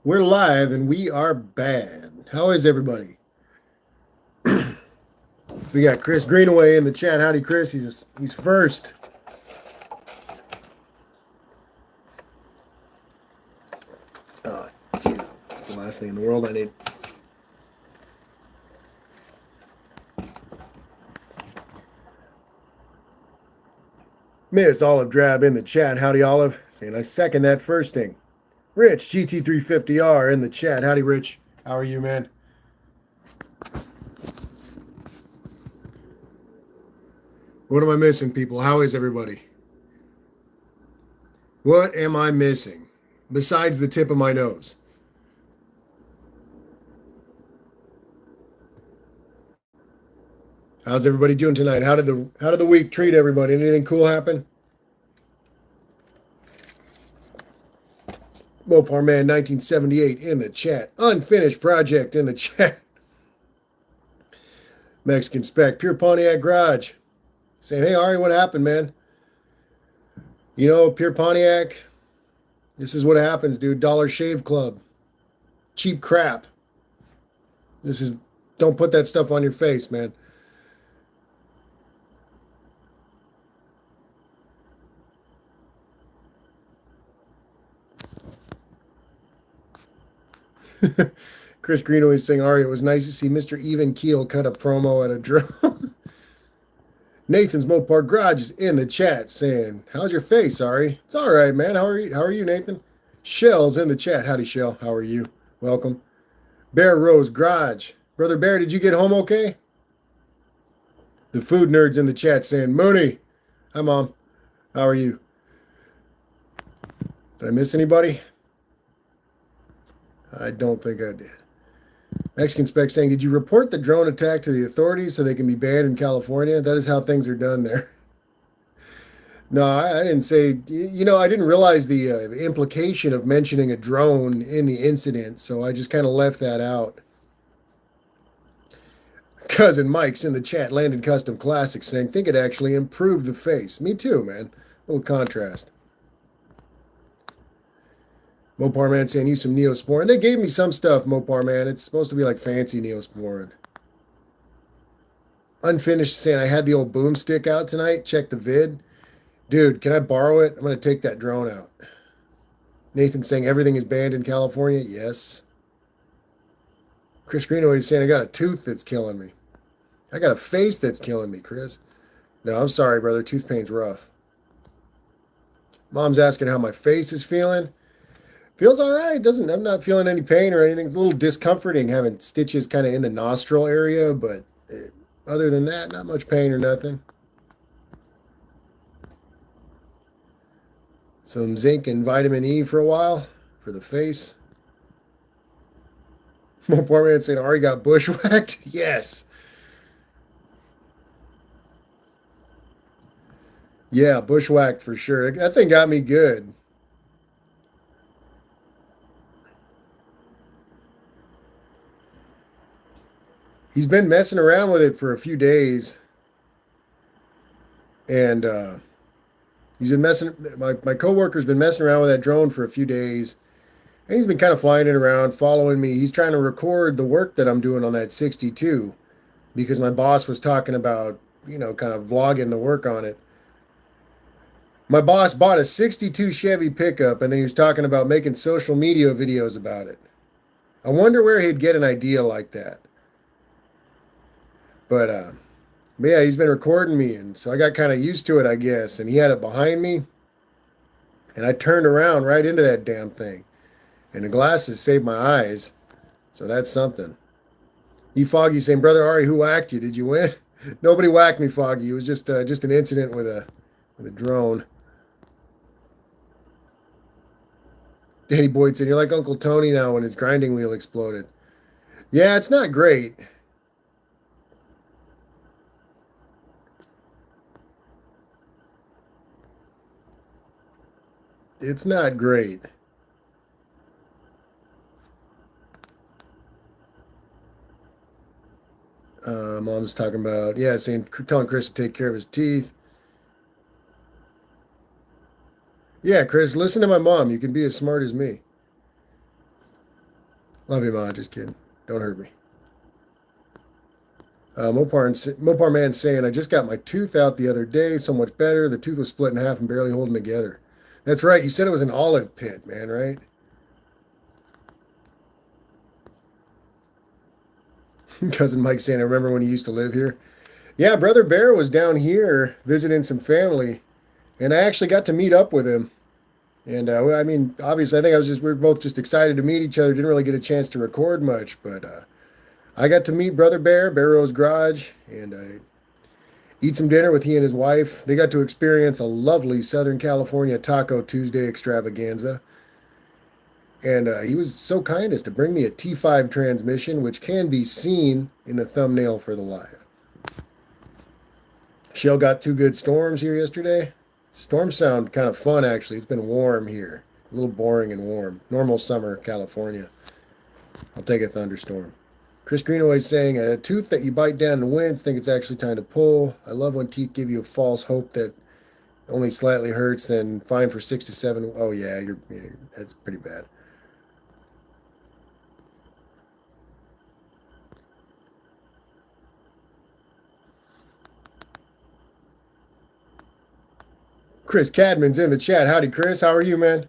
We're live and we are bad. How is everybody? We got Chris Greenaway in the chat. Howdy, Chris. He's first. Oh, Jesus. That's the last thing in the world I need. Miss Olive Drab in the chat. Howdy, Olive. Saying I second that first thing. Rich, GT350R in the chat. Howdy, Rich. How are you, man? What am I missing, people? How is everybody? What am I missing? Besides the tip of my nose. How's everybody doing tonight? How did the week treat everybody? Anything cool happen? Mopar Man 1978 in the chat. Unfinished project in the chat. Mexican Spec, Pure Pontiac Garage. Saying, hey, Ari, what happened, man? You know, Pure Pontiac, this is what happens, dude. Dollar Shave Club. Cheap crap. Don't put that stuff on your face, man. Chris Greenaway is saying, Ari, it was nice to see Mr. Even Keel cut a promo at a drone. Nathan's Mopar Garage is in the chat saying, how's your face, Ari? It's all right, man. How are you, Nathan? Shell's in the chat. Howdy, Shell. How are you? Welcome. Bear Rose Garage. Brother Bear, did you get home okay? The food nerds in the chat saying, Mooney. Hi, Mom. How are you? Did I miss anybody? I don't think I did. Mexican Spec saying, did you report the drone attack to the authorities so they can be banned in California? That is how things are done there. No, I didn't say, I didn't realize the implication of mentioning a drone in the incident, so I just kind of left that out. Cousin Mike's in the chat, Landon Custom Classics, saying, think it actually improved the face. Me too, man. A little contrast. Mopar Man saying, use some Neosporin. They gave me some stuff, Mopar Man. It's supposed to be like fancy Neosporin. Unfinished saying, I had the old boomstick out tonight. Check the vid. Dude, can I borrow it? I'm going to take that drone out. Nathan saying, everything is banned in California. Yes. Chris Greenaway is saying, I got a tooth that's killing me. I got a face that's killing me, Chris. No, I'm sorry, brother. Tooth pain's rough. Mom's asking how my face is feeling. Feels all right. I'm not feeling any pain or anything. It's a little discomforting having stitches kind of in the nostril area, but other than that, not much pain or nothing. Some zinc and vitamin E for a while for the face. My poor man saying, Ari got bushwhacked? Yes. Yeah, bushwhacked for sure. That thing got me good. He's been messing around with it for a few days. And he's been my coworker's been messing around with that drone for a few days. And he's been kind of flying it around, following me. He's trying to record the work that I'm doing on that 62 because my boss was talking about, kind of vlogging the work on it. My boss bought a 62 Chevy pickup and then he was talking about making social media videos about it. I wonder where he'd get an idea like that. But yeah, he's been recording me, and so I got kind of used to it, I guess. And he had it behind me, and I turned around right into that damn thing. And the glasses saved my eyes, so that's something. E Foggy saying, Brother Ari, who whacked you? Did you win? Nobody whacked me, Foggy. It was just an incident with a drone. Danny Boyd said, you're like Uncle Tony now when his grinding wheel exploded. Yeah, it's not great. It's not great. Mom's talking about, telling Chris to take care of his teeth. Yeah, Chris, listen to my mom. You can be as smart as me. Love you, Ma. Just kidding. Don't hurt me. Mopar Man's saying, I just got my tooth out the other day. So much better. The tooth was split in half and barely holding together. That's right. You said it was an olive pit, man, right? Cousin Mike saying, I remember when he used to live here. Yeah, Brother Bear was down here visiting some family, and I actually got to meet up with him. And I mean, obviously, I think we were both just excited to meet each other. Didn't really get a chance to record much, but I got to meet Brother Bear, Barrow's Garage, and eat some dinner with he and his wife. They got to experience a lovely Southern California Taco Tuesday extravaganza. And he was so kind as to bring me a T5 transmission, which can be seen in the thumbnail for the live. Shell got two good storms here yesterday. Storms sound kind of fun, actually. It's been warm here. A little boring and warm. Normal summer, California. I'll take a thunderstorm. Chris Greenaway saying, a tooth that you bite down and wince, think it's actually time to pull. I love when teeth give you a false hope that only slightly hurts, then fine for 6 to 7. Oh, yeah, that's pretty bad. Chris Cadman's in the chat. Howdy, Chris. How are you, man?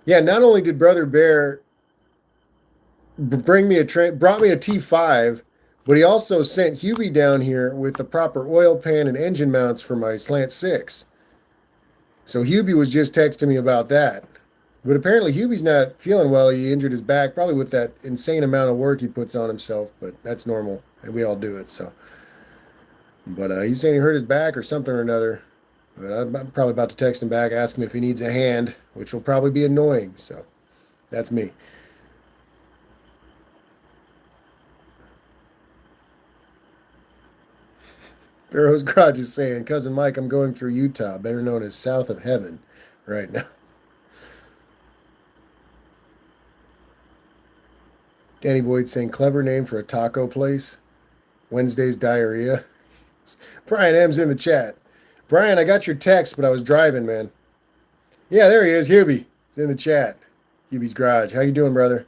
Yeah, not only did Brother Bear brought me a T5, but he also sent Hubie down here with the proper oil pan and engine mounts for my Slant 6. So Hubie was just texting me about that. But apparently Hubie's not feeling well. He injured his back, probably with that insane amount of work he puts on himself, but that's normal, and we all do it, so. But he's saying he hurt his back or something or another. But I'm probably about to text him back, ask him if he needs a hand, which will probably be annoying, so that's me. Barrow's Garage is saying, Cousin Mike, I'm going through Utah, better known as South of Heaven, right now. Danny Boyd saying, clever name for a taco place. Wednesday's diarrhea. Brian M's in the chat. Brian, I got your text, but I was driving, man. Yeah, there he is, Hubie. He's in the chat. Hubie's Garage. How you doing, brother?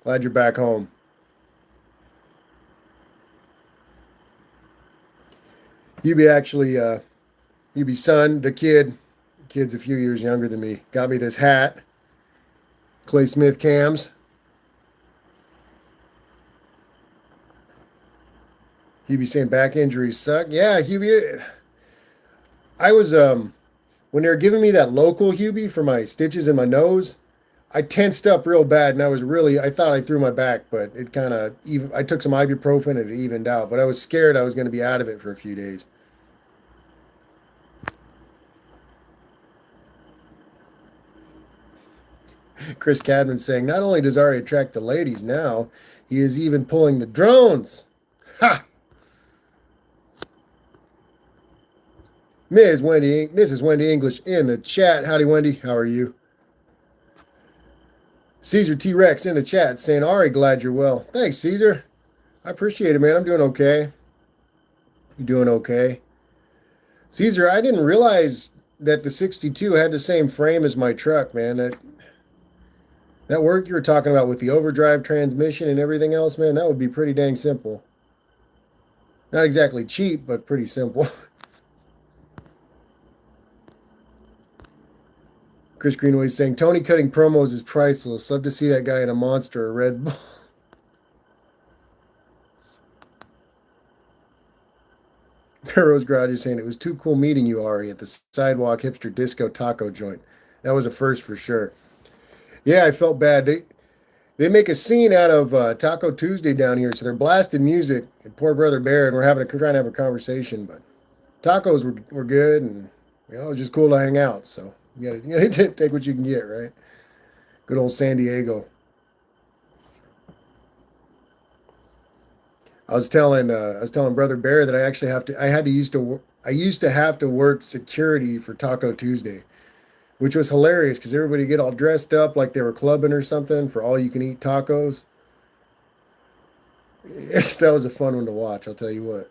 Glad you're back home. Hubie actually, Hubie's son, the kid's a few years younger than me, got me this hat. Clay Smith cams. Hubie saying back injuries suck. Yeah, Hubie. I was when they were giving me that local Hubie for my stitches in my nose, I tensed up real bad, and I thought I threw my back, but it kind of even. I took some ibuprofen and it evened out, but I was scared I was going to be out of it for a few days. Chris Cadman saying, not only does Ari attract the ladies now, he is even pulling the drones. Ha! Mrs. Wendy English in the chat. Howdy, Wendy. How are you? Caesar T Rex in the chat saying, Ari, glad you're well. Thanks, Caesar. I appreciate it, man. I'm doing okay. You doing okay? Caesar, I didn't realize that the 62 had the same frame as my truck, man. That work you were talking about with the overdrive transmission and everything else, man, that would be pretty dang simple. Not exactly cheap, but pretty simple. Chris Greenway saying, Tony cutting promos is priceless. Love to see that guy in a Monster or Red Bull. Barrow's Garage is saying, it was too cool meeting you, Ari, at the Sidewalk Hipster Disco Taco Joint. That was a first for sure. Yeah, I felt bad. They make a scene out of Taco Tuesday down here, so they're blasting music and poor Brother Bear, and we're trying to have a conversation, but tacos were good, and it was just cool to hang out, so you gotta take what you can get, right? Good old San Diego. I was telling Brother Bear that I used to have to work security for Taco Tuesday, which was hilarious because everybody get all dressed up like they were clubbing or something for all you can eat tacos. That was a fun one to watch, I'll tell you what.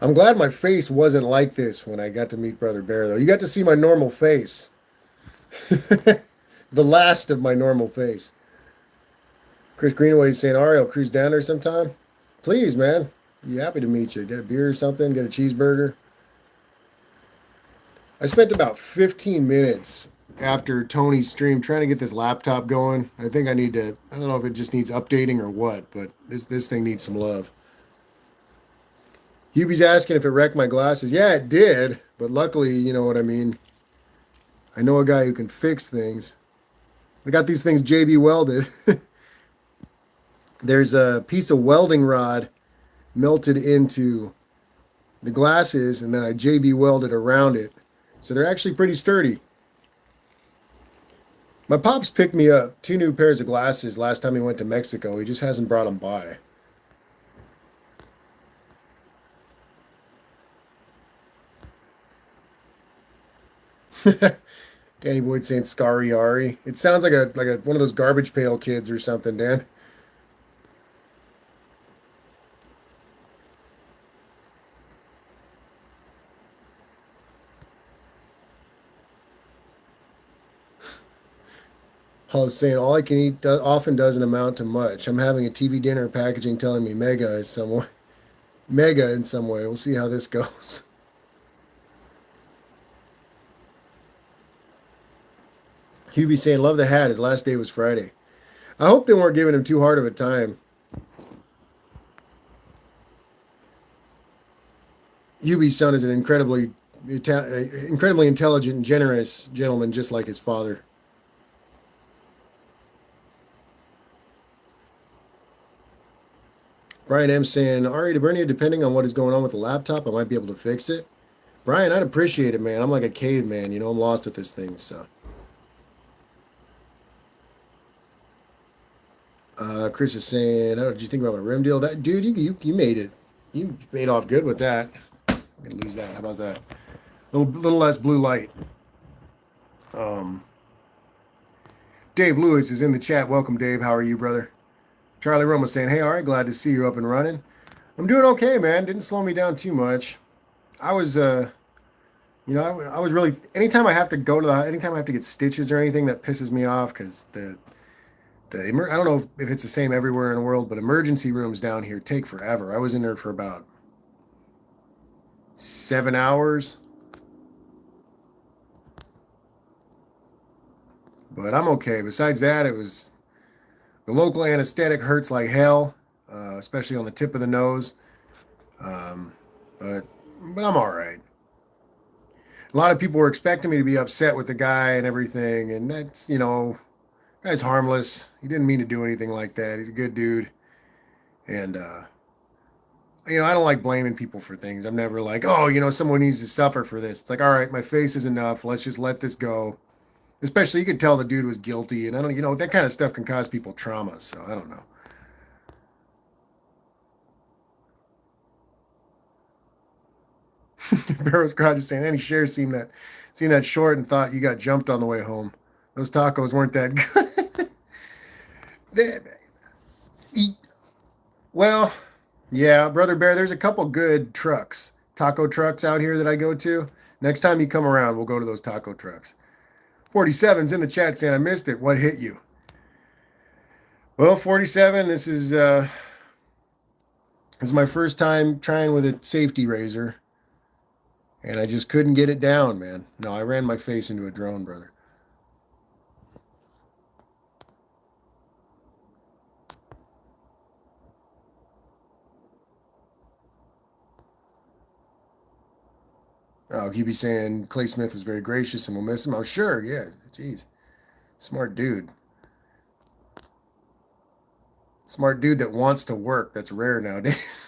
I'm glad my face wasn't like this when I got to meet Brother Bear, though. You got to see my normal face. The last of my normal face. Chris Greenaway is saying, Ari, I'll cruise down there sometime. Please, man. Be happy to meet you. Get a beer or something, get a cheeseburger. I spent about 15 minutes after Tony's stream trying to get this laptop going. I think I need to, I don't know if it just needs updating or what, but this thing needs some love. Hubie's asking if it wrecked my glasses. Yeah, it did, but luckily, you know what I mean. I know a guy who can fix things. I got these things JB welded. There's a piece of welding rod melted into the glasses, and then I JB welded around it. So they're actually pretty sturdy. My pops picked me up 2 new pairs of glasses last time he went to Mexico. He just hasn't brought them by. Danny Boyd saying Scariari. It sounds like a one of those garbage pail kids or something, Dan. Hollis saying all I can eat often doesn't amount to much. I'm having a TV dinner packaging telling me mega is some way. Mega in some way. We'll see how this goes. Hubie saying love the hat. His last day was Friday. I hope they weren't giving him too hard of a time. Hubie's son is an incredibly intelligent and generous gentleman, just like his father. Brian M saying, Ari DeBernia, depending on what is going on with the laptop, I might be able to fix it. Brian, I'd appreciate it, man. I'm like a caveman, you know, I'm lost with this thing, so. Chris is saying, how did you think about my rim deal? That dude, you made it. You made off good with that. I'm gonna lose that. How about that? Little less blue light. Dave Lewis is in the chat. Welcome, Dave. How are you, brother? Charlie Roma saying, hey, all right, glad to see you up and running. I'm doing okay, man. Didn't slow me down too much. I was, I was really, anytime I have to go to anytime I have to get stitches or anything, that pisses me off because I don't know if it's the same everywhere in the world, but emergency rooms down here take forever. I was in there for about 7 hours. But I'm okay. Besides that, it was the local anesthetic hurts like hell, especially on the tip of the nose. But I'm all right. A lot of people were expecting me to be upset with the guy and everything, and that's, guy's harmless. He didn't mean to do anything like that. He's a good dude. And, I don't like blaming people for things. I'm never like, oh, someone needs to suffer for this. It's like, all right, my face is enough. Let's just let this go. Especially, you could tell the dude was guilty, and I don't, that kind of stuff can cause people trauma. So I don't know. Barrow's Garage is saying any shares seen that short and thought you got jumped on the way home. Those tacos weren't that good. Well, yeah, Brother Bear, there's a couple good trucks, taco trucks out here that I go to. Next time you come around, we'll go to those taco trucks. 47's in the chat saying I missed it. What hit you? Well, 47, this is my first time trying with a safety razor. And I just couldn't get it down, man. No, I ran my face into a drone, brother. Oh, he'd be saying Clay Smith was very gracious and we'll miss him. I'm sure, yeah. Jeez. Smart dude. Smart dude that wants to work. That's rare nowadays.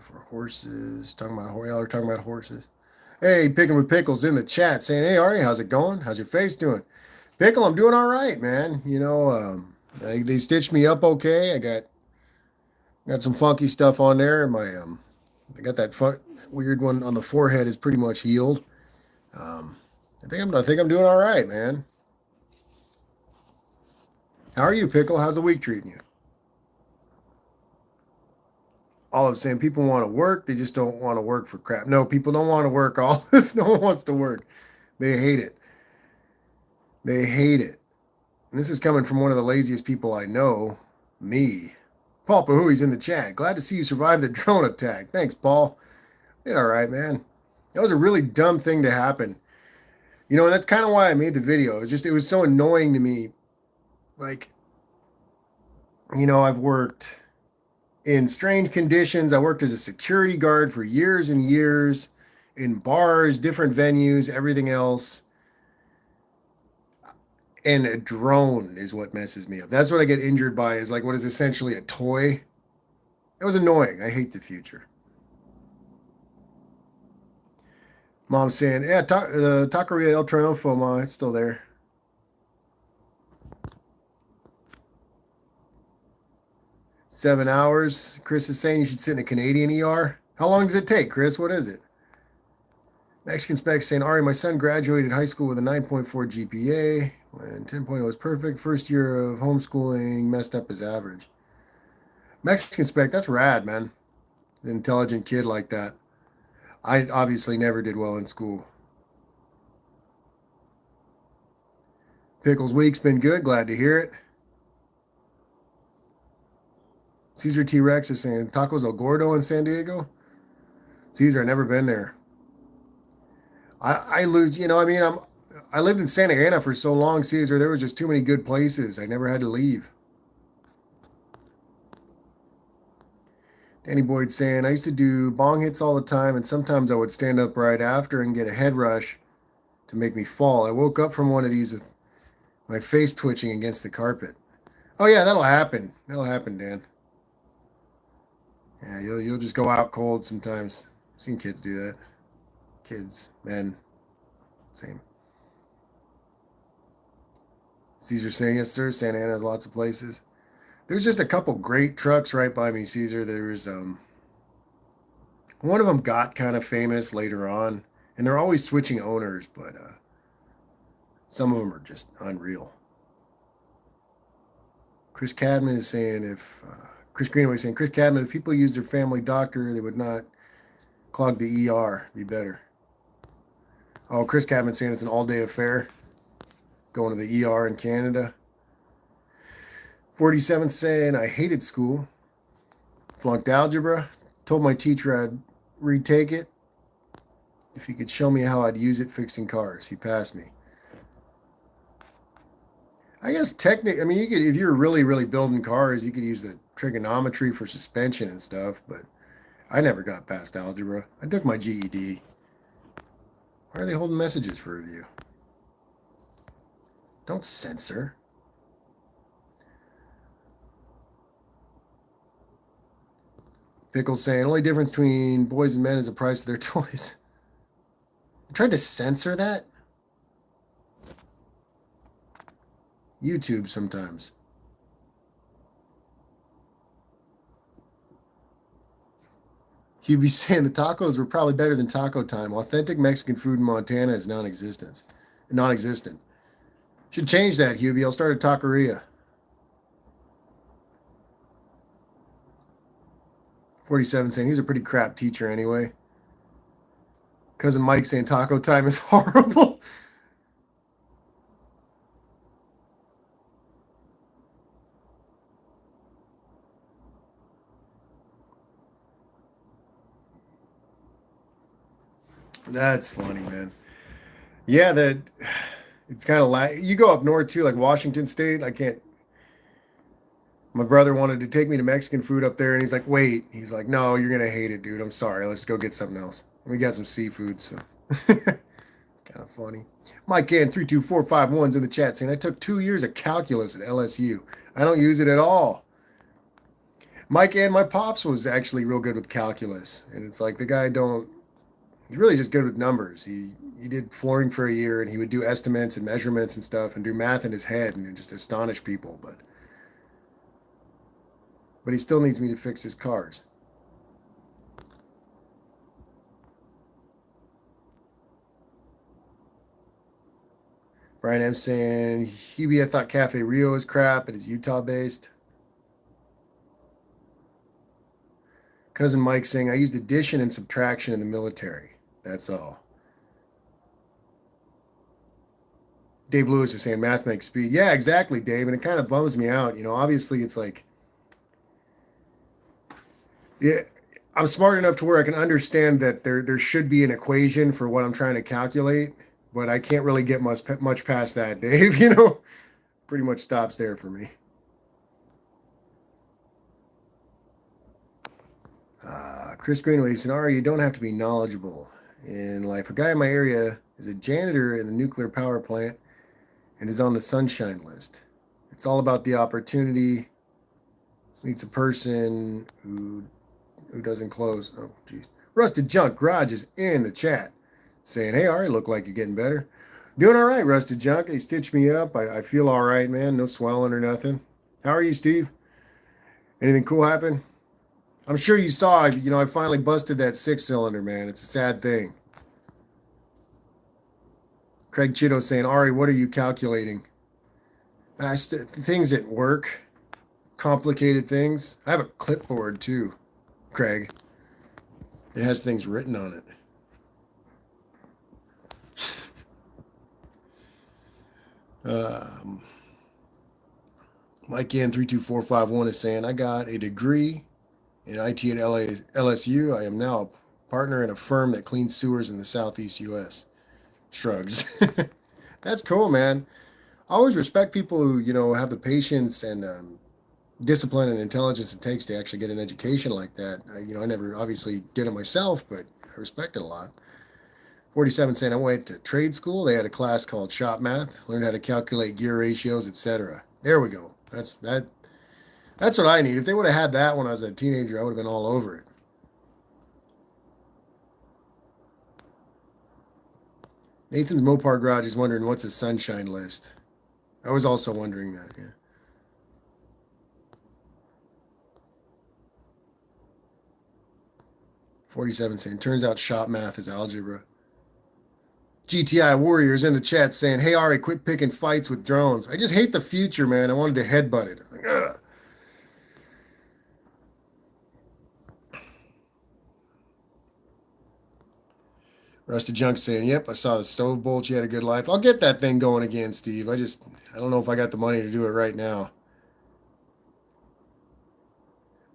For horses. Y'all are talking about horses. Hey, Picking with Pickles in the chat saying, hey, Ari, how's it going? How's your face doing? Pickle, I'm doing all right, man. They stitched me up okay. I got some funky stuff on there. I got that weird one on the forehead is pretty much healed. I think I'm doing all right, man. How are you, Pickle? How's the week treating you? All of saying people want to work, they just don't want to work for crap. No, people don't want to work. All no one wants to work. They hate it. They hate it. And this is coming from one of the laziest people I know, me. Paul Pahooey's in the chat. Glad to see you survived the drone attack. Thanks, Paul. Did all right, man. That was a really dumb thing to happen. And that's kind of why I made the video. It was so annoying to me. Like, I've worked in strange conditions. I worked as a security guard for years and years in bars, different venues, everything else. And a drone is what messes me up. That's what I get injured by, is like what is essentially a toy. It was annoying. I hate the future. Mom's saying, yeah, the Taqueria El Triunfo, Mom, it's still there. Seven hours. Chris is saying you should sit in a Canadian ER. How long does it take, Chris? What is it? Mexican Spec saying, Ari, my son graduated high school with a 9.4 GPA when 10.0 was perfect. First year of homeschooling messed up his average. Mexican Spec, that's rad, man. An intelligent kid like that. I obviously never did well in school. Pickles week's been good. Glad to hear it. Caesar T Rex is saying Tacos El Gordo in San Diego. Caesar, I've never been there. I lose, I lived in Santa Ana for so long, Caesar. There was just too many good places. I never had to leave. Danny Boyd saying, I used to do bong hits all the time, and sometimes I would stand up right after and get a head rush to make me fall. I woke up from one of these with my face twitching against the carpet. Oh yeah, that'll happen. That'll happen, Dan. Yeah, you'll just go out cold sometimes. I've seen kids do that. Kids, men, same. Caesar saying, yes, sir. Santa Ana has lots of places. There's just a couple great trucks right by me, Caesar. There's one of them got kind of famous later on, and they're always switching owners, but some of them are just unreal. Chris Cadman is saying Chris Greenaway is saying, Chris Cadman, if people use their family doctor, they would not clog the ER. Be better. Oh, Chris Cadman saying it's an all-day affair going to the ER in Canada. 47 saying, I hated school. Flunked algebra. Told my teacher I'd retake it if he could show me how I'd use it fixing cars. He passed me. I guess technically, you could, if you're really, really building cars, you could use the trigonometry for suspension and stuff, but I never got past algebra. I took my GED. Why are they holding messages for review? Don't censor. Pickles saying, only difference between boys and men is the price of their toys. I tried to censor that. YouTube sometimes. You'd be saying the tacos were probably better than Taco Time. Authentic Mexican food in Montana is non-existent. Non-existent. Should change that, Hubie. I'll start a taqueria. 47 saying he's a pretty crap teacher anyway. Cousin Mike saying Taco Time is horrible. That's funny, man. Yeah, it's kind of you go up north too, like Washington State. I can't. My brother wanted to take me to Mexican food up there, and he's like, "Wait." He's like, "No, you're gonna hate it, dude. I'm sorry. Let's go get something else." And we got some seafood, so it's kind of funny. Mike Ann 32451's in the chat saying, "I took 2 years of calculus at LSU. I don't use it at all." Mike Ann, my pops was actually real good with calculus, and it's like the guy don't. He's really just good with numbers. He did flooring for a year, and he would do estimates and measurements and stuff, and do math in his head, and just astonish people. But he still needs me to fix his cars. Brian M saying, Hubie, I thought Cafe Rio is crap. It is Utah based. Cousin Mike saying, I used addition and subtraction in the military. That's all. Dave Lewis is saying math makes speed. Yeah, exactly, Dave. And it kind of bums me out. Obviously it's like, yeah, I'm smart enough to where I can understand that there should be an equation for what I'm trying to calculate, but I can't really get much past that, Dave. Pretty much stops there for me. Chris Greenway said, Ari, you don't have to be knowledgeable in life. A guy in my area is a janitor in the nuclear power plant and is on the sunshine list. It's all about the opportunity. Meets a person who doesn't close. Oh, geez. Rusted Junk Garage is in the chat saying, hey, Ari, look like you're getting better. Doing all right, Rusted Junk. They stitched me up. I feel all right, man. No swelling or nothing. How are you, Steve? Anything cool happen? I'm sure you saw, I finally busted that 6-cylinder, man. It's a sad thing. Craig Chitto saying, Ari, what are you calculating? Things at work, complicated things. I have a clipboard too, Craig. It has things written on it. Mike N 32451 is saying, I got a degree in IT at LSU. I am now a partner in a firm that cleans sewers in the Southeast U.S. Shrugs. That's cool, man. I always respect people who, have the patience and discipline and intelligence it takes to actually get an education like that. I never obviously did it myself, but I respect it a lot. 47 saying, I went to trade school. They had a class called shop math, learned how to calculate gear ratios, etc. There we go. That's what I need. If they would have had that when I was a teenager, I would have been all over it. Nathan's Mopar Garage is wondering what's a sunshine list. I was also wondering that, yeah. 47 saying, turns out shop math is algebra. GTI Warriors in the chat saying, hey, Ari, quit picking fights with drones. I just hate the future, man. I wanted to headbutt it. Like, ugh. Rusted Junk saying, yep, I saw the stove bolt. You had a good life. I'll get that thing going again, Steve. I don't know if I got the money to do it right now.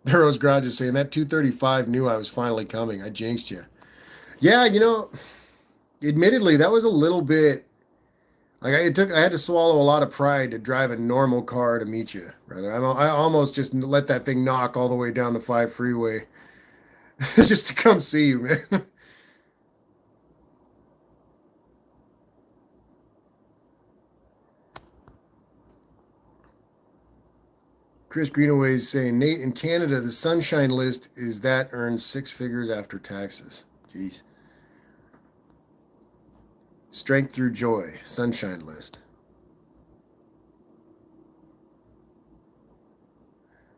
Barrow's Garage is saying, that 235 knew I was finally coming. I jinxed you. Yeah, admittedly, that was a little bit like I had to swallow a lot of pride to drive a normal car to meet you, brother. I almost just let that thing knock all the way down the 5 freeway just to come see you, man. Chris Greenaway is saying, Nate, in Canada, the sunshine list is that earns 6 figures after taxes. Jeez. Strength through joy, sunshine list.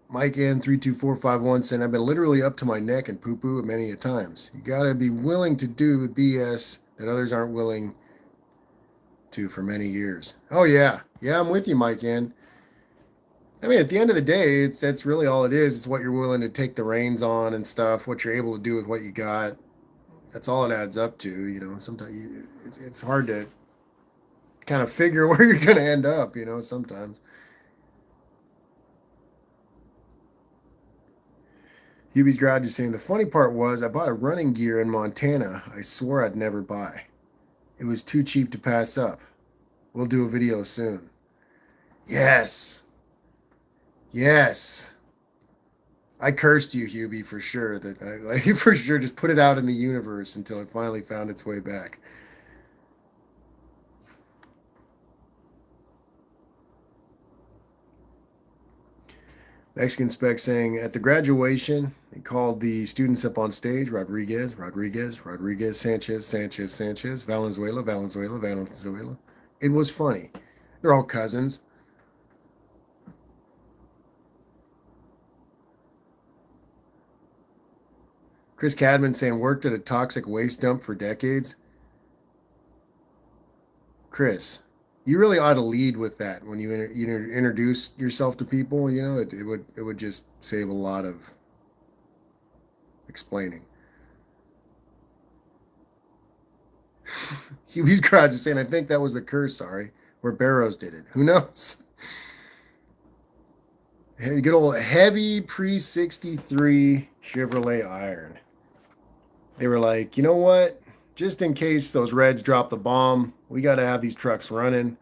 Mike N 32451 saying, I've been literally up to my neck in poo-poo many a times. You gotta be willing to do the BS that others aren't willing to for many years. Oh yeah. Yeah, I'm with you, Mike N. I mean, at the end of the day, that's really all it is. It's what you're willing to take the reins on and stuff, what you're able to do with what you got. That's all it adds up to, Sometimes it's hard to kind of figure where you're going to end up, sometimes. Hubie's Garage is saying, the funny part was I bought a running gear in Montana I swore I'd never buy. It was too cheap to pass up. We'll do a video soon. Yes. Yes. I cursed you, Hubie, for sure. For sure, just put it out in the universe until it finally found its way back. Mexican Spec saying, at the graduation, they called the students up on stage, Rodriguez, Sanchez, Valenzuela. It was funny. They're all cousins. Chris Cadman saying, worked at a toxic waste dump for decades. Chris, You really ought to lead with that when you introduce yourself to people. You know, it would just save a lot of explaining. Huey's Garage is saying, I think that was the curse, sorry, where Barrows did it. Who knows? Hey, good old heavy pre 63 Chevrolet iron. They were like, you know what? Just in case those Reds drop the bomb, we got to have these trucks running.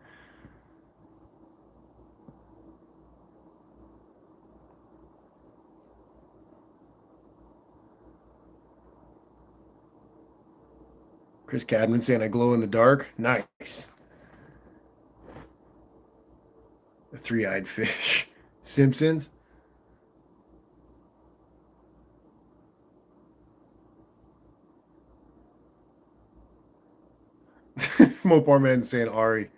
Chris Cadman saying, I glow in the dark. Nice. The three-eyed fish. Simpsons. Mopar Man saying, Ari.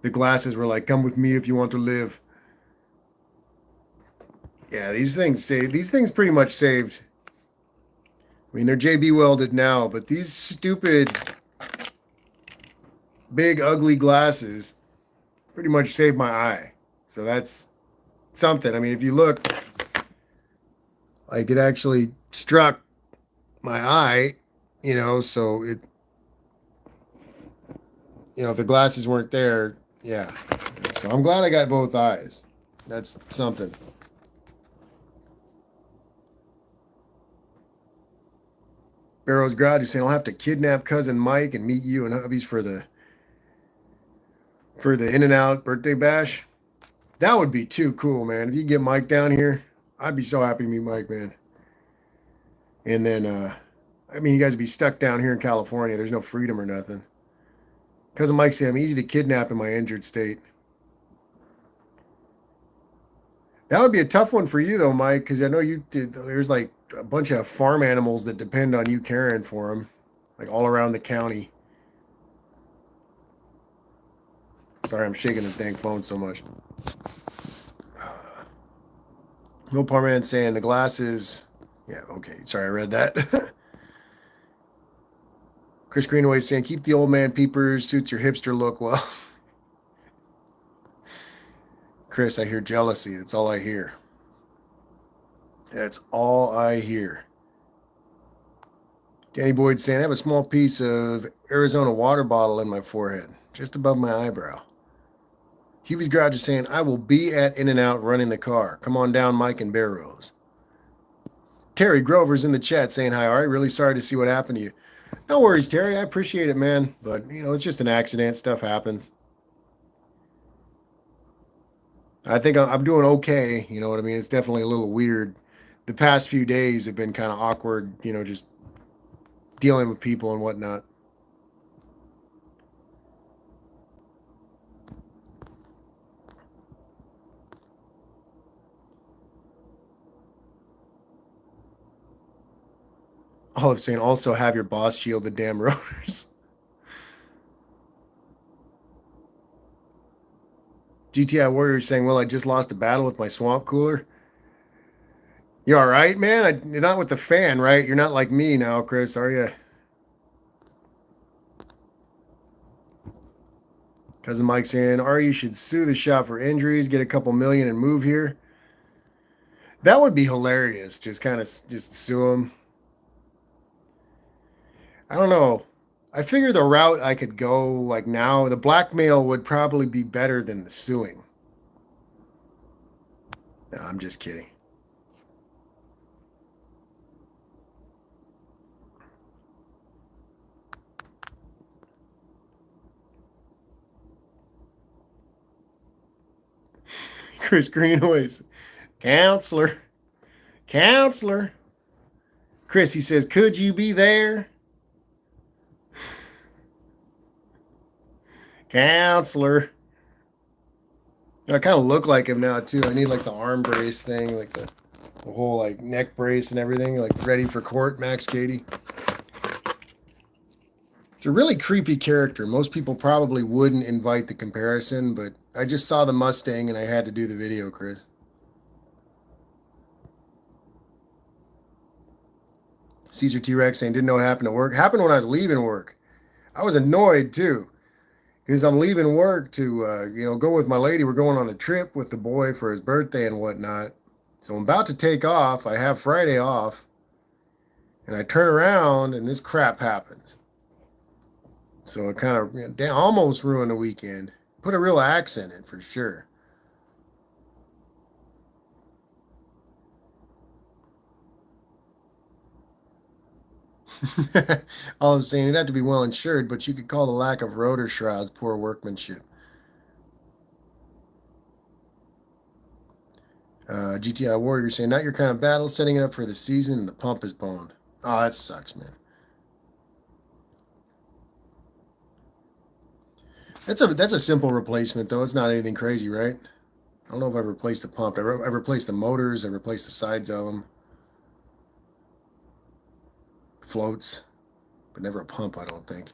The glasses were like, come with me if you want to live. Yeah, these things pretty much saved. I mean, they're JB welded now, but these stupid big ugly glasses pretty much saved my eye. So that's something. I mean, if you look, like it actually struck my eye, so if the glasses weren't there, yeah. So I'm glad I got both eyes. That's something. Barrow's Garage is saying I'll have to kidnap cousin Mike and meet you and hubbies for the In-N-Out birthday bash. That would be too cool, man. If you get Mike down here, I'd be so happy to meet Mike, man. And then, I mean, you guys would be stuck down here in California. There's no freedom or nothing. Cousin Mike said I'm easy to kidnap in my injured state. That would be a tough one for you, though, Mike, because I know there's like a bunch of farm animals that depend on you caring for them, like all around the county. Sorry, I'm shaking this dang phone so much. No Parman saying the glasses. Yeah, okay. Sorry, I read that. Chris Greenaway saying keep the old man peepers, suits your hipster look well. Chris, I hear jealousy. That's all I hear. That's all I hear. Danny Boyd saying I have a small piece of Arizona water bottle in my forehead, just above my eyebrow. Hubie's Garage is saying, I will be at In-N-Out running the car. Come on down, Mike and Barrows. Terry Grover's in the chat saying, hi, Ari. Really sorry to see what happened to you. No worries, Terry. I appreciate it, man. But, it's just an accident. Stuff happens. I think I'm doing okay. You know what I mean? It's definitely a little weird. The past few days have been kind of awkward, just dealing with people and whatnot. Olive saying also have your boss shield the damn rotors. GTI Warrior saying, well, I just lost a battle with my swamp cooler. You all right, man? You're not with the fan, right? You're not like me now, Chris, are you? Cousin Mike saying, Ari, you should sue the shop for injuries, get a couple million and move here. That would be hilarious. Just kind of just sue them. I don't know. I figure the route I could go like now, the blackmail would probably be better than the suing. No, I'm just kidding. Chris Greenways, counselor. Chris, he says, could you be there? Counselor. I kind of look like him now too. I need like the arm brace thing, like the whole like neck brace and everything, like ready for court, Max Cady. It's a really creepy character. Most people probably wouldn't invite the comparison, but I just saw the Mustang and I had to do the video, Chris. Caesar T-Rex saying didn't know what happened at work. Happened when I was leaving work. I was annoyed too. because I'm leaving work to, go with my lady. We're going on a trip with the boy for his birthday and whatnot. So I'm about to take off. I have Friday off, and I turn around and this crap happens. So it kind of almost ruined the weekend. Put a real axe in it for sure. All I'm saying, it'd have to be well insured, but you could call the lack of rotor shrouds poor workmanship. GTI Warrior saying, not your kind of battle, setting it up for the season, and the pump is boned. Oh, that sucks, man. That's a simple replacement, though. It's not anything crazy, right? I don't know if I've replaced the pump. I replaced the motors. I replaced the sides of them. Floats, but never a pump, I don't think.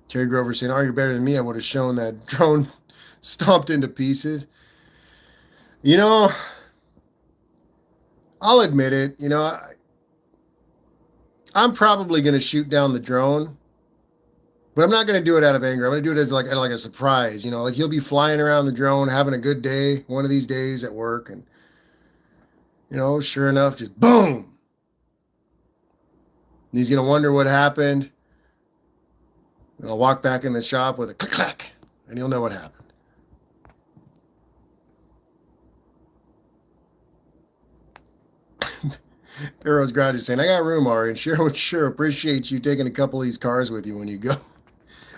Terry Grover saying, "Are you better than me? I would have shown that drone stomped into pieces." You know, I'll admit it. I'm probably going to shoot down the drone, but I'm not going to do it out of anger. I'm going to do it as like a surprise. Like he'll be flying around the drone, having a good day one of these days at work, and sure enough, just boom. And he's going to wonder what happened. And I'll walk back in the shop with a click clack, and he'll know what happened. Barrow's Garage is saying, I got room, Ari, and sure would sure appreciate you taking a couple of these cars with you when you go.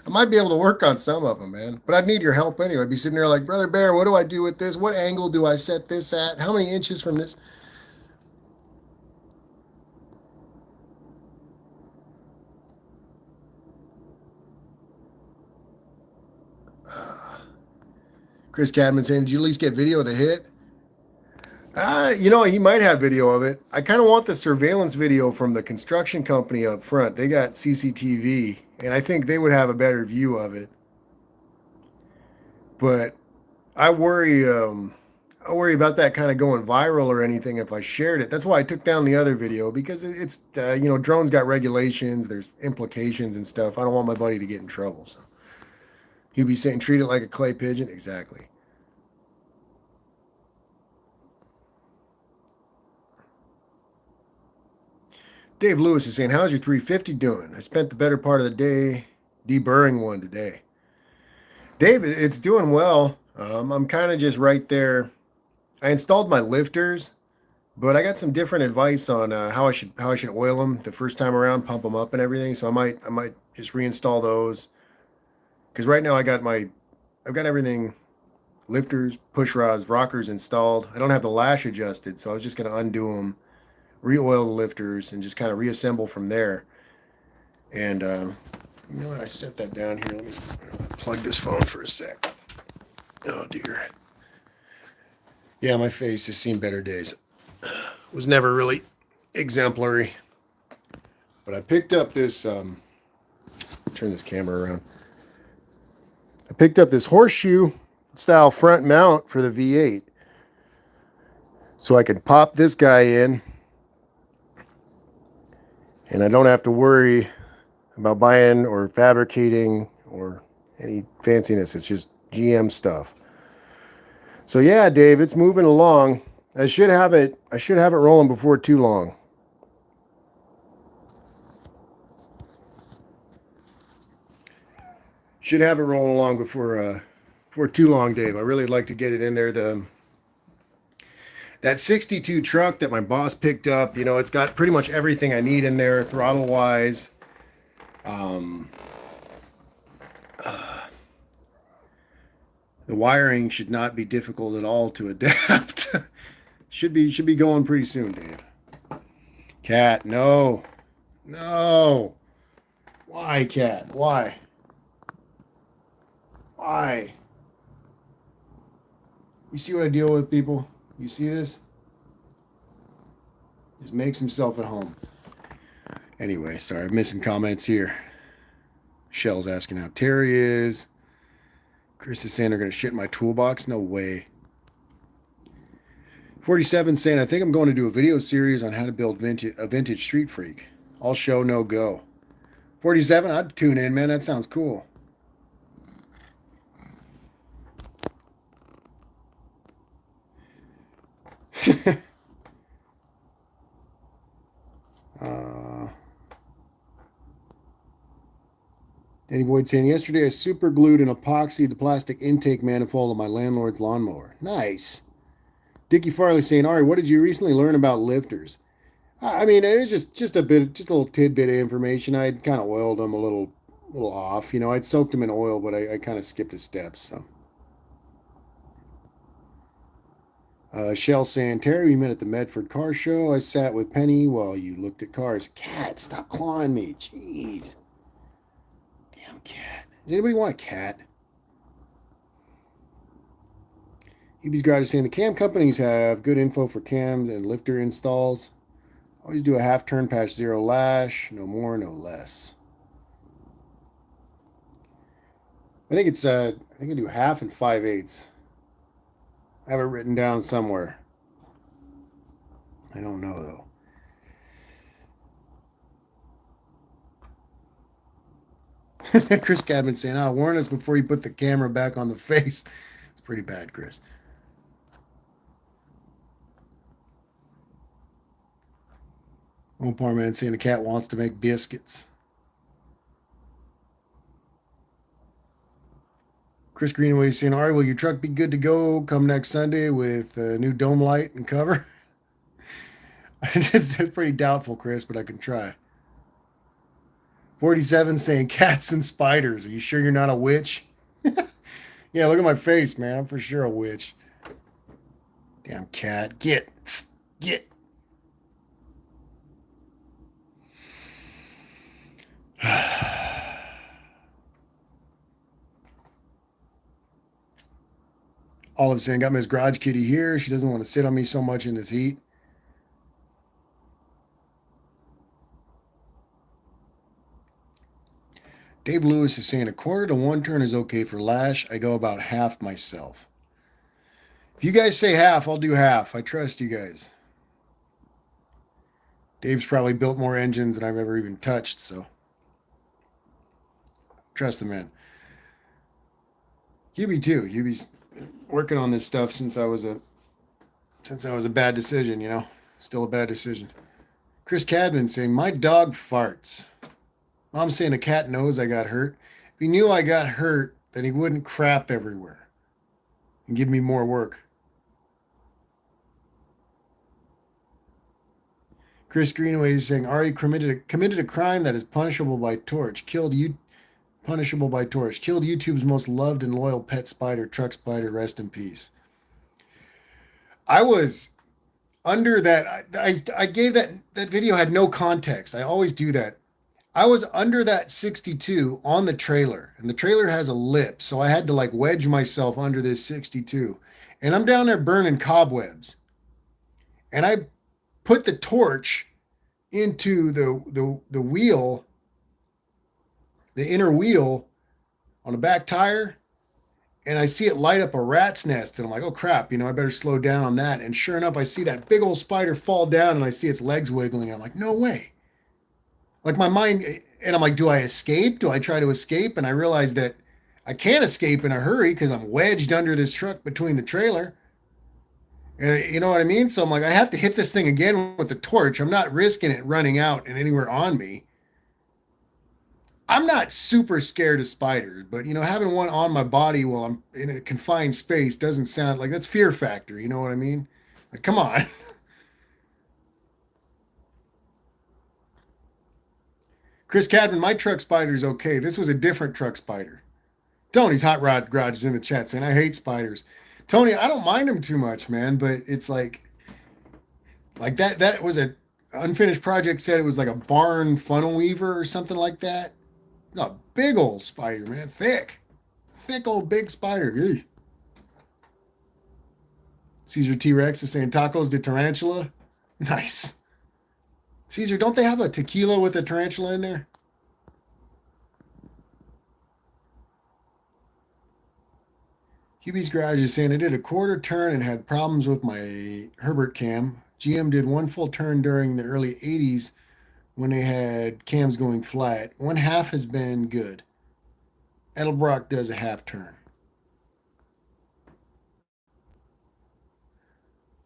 I might be able to work on some of them, man. But I'd need your help anyway. I'd be sitting there like, Brother Bear, what do I do with this? What angle do I set this at? How many inches from this? Chris Cadman saying, did you at least get video of the hit? He might have video of it. I kind of want the surveillance video from the construction company up front. They got CCTV, and I think they would have a better view of it. But I worry about that kind of going viral or anything if I shared it. That's why I took down the other video because it's drones got regulations, there's implications and stuff. I don't want my buddy to get in trouble. So he'd be saying treat it like a clay pigeon. Exactly. Dave Lewis is saying, how's your 350 doing? I spent the better part of the day deburring one today. Dave, it's doing well. I'm kind of just right there. I installed my lifters, but I got some different advice on how I should oil them the first time around, pump them up and everything. So I might just reinstall those because right now I've got everything, lifters, push rods, rockers installed. I don't have the lash adjusted, so I was just going to undo them, re-oil the lifters, and just kind of reassemble from there. And you know what? I set that down here. Let me plug this phone for a sec. Oh dear. Yeah, my face has seen better days. Was never really exemplary. But I picked up this, turn this camera around. I picked up this horseshoe style front mount for the V8. So I could pop this guy in. And I don't have to worry about buying or fabricating or any fanciness. It's just GM stuff. So yeah, Dave, it's moving along. I should have it rolling before too long. Should have it rolling along before too long, Dave. I really like to get it in there. That 62 truck that my boss picked up, it's got pretty much everything I need in there, throttle wise. The wiring should not be difficult at all to adapt. should be going pretty soon, Dave. Cat, no. No. Why, Cat? Why? Why? You see what I deal with, people? You see this? Just makes himself at home. Anyway, sorry, I'm missing comments here. Shell's asking how Terry is. Chris is saying they're going to shit in my toolbox. No way. 47 saying, I think I'm going to do a video series on how to build a vintage street freak. All show, no go. 47, I'd tune in, man. That sounds cool. Danny Boyd saying, yesterday I super glued and epoxied the plastic intake manifold of my landlord's lawnmower. Nice. Dickie Farley saying, Ari, what did you recently learn about lifters? I mean, it was just a little tidbit of information. I'd kind of oiled them a little off. You know, I'd soaked them in oil, but I kind of skipped a step. So, Shell saying, Terry, we met at the Medford Car Show. I sat with Penny while you looked at cars. Cat, stop clawing me. Jeez. Damn cat. Does anybody want a cat? Hubie's Garage is saying the cam companies have good info for cams and lifter installs. Always do a half turn patch, 0 lash, no more, no less. I think I do half and 5/8. I have it written down somewhere. I don't know though. Chris Cadman saying, warn us before you put the camera back on the face. It's pretty bad, Chris. One poor man saying the cat wants to make biscuits. Chris Greenaway saying, Ari, will your truck be good to go come next Sunday with a new dome light and cover? It's pretty doubtful, Chris, but I can try. 47 saying, cats and spiders. Are you sure you're not a witch? Yeah, look at my face, man. I'm for sure a witch. Damn cat. Get. Olive saying, got Miss Garage Kitty here. She doesn't want to sit on me so much in this heat. Dave Lewis is saying, 1/4 to 1 turn is okay for lash. I go about half myself. If you guys say half, I'll do half. I trust you guys. Dave's probably built more engines than I've ever even touched, so trust the man. Hubie too. Hubie's working on this stuff since I was a bad decision, you know. Still a bad decision. Chris Cadman saying, my dog farts. Mom's saying a cat knows I got hurt. If he knew I got hurt, then he wouldn't crap everywhere and give me more work. Chris Greenaway is saying, Ari committed a crime that is punishable by torch. Punishable by torch. Killed YouTube's most loved and loyal pet spider, Truck Spider, rest in peace. I was under that. I gave that video had no context. I always do that. I was under that 62 on the trailer, and the trailer has a lip, so I had to like wedge myself under this 62. And I'm down there burning cobwebs. And I put the torch into the wheel, the inner wheel on the back tire, and I see it light up a rat's nest, and I'm like, oh crap, you know, I better slow down on that. And sure enough, I see that big old spider fall down, and I see its legs wiggling, and I'm like, no way. Like my mind, and I'm like, do I escape? Do I try to escape? And I realize that I can't escape in a hurry because I'm wedged under this truck between the trailer. You know what I mean? So I'm like, I have to hit this thing again with the torch. I'm not risking it running out and anywhere on me. I'm not super scared of spiders, but you know, having one on my body while I'm in a confined space doesn't sound like that's fear factor. You know what I mean? Like, come on. Chris Cadman, my truck spider's okay. This was a different truck spider. Tony's Hot Rod Garage is in the chat saying, I hate spiders. Tony, I don't mind them too much, man, but it's like that was a unfinished project, said it was like a barn funnel weaver or something like that. It's a big old spider, man. Thick old big spider. Eugh. Caesar T-Rex is saying tacos de tarantula. Nice. Caesar, don't they have a tequila with a tarantula in there? QB's Garage is saying I did a quarter turn and had problems with my Herbert cam. GM did one full turn during the early 80s when they had cams going flat. One half has been good. Edelbrock does a half turn.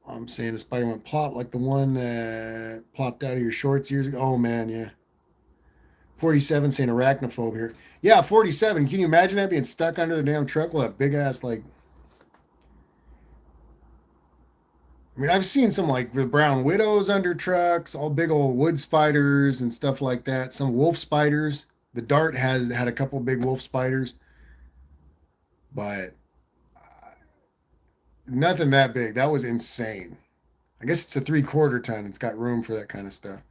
I'm saying the spider went plop like the one that plopped out of your shorts years ago. Oh, man, yeah. 47 saying arachnophobe here. Yeah, 47. Can you imagine that being stuck under the damn truck with that big ass, like. I mean, I've seen some like the brown widows under trucks, all big old wood spiders and stuff like that. Some wolf spiders. The Dart has had a couple big wolf spiders, but nothing that big. That was insane. I guess it's a 3/4 ton. It's got room for that kind of stuff.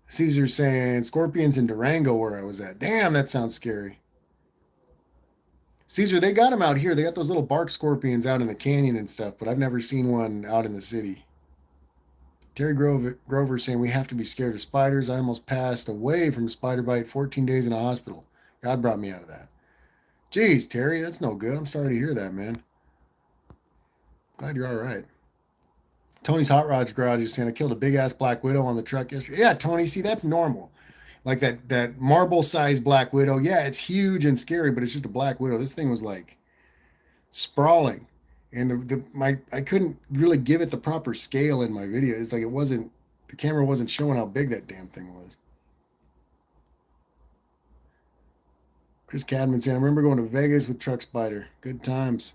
Caesar's saying scorpions in Durango where I was at. Damn, that sounds scary. Caesar, they got them out here. They got those little bark scorpions out in the canyon and stuff, but I've never seen one out in the city. Terry Grover saying we have to be scared of spiders. I almost passed away from a spider bite, 14 days in a hospital. God brought me out of that. Jeez, Terry, that's no good. I'm sorry to hear that, man. Glad you're all right. Tony's Hot Rods Garage is saying I killed a big ass black widow on the truck yesterday. Yeah, Tony, see, that's normal. Like that marble sized black widow. Yeah, it's huge and scary, but it's just a black widow. This thing was like sprawling. And I couldn't really give it the proper scale in my video. It's like the camera wasn't showing how big that damn thing was. Chris Cadman saying, I remember going to Vegas with Truck Spider. Good times.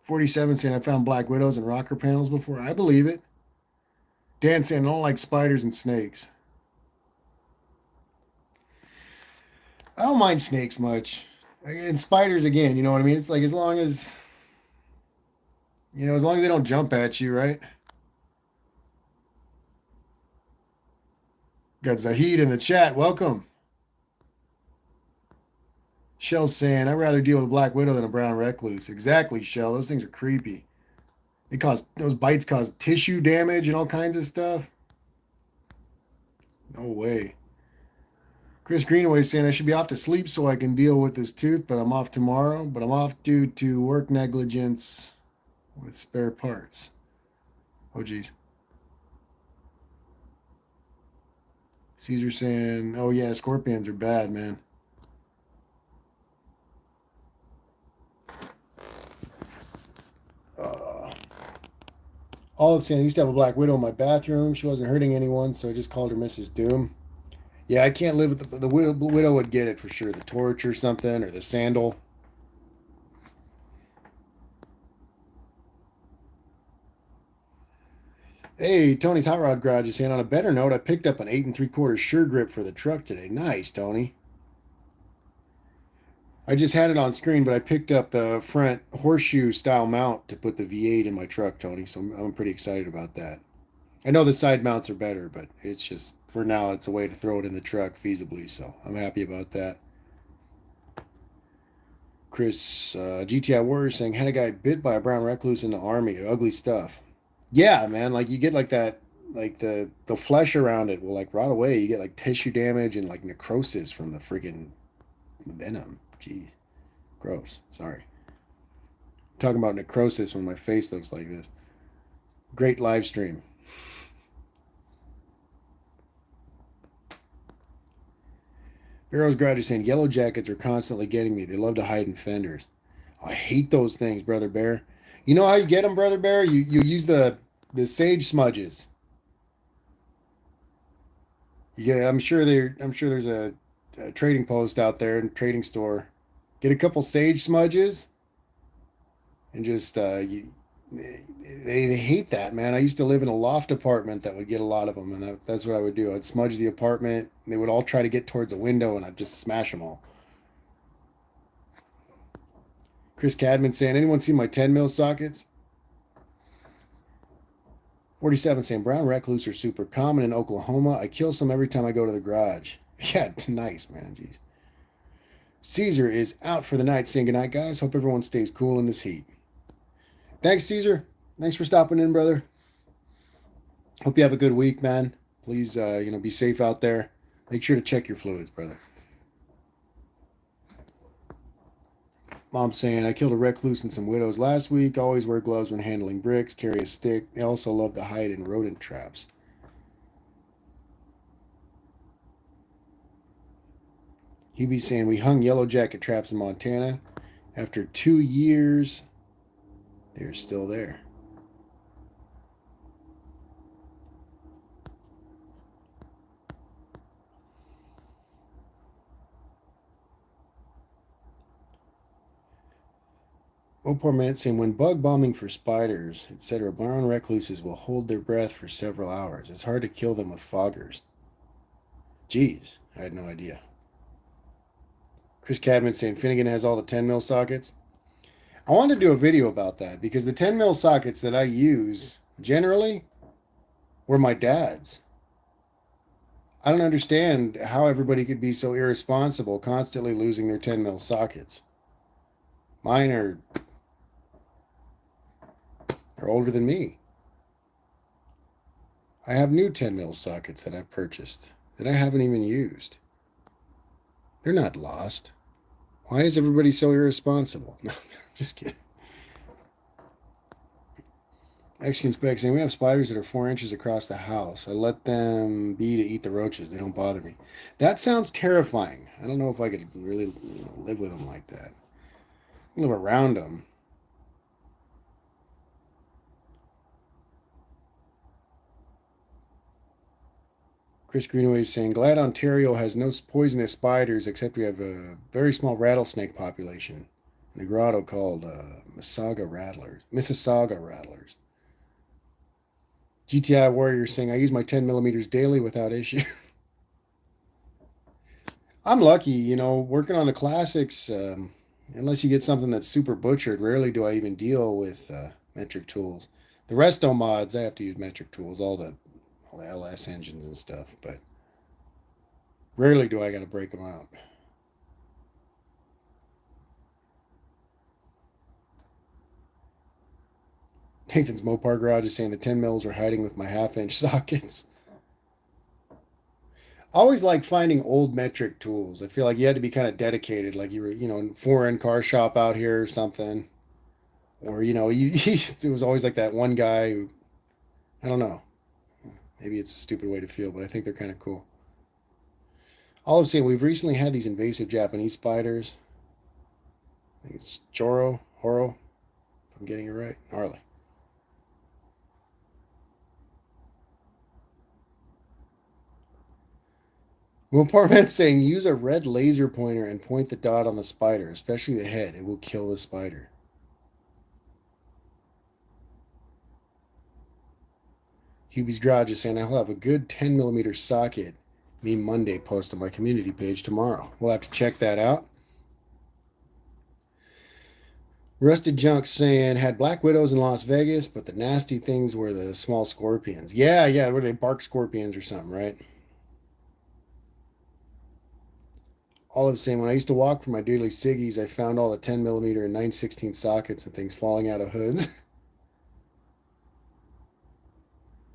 47 saying I found black widows and rocker panels before. I believe it. Dan saying I don't like spiders and snakes. I don't mind snakes much. And spiders again, you know what I mean? It's like as long as they don't jump at you, right? Got Zahid in the chat. Welcome. Shell's saying, I'd rather deal with a black widow than a brown recluse. Exactly, Shell. Those things are creepy. Those bites cause tissue damage and all kinds of stuff. No way. Chris Greenaway saying I should be off to sleep so I can deal with this tooth, but I'm off tomorrow. But I'm off due to work negligence with spare parts. Oh, geez. Caesar saying, oh, yeah, scorpions are bad, man. Olive saying I used to have a black widow in my bathroom. She wasn't hurting anyone, so I just called her Mrs. Doom. Yeah, I can't live with the widow would get it for sure. The torch or something, or the sandal. Hey, Tony's Hot Rod Garage is saying, on a better note, I picked up an 8 3/4 sure grip for the truck today. Nice, Tony. I just had it on screen, but I picked up the front horseshoe style mount to put the V8 in my truck, Tony. So I'm pretty excited about that. I know the side mounts are better, but it's just for now it's a way to throw it in the truck feasibly. So I'm happy about that. Chris GTI Warrior saying had a guy bit by a brown recluse in the army. Ugly stuff. Yeah, man. Like you get like that, like the flesh around it will like rot away. You get like tissue damage and like necrosis from the freaking venom. Jeez. Gross. Sorry. I'm talking about necrosis when my face looks like this. Great live stream. Barrow's Garage is saying yellow jackets are constantly getting me. They love to hide in fenders. Oh, I hate those things, Brother Bear. You know how you get them, Brother Bear? You use the sage smudges. Yeah, I'm sure there's a trading post out there and trading store. Get a couple sage smudges and just they hate that, man. I used to live in a loft apartment that would get a lot of them, and that's what I would do. I'd smudge the apartment. And they would all try to get towards a window, and I'd just smash them all. Chris Cadman saying, anyone see my 10 mil sockets? 47 saying, brown recluse are super common in Oklahoma. I kill some every time I go to the garage. Yeah, nice, man. Jeez. Caesar is out for the night saying goodnight, guys. Hope everyone stays cool in this heat. Thanks, Caesar. Thanks for stopping in, brother. Hope you have a good week, man. Please, be safe out there. Make sure to check your fluids, brother. Mom saying, I killed a recluse and some widows last week. Always wear gloves when handling bricks, carry a stick. They also love to hide in rodent traps. Hubie saying, we hung yellow jacket traps in Montana. After 2 years, they're still there. Oh, poor man saying, when bug bombing for spiders, etc., brown recluses will hold their breath for several hours. It's hard to kill them with foggers. Jeez, I had no idea. Chris Cadman saying, Finnegan has all the 10 mil sockets. I wanted to do a video about that because the 10 mil sockets that I use generally were my dad's. I don't understand how everybody could be so irresponsible, constantly losing their 10 mil sockets. Mine are they're older than me. I have new 10 mil sockets that I've purchased that I haven't even used. They're not lost. Why is everybody so irresponsible? No, just kidding. Mexican Spec saying we have spiders that are 4 inches across the house. I let them be to eat the roaches. They don't bother me. That sounds terrifying. I don't know if I could really live with them like that. Live around them. Chris Greenaway is saying glad Ontario has no poisonous spiders except we have a very small rattlesnake population in the grotto called Mississauga rattlers. GTI Warrior saying I use my 10 millimeters daily without issue. I'm lucky, working on the classics. Unless you get something that's super butchered, rarely do I even deal with metric tools. The resto mods, I have to use metric tools, all the LS engines and stuff, but rarely do I got to break them out. Nathan's Mopar Garage is saying the 10 mils are hiding with my half-inch sockets. I always like finding old metric tools. I feel like you had to be kind of dedicated, like you were, in a foreign car shop out here or something. Or, it was always like that one guy who, I don't know. Maybe it's a stupid way to feel, but I think they're kind of cool. All I'm saying, we've recently had these invasive Japanese spiders. I think it's Horo, if I'm getting it right. Gnarly. Well, Parman's saying use a red laser pointer and point the dot on the spider, especially the head. It will kill the spider. Hubie's Garage is saying I'll have a good 10 millimeter socket. Me Monday post on my community page tomorrow. We'll have to check that out. Rusted Junk saying had black widows in Las Vegas, but the nasty things were the small scorpions. Yeah, were they bark scorpions or something, right? Olive saying when I used to walk for my daily ciggies, I found all the 10 millimeter and 9/16 sockets and things falling out of hoods.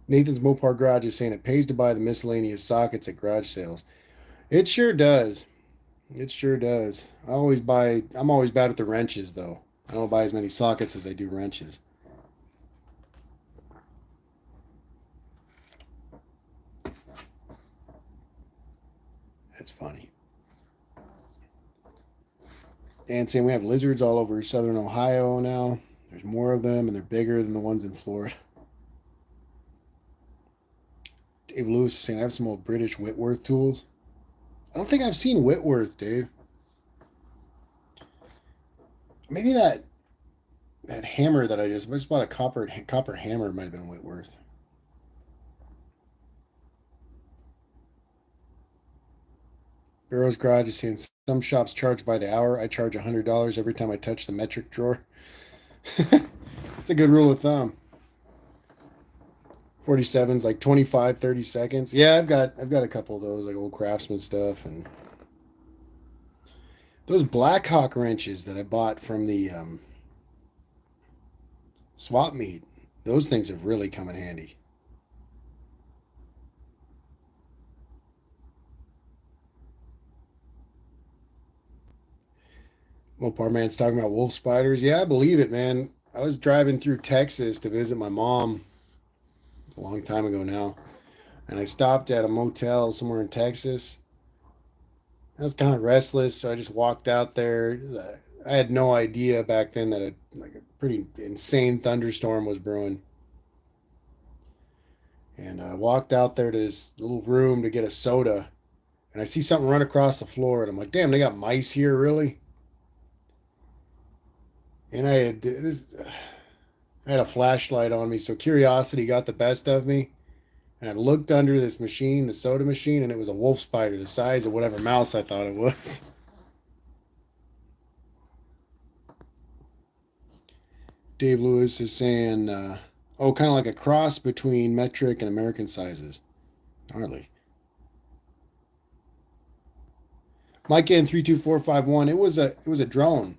Nathan's Mopar Garage is saying it pays to buy the miscellaneous sockets at garage sales. It sure does. It sure does. I'm always bad with the wrenches though. I don't buy as many sockets as I do wrenches. That's funny. And saying we have lizards all over southern Ohio now. There's more of them and they're bigger than the ones in Florida. Dave Lewis is saying I have some old British Whitworth tools. I don't think I've seen Whitworth, Dave. Maybe that hammer that I just bought a copper hammer might have been Whitworth. Barrow's Garage is saying some shops charge by the hour. I charge $100 every time I touch the metric drawer. It's a good rule of thumb. 47's like 25, 30 seconds. Yeah, I've got a couple of those, like old Craftsman stuff, and those Blackhawk wrenches that I bought from the swap meet. Those things have really come in handy. Mopar man's talking about wolf spiders. Yeah, I believe it, man. I was driving through Texas to visit my mom a long time ago now, and I stopped at a motel somewhere in Texas. I was kind of restless, so I just walked out there. I had no idea back then that a pretty insane thunderstorm was brewing. And I walked out there to this little room to get a soda, and I see something run across the floor, and I'm like, "Damn, they got mice here, really?" And I had a flashlight on me, so curiosity got the best of me. And I looked under this machine, the soda machine, and it was a wolf spider the size of whatever mouse I thought it was. Dave Lewis is saying, "Oh, kind of like a cross between metric and American sizes." Gnarly. Mike N 32451. It was a drone.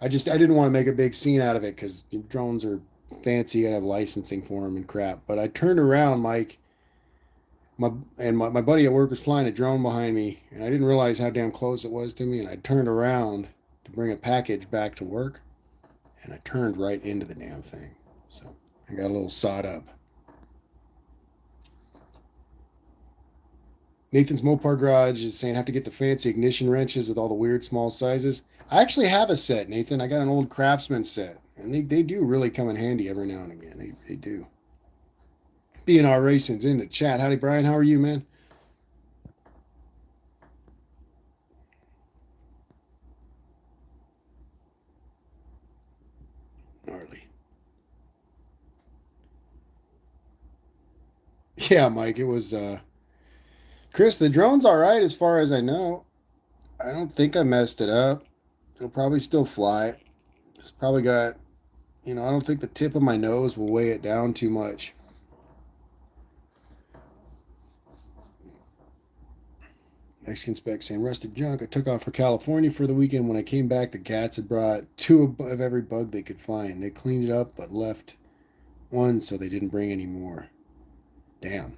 I didn't want to make a big scene out of it because drones are fancy. You gotta have licensing for them and crap. But I turned around, Mike, my buddy at work was flying a drone behind me, and I didn't realize how damn close it was to me. And I turned around to bring a package back to work, and I turned right into the damn thing. So I got a little sawed up. Nathan's Mopar Garage is saying, have to get the fancy ignition wrenches with all the weird small sizes. I actually have a set, Nathan. I got an old Craftsman set, and they do really come in handy every now and again. They do. B&R Racing's in the chat. Howdy, Brian. How are you, man? Gnarly. Yeah, Mike, it was Chris, the drone's all right as far as I know. I don't think I messed it up. It'll probably still fly. It's probably got, I don't think the tip of my nose will weigh it down too much. Mexican Spec saying, rusted junk. I took off for California for the weekend. When I came back, the cats had brought two of every bug they could find. They cleaned it up but left one so they didn't bring any more. Damn.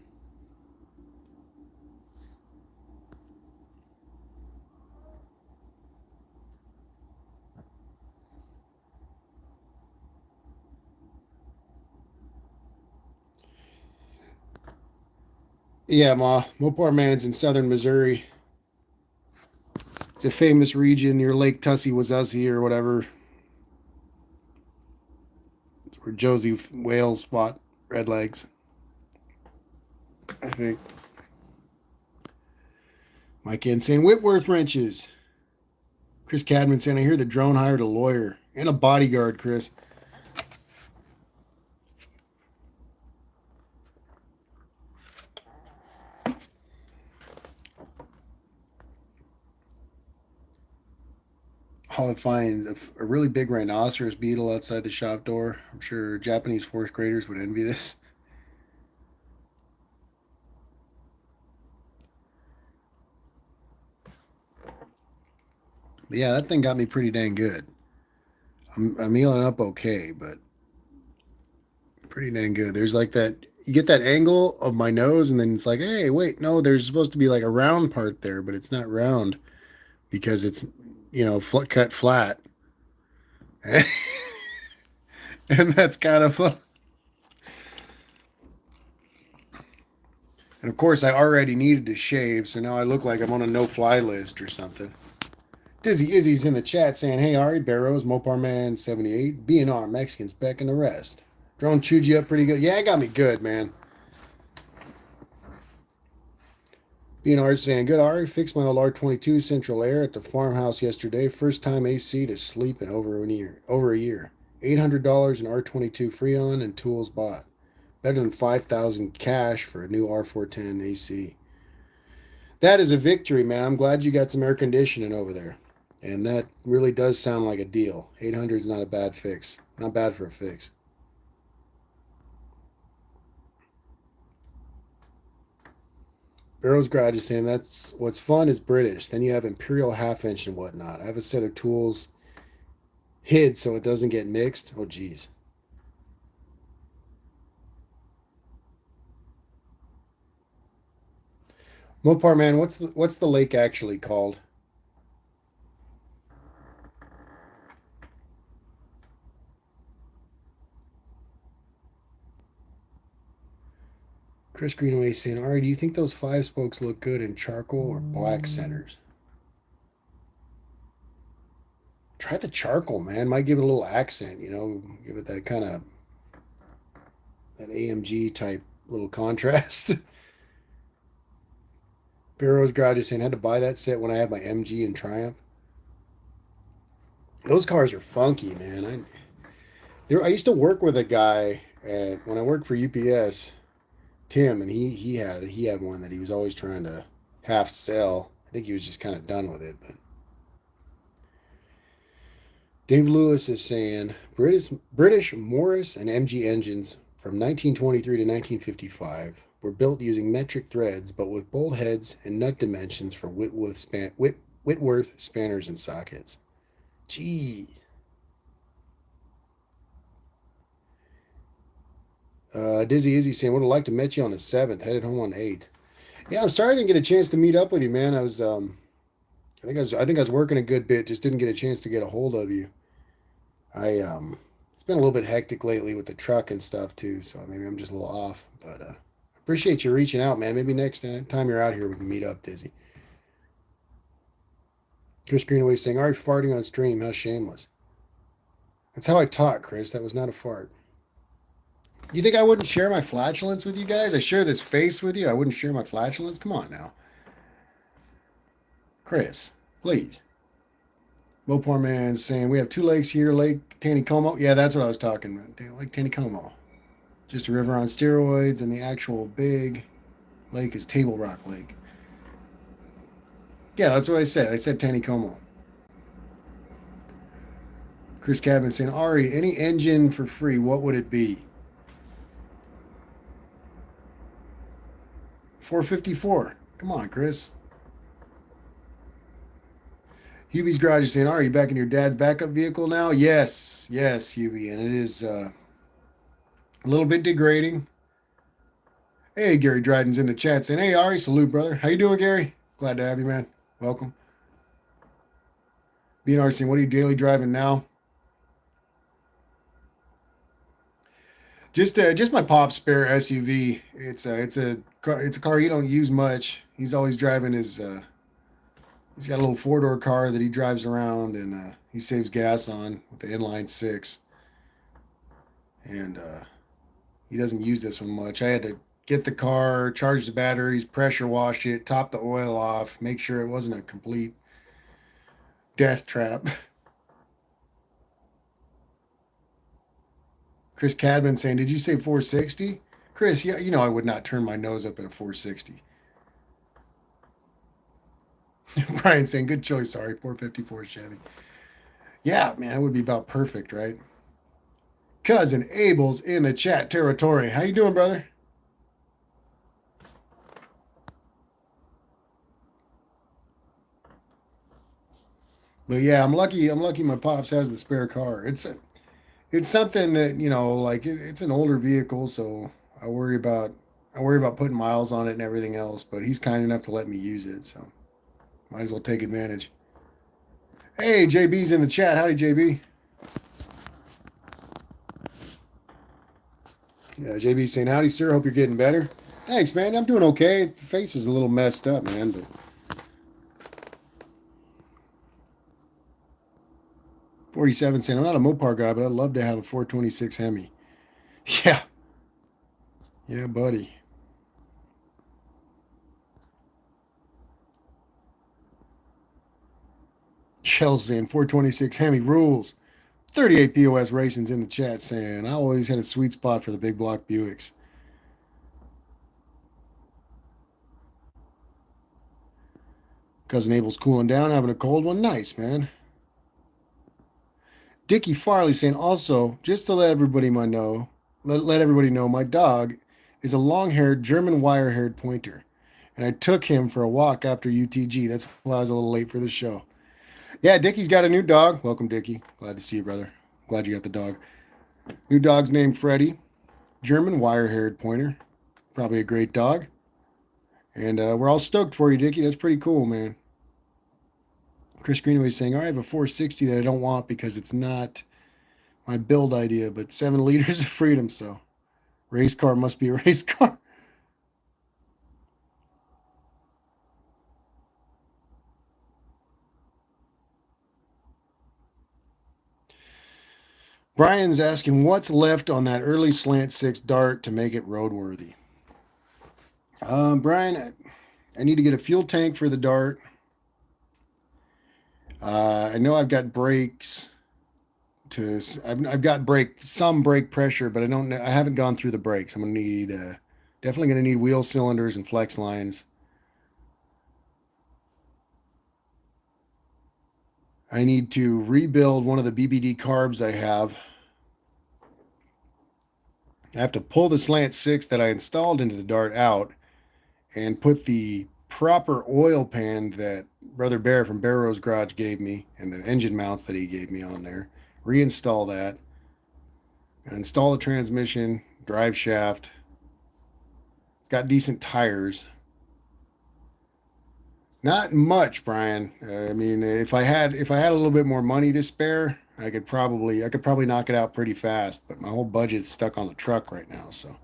Yeah, Ma. Mopar Man's in southern Missouri. It's a famous region near Lake Tussie Wazussy or whatever. It's where Josie Wales fought Redlegs, I think. Mike N saying Whitworth wrenches. Chris Cadman saying, I hear the drone hired a lawyer and a bodyguard, Chris. Holly finds a really big rhinoceros beetle outside the shop door. I'm sure Japanese fourth graders would envy this. But yeah, that thing got me pretty dang good. I'm healing up okay, but pretty dang good. There's like that, you get that angle of my nose, and then it's like, hey, wait, no, there's supposed to be like a round part there, but it's not round because it's, cut flat. And that's kind of fun. And of course, I already needed to shave, so now I look like I'm on a no-fly list or something. Dizzy Izzy's in the chat saying, hey, Ari, Barrows, Mopar Man 78, B&R, Mexicans, back and the rest. Drone chewed you up pretty good. Yeah, it got me good, man. B&R saying, good, Ari, fixed my old R22 central air at the farmhouse yesterday. First time AC to sleep in over a year. $800 in R22 Freon and tools bought. Better than $5,000 cash for a new R410 AC. That is a victory, man. I'm glad you got some air conditioning over there. And that really does sound like a deal. 800 is not a bad fix. Not bad for a fix. Barrow's Garage is saying that's what's fun is British. Then you have Imperial half inch and whatnot. I have a set of tools hid so it doesn't get mixed. Oh, geez. Mopar man, what's the lake actually called? Chris Greenaway saying, Ari, do you think those 5-spokes look good in charcoal or black centers? Try the charcoal, man. Might give it a little accent, give it that kind of that AMG type little contrast. Barrow's Garage is saying, I had to buy that set when I had my MG and Triumph. Those cars are funky, man. I used to work with a guy when I worked for UPS, Tim, and he had one that he was always trying to half sell. I think he was just kind of done with it. But Dave Lewis is saying British Morris and MG engines from 1923 to 1955 were built using metric threads, but with bolt heads and nut dimensions for Whitworth spanners and sockets. Jeez. Dizzy Izzy saying, would have liked to meet you on the 7th, headed home on the 8th. Yeah, I'm sorry I didn't get a chance to meet up with you, man. I think I was working a good bit, just didn't get a chance to get a hold of you. It's been a little bit hectic lately with the truck and stuff too, so maybe I'm just a little off. But appreciate you reaching out, man. Maybe next time you're out here, we can meet up, Dizzy. Chris Greenaway saying, "Are you farting on stream? How shameless." That's how I talk, Chris. That was not a fart. You think I wouldn't share my flatulence with you guys? I share this face with you. I wouldn't share my flatulence? Come on now. Chris, please. Mopar Man's saying, we have 2 lakes here, Lake Taneycomo. Yeah, that's what I was talking about. Lake Taneycomo. Just a river on steroids, and the actual big lake is Table Rock Lake. Yeah, that's what I said. I said Taneycomo. Chris Cadman saying, Ari, any engine for free, what would it be? 454. Come on, Chris. Hubie's Garage is saying, are you back in your dad's backup vehicle now? Yes, Hubie, and it is a little bit degrading. Hey, Gary Dryden's in the chat saying, hey, Ari, salute, brother. How you doing, Gary? Glad to have you, man. Welcome. BNR saying, what are you daily driving now? Just my pop's spare SUV. It's a car he don't use much. He's always driving his. He's got a little 4-door car that he drives around, and he saves gas on with the inline 6. And he doesn't use this one much. I had to get the car, charge the batteries, pressure wash it, top the oil off, make sure it wasn't a complete death trap. Chris Cadman saying, did you say 460? Chris, yeah, I would not turn my nose up at a 460. Brian saying, good choice, sorry, 454 Chevy. Yeah, man, it would be about perfect, right? Cousin Abel's in the chat territory. How you doing, brother? But yeah, I'm lucky my pops has the spare car. It's something that, like it's an older vehicle, so I worry about putting miles on it and everything else, but he's kind enough to let me use it, so might as well take advantage. Hey, JB's in the chat. Howdy, JB. Yeah, JB's saying, howdy, sir. Hope you're getting better. Thanks, man. I'm doing okay. The face is a little messed up, man, but 47 saying, I'm not a Mopar guy, but I'd love to have a 426 Hemi. Yeah. Yeah, buddy. Chelsea and 426 Hemi rules. 38 POS Racing's in the chat saying, I always had a sweet spot for the big block Buicks. Cousin Abel's cooling down, having a cold one. Nice, man. Dickie Farley saying, also, just to let everybody know, my dog is a long-haired German wire-haired pointer, and I took him for a walk after UTG. That's why I was a little late for the show. Yeah, Dickie's got a new dog. Welcome, Dickie. Glad to see you, brother. Glad you got the dog. New dog's named Freddie. German wire-haired pointer. Probably a great dog. And we're all stoked for you, Dickie. That's pretty cool, man. Chris Greenaway's saying, I have a 460 that I don't want because it's not my build idea, but 7 liters of freedom, so race car must be a race car. Brian's asking what's left on that early slant six dart to make it roadworthy. Brian, I need to get a fuel tank for the dart. I know I've got brakes to. I've got some brake pressure, but I don't. I haven't gone through the brakes. I'm gonna need definitely gonna need wheel cylinders and flex lines. I need to rebuild one of the BBD carbs I have. I have to pull the slant six that I installed into the dart out and put the proper oil pan that Brother Bear from Barrow's Garage gave me and the engine mounts that he gave me on there. Reinstall that and install the transmission, drive shaft. It's got decent tires. Not much, Brian. I mean, if I had a little bit more money to spare, I could probably knock it out pretty fast. But my whole budget's stuck on the truck right now. So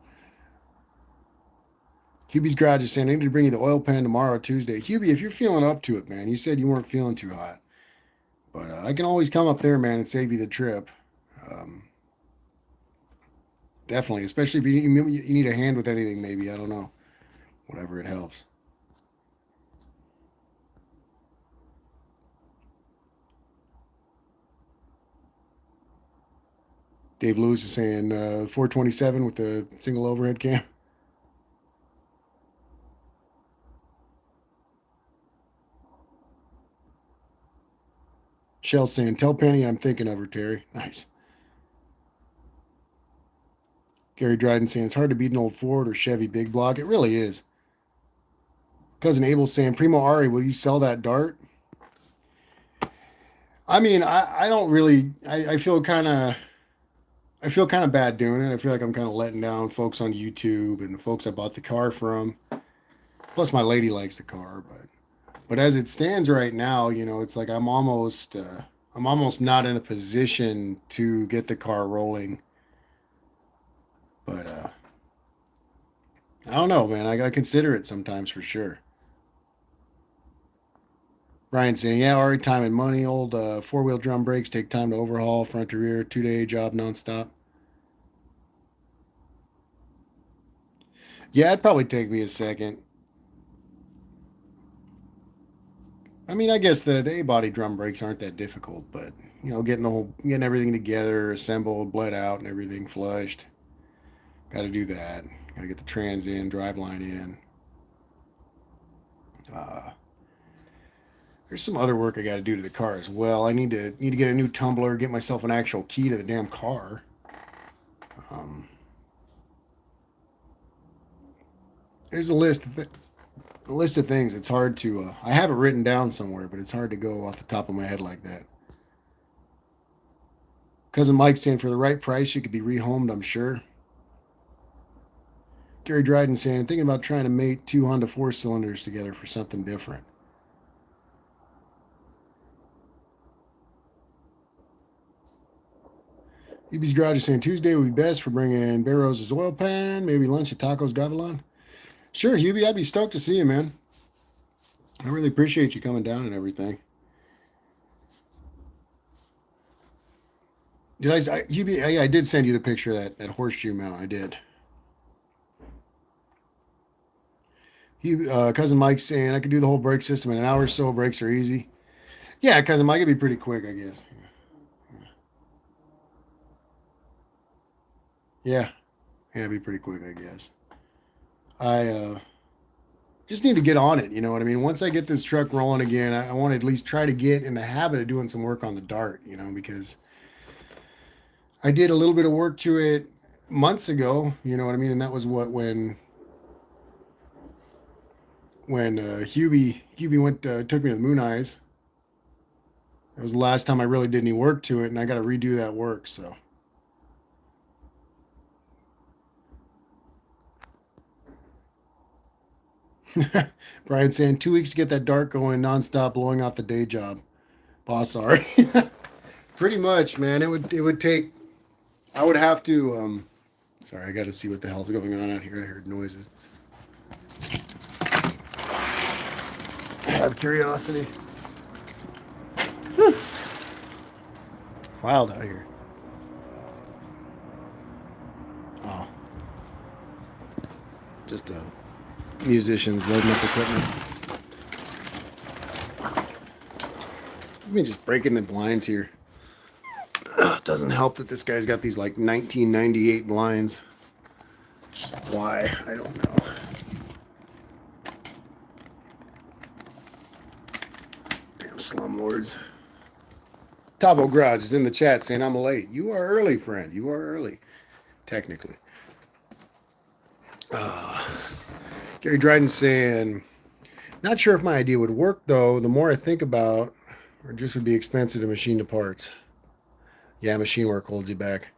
Hubie's Garage is saying I need to bring you the oil pan tomorrow, Tuesday. Hubie, if you're feeling up to it, man, you said you weren't feeling too hot, but I can always come up there, man, and save you the trip. Um, Definitely, especially if you need a hand with anything, maybe I don't know, whatever it helps. Dave Lewis is saying 427 with the single overhead cam. Shell saying, tell Penny I'm thinking of her, Terry. Nice. Gary Dryden saying, it's hard to beat an old Ford or Chevy big block. It really is. Cousin Abel saying, Primo Ari, will you sell that dart? I mean, I don't really, I feel kind of bad doing it. I feel like I'm kind of letting down folks on YouTube and the folks I bought the car from. Plus, my lady likes the car, but as it stands right now, it's like I'm almost not in a position to get the car rolling. But I don't know, man. I consider it sometimes for sure. Brian saying, yeah, already time and money. Old four-wheel drum brakes take time to overhaul, front to rear, 2-day job nonstop. Yeah, it'd probably take me a second. I mean, I guess the A-body drum brakes aren't that difficult, but getting everything together, assembled, bled out, and everything flushed. Got to do that. Got to get the trans in, drive line in. Uh, there's some other work I got to do to the car as well. I need to get a new tumbler, get myself an actual key to the damn car. Um, there's a list of things. It's hard to. I have it written down somewhere, but it's hard to go off the top of my head like that. Cousin Mike saying for the right price, you could be rehomed, I'm sure. Gary Dryden saying, thinking about trying to mate two Honda four cylinders together for something different. EB's Garage is saying Tuesday would be best for bringing Barrow's oil pan, maybe lunch at Tacos Gavilan. Sure, Hubie, I'd be stoked to see you, man. I really appreciate you coming down and everything. Hubie? Yeah, I did send you the picture of that horseshoe mount. I did. Cousin Mike's saying I could do the whole brake system in an hour or so. Brakes are easy. Yeah, Cousin Mike, it'd be pretty quick, I guess. Yeah, yeah, it'd be pretty quick, I guess. I just need to get on it. You know what I mean? Once I get this truck rolling again, I want to at least try to get in the habit of doing some work on the dart. Because I did a little bit of work to it months ago. You know what I mean? And that was when Hubie went took me to the Moon Eyes. That was the last time I really did any work to it, and I got to redo that work. So Brian saying 2 weeks to get that dart going nonstop, blowing off the day job. Boss, sorry. Pretty much, man. It would take. I would have to. Sorry, I got to see what the hell's going on out here. I heard noises. Out of curiosity. Whew. Wild out here. Just musicians loading up equipment. Let me just breaking the blinds here. It doesn't help that this guy's got these like 1998 blinds. Why? I don't know. Damn slumlords. Tabo Garage is in the chat saying I'm late. You are early, friend. You are early. Technically. Gary Dryden saying, not sure if my idea would work though. The more I think about, or just would be expensive to machine the parts. Yeah, machine work holds you back.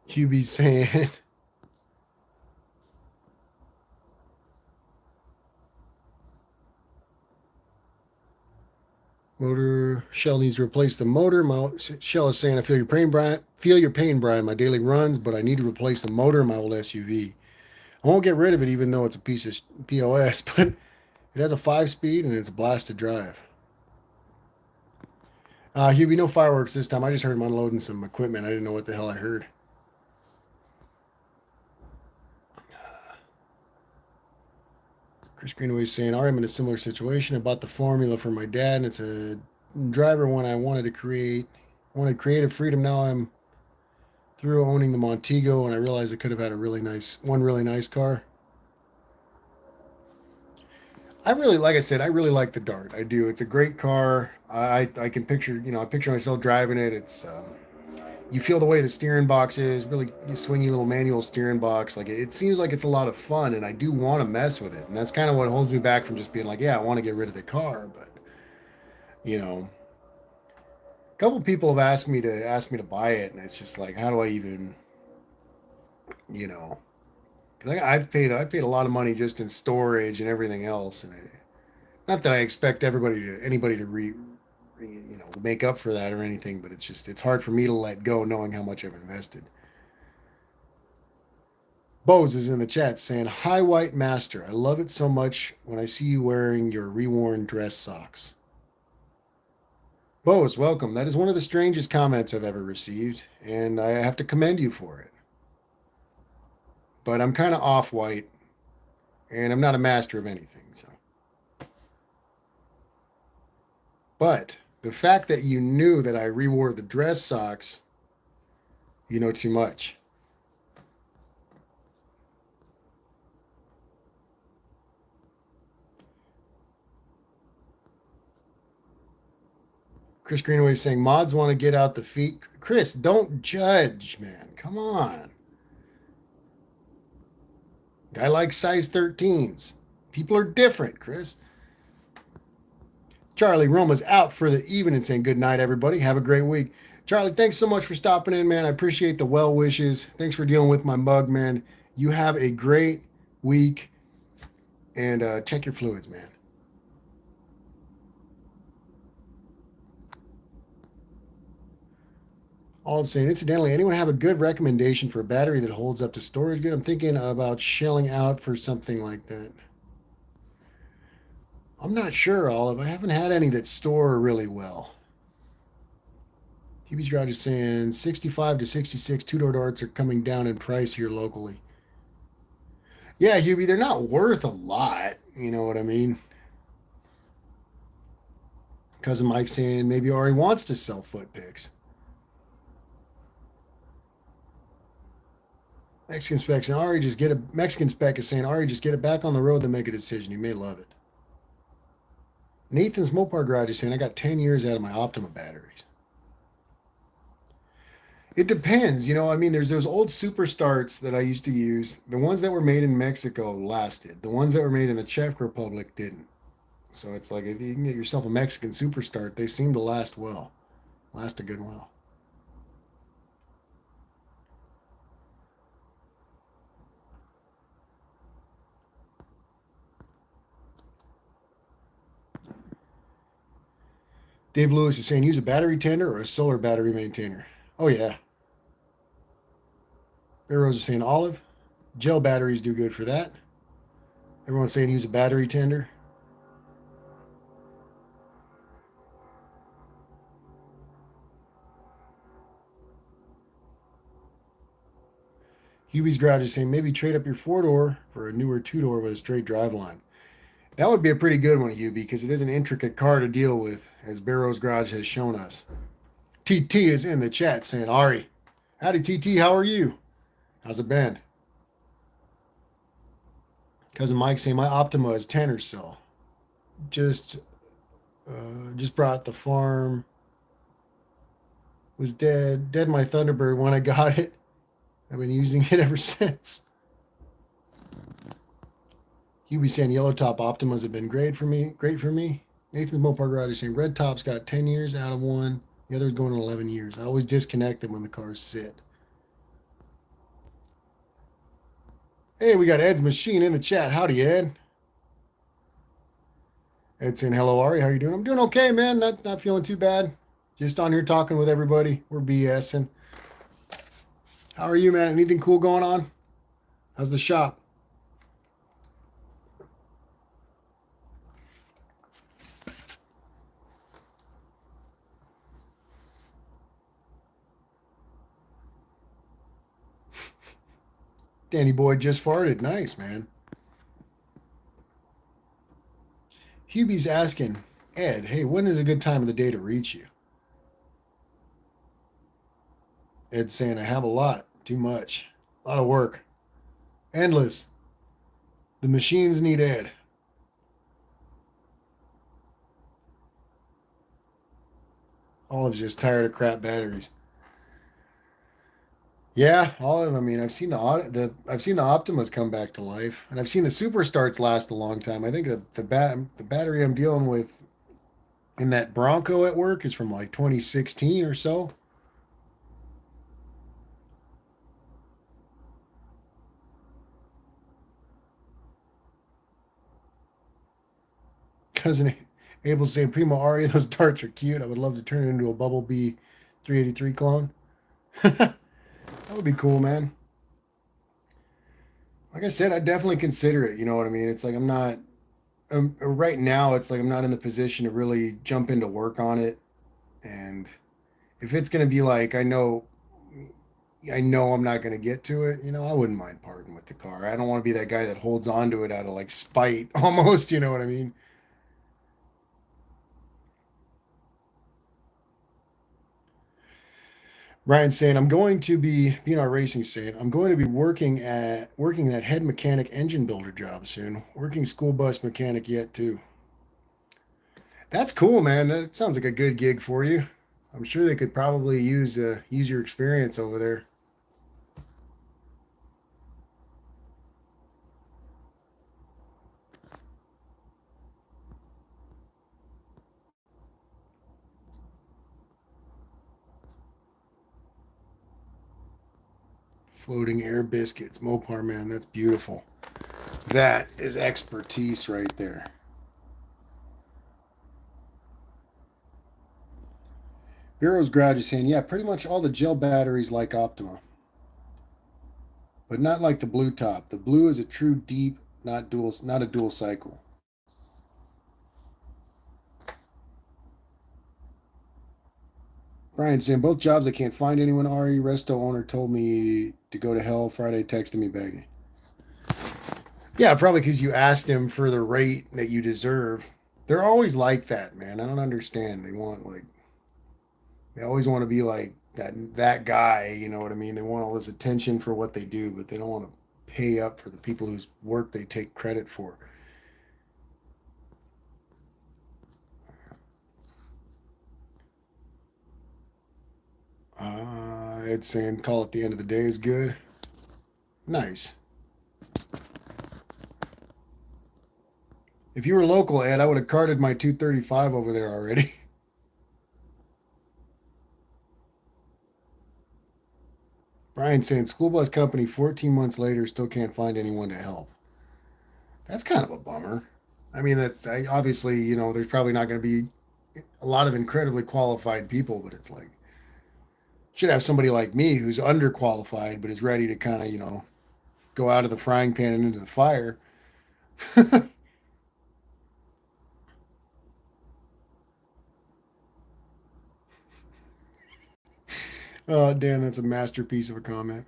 QB saying, motor shell needs to replace the motor. Shell is saying, I feel your pain, Brian. Feel your pain, Brian. My daily runs, but I need to replace the motor in my old SUV. I won't get rid of it, even though it's a piece of POS, but it has a 5-speed and it's a blast to drive. Hubie, no fireworks this time. I just heard him unloading some equipment. I didn't know what the hell I heard. Chris Greenaway is saying, I'm in a similar situation. I bought the formula for my dad, and it's a driver one I wanted creative freedom. Now I'm through owning the Montego, and I realized I could have had really nice car. Like I said, I really like the Dart. I do. It's a great car. I can picture, I picture myself driving it. It's, you feel the way the steering box is, really swingy little manual steering box. Like it seems like it's a lot of fun, and I do want to mess with it. And that's kind of what holds me back from just being like, yeah, I want to get rid of the car. But, a couple people have asked me to buy it, and it's just like, how do I even, because I've paid a lot of money just in storage and everything else, and not that I expect anybody to make up for that or anything, but it's hard for me to let go knowing how much I've invested. Bose is in the chat saying, hi, White Master. I love it so much when I see you wearing your reworn dress socks. Bose, welcome. That is one of the strangest comments I've ever received, and I have to commend you for it. But I'm kind of off-white, and I'm not a master of anything, so. But the fact that you knew that I rewore the dress socks, you know too much. Chris Greenaway is saying, mods want to get out the feet. Chris, don't judge, man. Come on. Guy likes size 13s. People are different, Chris. Charlie Roma's out for the evening saying good night, everybody. Have a great week. Charlie, thanks so much for stopping in, man. I appreciate the well wishes. Thanks for dealing with my mug, man. You have a great week, and check your fluids, man. All I'm saying, incidentally, anyone have a good recommendation for a battery that holds up to storage good? I'm thinking about shelling out for something like that. I'm not sure, Olive. I haven't had any that store really well. Hubie's Garage is saying 65 to 66 two-door darts are coming down in price here locally. Yeah, Hubie, they're not worth a lot. You know what I mean? Cousin Mike saying maybe Ari wants to sell foot picks. Mexican Spec saying Ari just get a Mexican Spec is saying Ari just get it back on the road, then make a decision. You may love it. Nathan's Mopar Garage is saying I got 10 years out of my Optima batteries. It depends, there's those old Super Starts that I used to use. The ones that were made in Mexico lasted. The ones that were made in the Czech Republic didn't. So it's like if you can get yourself a Mexican Super Start, they seem to last well. Last a good while. Dave Lewis is saying use a battery tender or a solar battery maintainer. Oh, yeah. Bear Rose is saying olive. Gel batteries do good for that. Everyone's saying use a battery tender. Hubie's Garage is saying maybe trade up your four door for a newer two door with a straight drive line. That would be a pretty good one, Hubie, because it is an intricate car to deal with, as Barrow's Garage has shown us. TT is in the chat saying, Ari, howdy TT, how are you? How's it been? Cousin Mike saying my Optima is 10 or so. Just just brought the farm. Was dead. Dead my Thunderbird when I got it. I've been using it ever since. Hubie saying yellow top Optimas have been great for me. Great for me. Nathan's Mopar Garage is saying red top's got 10 years out of one. The other's going 11 years. I always disconnect them when the cars sit. Hey, we got Ed's Machine in the chat. Howdy, Ed. Ed saying hello, Ari. How you doing? I'm doing okay, man. Not feeling too bad. Just on here talking with everybody. We're BSing. How are you, man? Anything cool going on? How's the shop? Danny Boy just farted. Nice, man. Hubie's asking, Ed, hey, when is a good time of the day to reach you? Ed's saying, I have a lot. Too much. A lot of work. Endless. The machines need Ed. Olive's just tired of crap batteries. Yeah, Olive. I mean, I've seen the Optimas come back to life, and I've seen the Super Starts last a long time. I think the battery I'm dealing with in that Bronco at work is from like 2016 or so. Cousin Abel saying, Primo Ari, those darts are cute. I would love to turn it into a Bumblebee 383 clone. That would be cool, man. Like I said, I'd definitely consider it. You know what I mean? It's like I'm not, right now, it's like I'm not in the position to really jump into work on it. And if it's going to be like, I know I'm not going to get to it, I wouldn't mind parting with the car. I don't want to be that guy that holds on to it out of like spite almost, you know what I mean? Ryan saying, I'm going to be, BNR Racing saying, I'm going to be working that head mechanic engine builder job soon. Working school bus mechanic yet too. That's cool, man. That sounds like a good gig for you. I'm sure they could probably use your experience over there. Floating air biscuits, Mopar, man, that's beautiful. That is expertise right there. Bureau's Garage is saying, yeah, pretty much all the gel batteries like Optima, but not like the blue top. The blue is a true deep, not a dual cycle. Brian saying, both jobs I can't find anyone. Ari Resto owner told me to go to hell. Friday texted me begging. Yeah, probably because you asked him for the rate that you deserve. They're always like that, man. I don't understand. They always want to be like that guy, you know what I mean? They want all this attention for what they do, but they don't want to pay up for the people whose work they take credit for. It's saying call it the end of the day is good. Nice. If you were local, Ed, I would have carted my 235 over there already. Brian saying school bus company 14 months later still can't find anyone to help. That's kind of a bummer. I mean, obviously, there's probably not going to be a lot of incredibly qualified people, but it's like, should have somebody like me who's underqualified but is ready to kind of, go out of the frying pan and into the fire Oh, Dan, that's a masterpiece of a comment.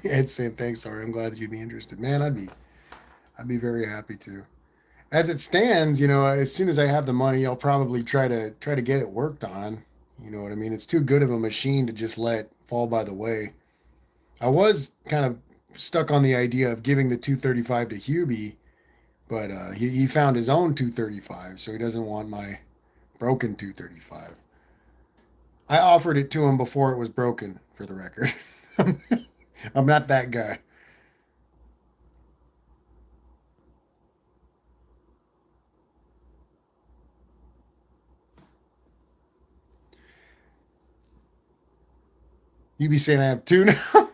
Ed saying thanks, sorry. I'm glad that you'd be interested. Man, I'd be very happy to. As it stands, as soon as I have the money, I'll probably try to get it worked on. You know what I mean? It's too good of a machine to just let fall by the way. I was kind of stuck on the idea of giving the 235 to Hubie, but he found his own 235, so he doesn't want my broken 235. I offered it to him before it was broken, for the record. I'm not that guy. You be saying I have two now,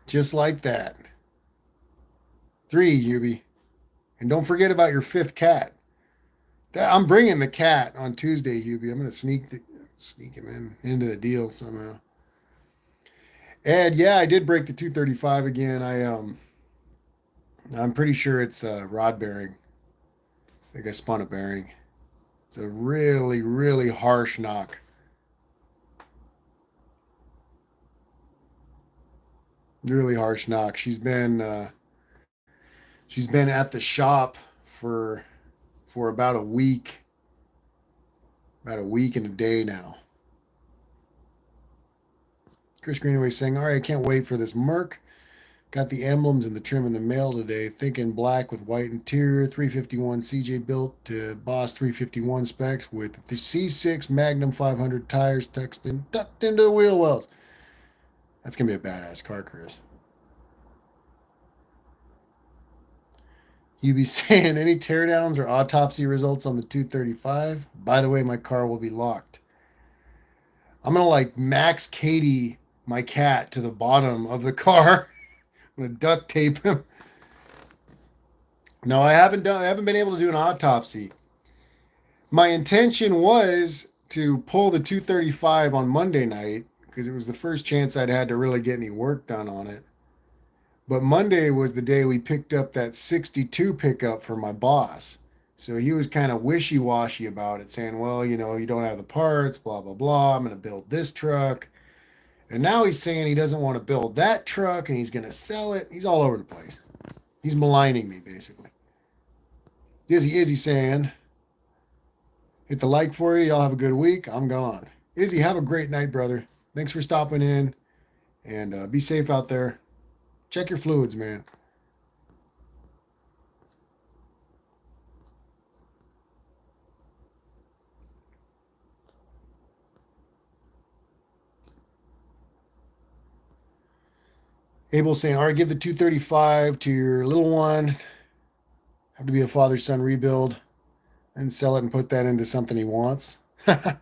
just like that. Three, Hubie, and don't forget about your fifth cat. I'm bringing the cat on Tuesday, Hubie. I'm gonna sneak him into the deal somehow. And yeah, I did break the 235 again. I'm pretty sure it's a rod bearing. I think I spun a bearing. It's a really, really harsh knock. Really harsh knock. She's been at the shop for about a week and a day now. Chris Greenaway saying, "All right, I can't wait for this Merc. Got the emblems and the trim in the mail today. Thinking black with white interior, 351 CJ built to Boss 351 specs with the C6 Magnum 500 tires tucked into the wheel wells. That's gonna be a badass car, Chris." You be saying any teardowns or autopsy results on the 235? By the way, my car will be locked. I'm gonna like Max Katie my cat to the bottom of the car. I'm gonna duct tape him. No, I haven't been able to do an autopsy. My intention was to pull the 235 on Monday night because it was the first chance I'd had to really get any work done on it. But Monday was the day we picked up that 62 pickup for my boss. So he was kind of wishy washy about it, saying, well, you don't have the parts, blah, blah, blah. I'm going to build this truck. And now he's saying he doesn't want to build that truck and he's going to sell it. He's all over the place. He's maligning me, basically. Izzy saying, hit the like for you. Y'all have a good week. I'm gone. Izzy, have a great night, brother. Thanks for stopping in and be safe out there. Check your fluids, man. Abel saying, all right, give the 235 to your little one. Have to be a father son rebuild and sell it and put that into something he wants. That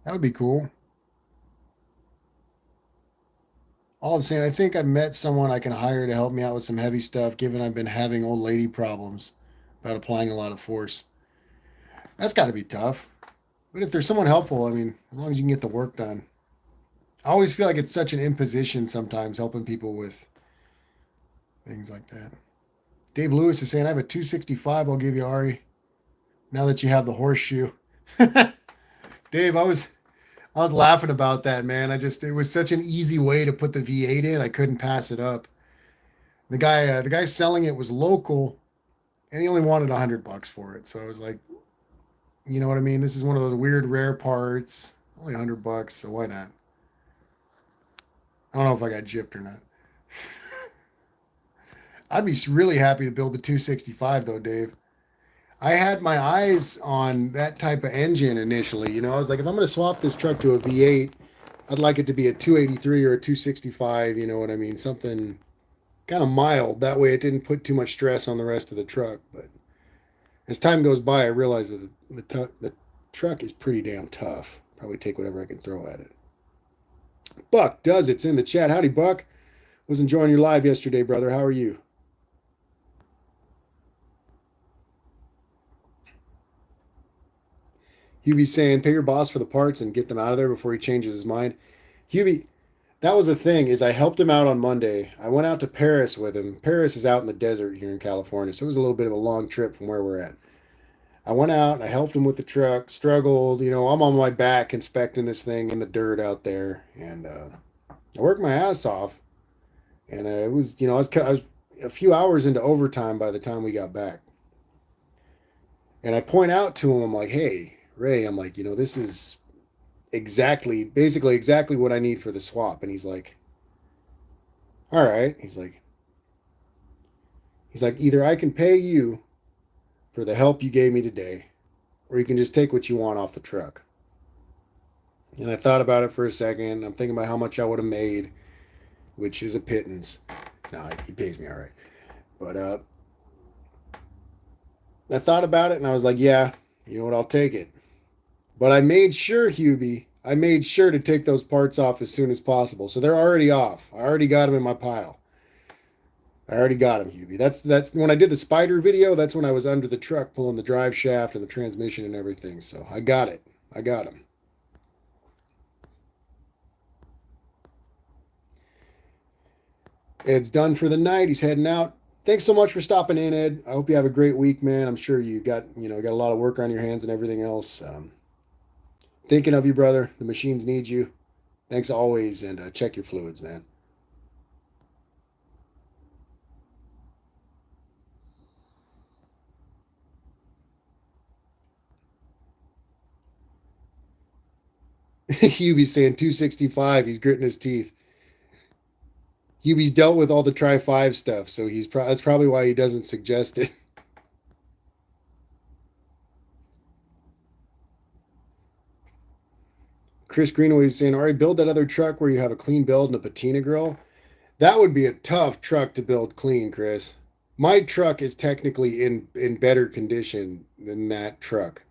would be cool. All I'm saying, I think I've met someone I can hire to help me out with some heavy stuff, given I've been having old lady problems about applying a lot of force. That's got to be tough. But if there's someone helpful, I mean, as long as you can get the work done. I always feel like it's such an imposition sometimes helping people with things like that. Dave Lewis is saying, I have a 265 I'll give you, Ari, now that you have the horseshoe. Dave, I was laughing about that, man. It was such an easy way to put the V8 in. I couldn't pass it up. The guy selling it was local, and he only wanted $100 for it. So I was like, you know what I mean? This is one of those weird, rare parts. Only $100, so why not? I don't know if I got gypped or not. I'd be really happy to build the 265 though, Dave. I had my eyes on that type of engine initially. I was like, if I'm going to swap this truck to a V8, I'd like it to be a 283 or a 265. You know what I mean? Something kind of mild. That way it didn't put too much stress on the rest of the truck. But as time goes by, I realized that the truck is pretty damn tough. Probably take whatever I can throw at it. Buck does it's in the chat. Howdy, Buck. Was enjoying your live yesterday, brother. How are you? Hubie's saying, pay your boss for the parts and get them out of there before he changes his mind. Hubie, That was the thing is I helped him out on Monday. I went out to Paris with him. Paris is out in the desert here in California, so it was a little bit of a long trip from where we're at. I went out and I helped him with the truck, struggled, I'm on my back inspecting this thing in the dirt out there, and I worked my ass off, and it was, I was a few hours into overtime by the time we got back. And I point out to him, I'm like, hey, Ray, I'm like, this is basically exactly what I need for the swap. And all right. He's like, either I can pay you for the help you gave me today, or you can just take what you want off the truck. And I thought about it for a second. I'm thinking about how much I would have made, which is a pittance. No, he pays me all right. But I thought about it and I was like, yeah, you know what? I'll take it. But I made sure, Hubie, I made sure to take those parts off as soon as possible. So they're already off. I already got them in my pile. I already got them, Hubie. That's when I did the spider video. That's when I was under the truck pulling the drive shaft and the transmission and everything. So I got it. I got them. Ed's done for the night. He's heading out. Thanks so much for stopping in, Ed. I hope you have a great week, man. I'm sure you got a lot of work on your hands and everything else. Thinking of you, brother. The machines need you. Thanks always, and check your fluids, man. Hubie's saying 265. He's gritting his teeth. Hubie's dealt with all the try five stuff, so that's probably why he doesn't suggest it. Chris Greenaway is saying, Ari, build that other truck where you have a clean build and a patina grill. That would be a tough truck to build clean, Chris. My truck is technically in better condition than that truck.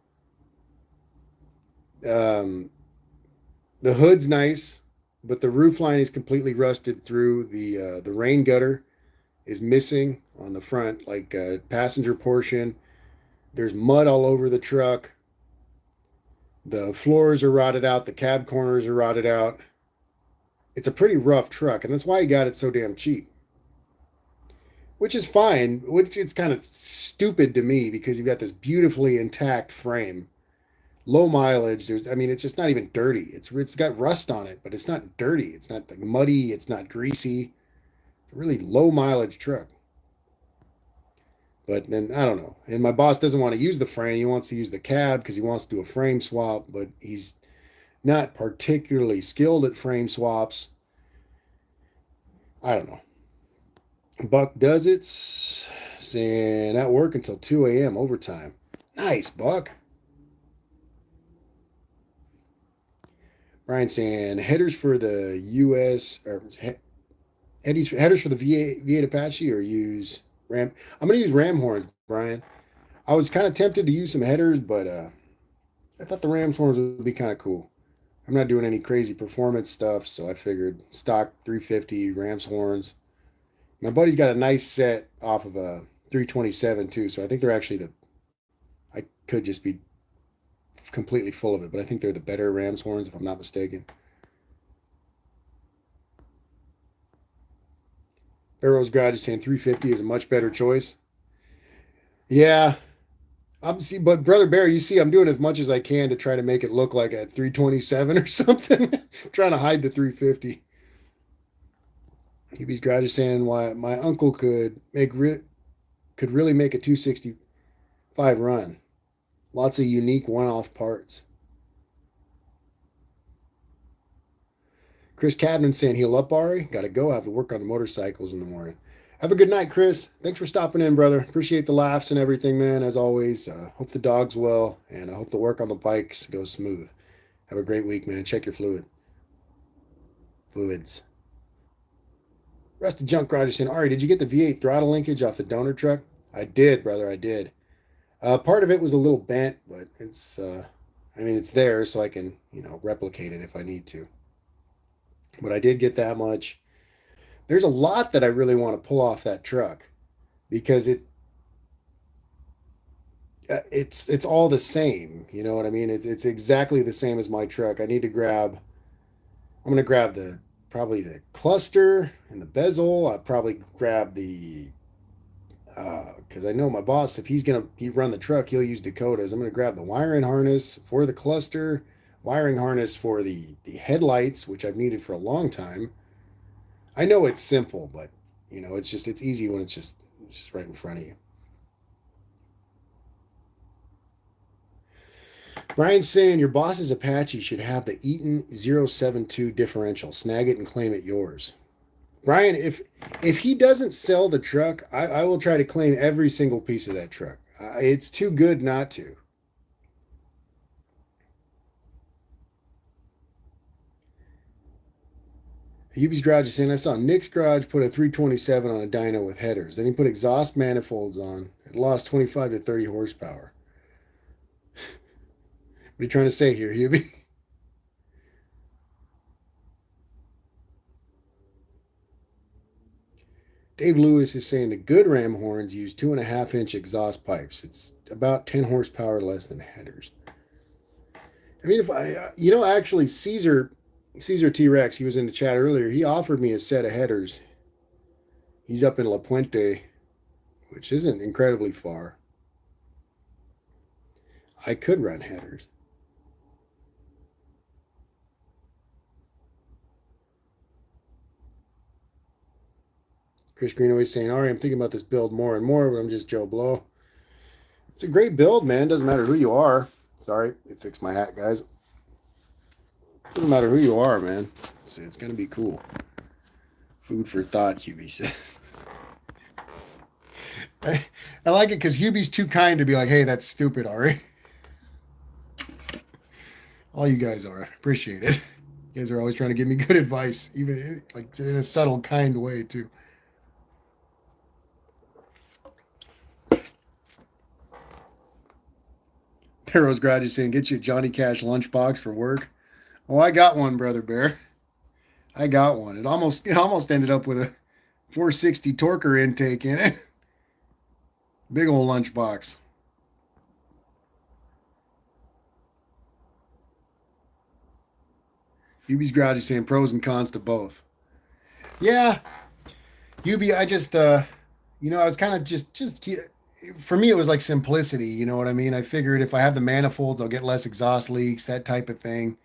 Um, the hood's nice, but the roof line is completely rusted through. The rain gutter is missing on the front, like passenger portion. There's mud all over the truck. The floors are rotted out. The cab corners are rotted out. It's a pretty rough truck, and that's why he got it so damn cheap. Which is fine. Which it's kind of stupid to me because you've got this beautifully intact frame, low mileage. It's just not even dirty. It's got rust on it, but it's not dirty. It's not like muddy. It's not greasy. Really low mileage truck. But then I don't know. And my boss doesn't want to use the frame. He wants to use the cab because he wants to do a frame swap, but he's not particularly skilled at frame swaps. I don't know. Buck does it, saying at work until 2 a.m. overtime. Nice, Buck. Brian saying headers for the U.S. or headers for the V8 Apache or use Ram. I'm going to use Ram horns, Brian. I was kind of tempted to use some headers, but I thought the Rams horns would be kind of cool. I'm not doing any crazy performance stuff, so I figured stock 350 Rams horns. My buddy's got a nice set off of a 327 too, so I think they're actually I could just be completely full of it, but I think they're the better Rams horns if I'm not mistaken. Arrow's Garage is saying 350 is a much better choice. Yeah, but Brother Bear, you see, I'm doing as much as I can to try to make it look like a 327 or something. Trying to hide the 350. Hubie's Garage is saying why my uncle could really make a 265 run. Lots of unique one-off parts. Chris Cadman saying he'll up Ari. Got to go. I have to work on the motorcycles in the morning. Have a good night, Chris. Thanks for stopping in, brother. Appreciate the laughs and everything, man. As always, hope the dog's well, and I hope the work on the bikes goes smooth. Have a great week, man. Check your fluids. Rusty Junk Garage saying, Ari, did you get the V8 throttle linkage off the donor truck? I did, brother. I did. Part of it was a little bent, but it's there, so I can, replicate it if I need to. But I did get that much. There's a lot that I really want to pull off that truck because it's all the same. You know what I mean? It's exactly the same as my truck. I'm going to grab the probably the cluster and the bezel. I'd probably grab the because I know my boss, if he run the truck, he'll use Dakotas. I'm gonna grab the wiring harness for the cluster, wiring harness for the headlights, which I've needed for a long time. I know it's simple, but it's easy when it's just right in front of you. Brian's saying your boss's Apache should have the Eaton 072 differential. Snag it and claim it yours. Brian, if he doesn't sell the truck, I will try to claim every single piece of that truck. It's too good not to. Hubie's Garage is saying, I saw Nick's garage put a 327 on a dyno with headers. Then he put exhaust manifolds on. It lost 25 to 30 horsepower. What are you trying to say here, Hubie? Dave Lewis is saying the good Ram horns use 2.5-inch exhaust pipes. It's about 10 horsepower less than headers. I mean, if actually Caesar T Rex, he was in the chat earlier. He offered me a set of headers. He's up in La Puente, which isn't incredibly far. I could run headers. Chris Greenaway saying, all right, I'm thinking about this build more and more, but I'm just Joe Blow. It's a great build, man. Doesn't matter who you are. Sorry, it fixed my hat, guys. Doesn't matter who you are, man. It's going to be cool. Food for thought, Hubie says. I like it because Hubie's too kind to be like, hey, that's stupid, Ari. All you guys are. Appreciate it. You guys are always trying to give me good advice, even like in a subtle, kind way, too. Barrow's Garage is saying, get you a Johnny Cash lunchbox for work. Oh, I got one, Brother Bear. I got one. It almost ended up with a 460 Torker intake in it. Big old lunchbox. Hubie's Garage is saying pros and cons to both. Yeah, Hubie, I just I was kind of just for me, it was like simplicity. You know what I mean? I figured if I have the manifolds, I'll get less exhaust leaks, that type of thing.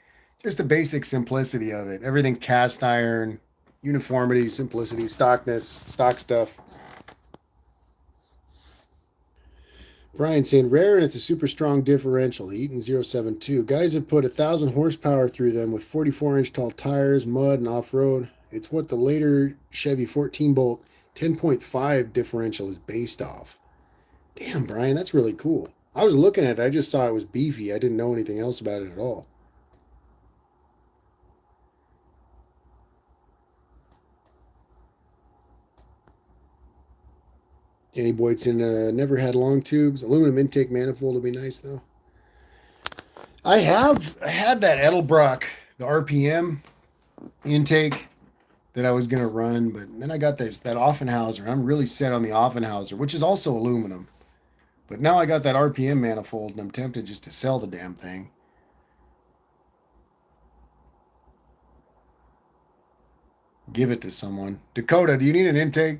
Just the basic simplicity of it. Everything cast iron, uniformity, simplicity, stockness, stock stuff. Brian saying rare and it's a super strong differential. The Eaton 072. Guys have put 1,000 horsepower through them with 44-inch tall tires, mud, and off road. It's what the later Chevy 14 bolt 10.5 differential is based off. Damn, Brian, that's really cool. I was looking at it. I just saw it was beefy. I didn't know anything else about it at all. Danny Boydson never had long tubes. Aluminum intake manifold would be nice, though. I had that Edelbrock, the RPM intake that I was going to run, but then I got that Offenhauser. I'm really set on the Offenhauser, which is also aluminum. But now I got that RPM manifold, and I'm tempted just to sell the damn thing. Give it to someone. Dakota, do you need an intake?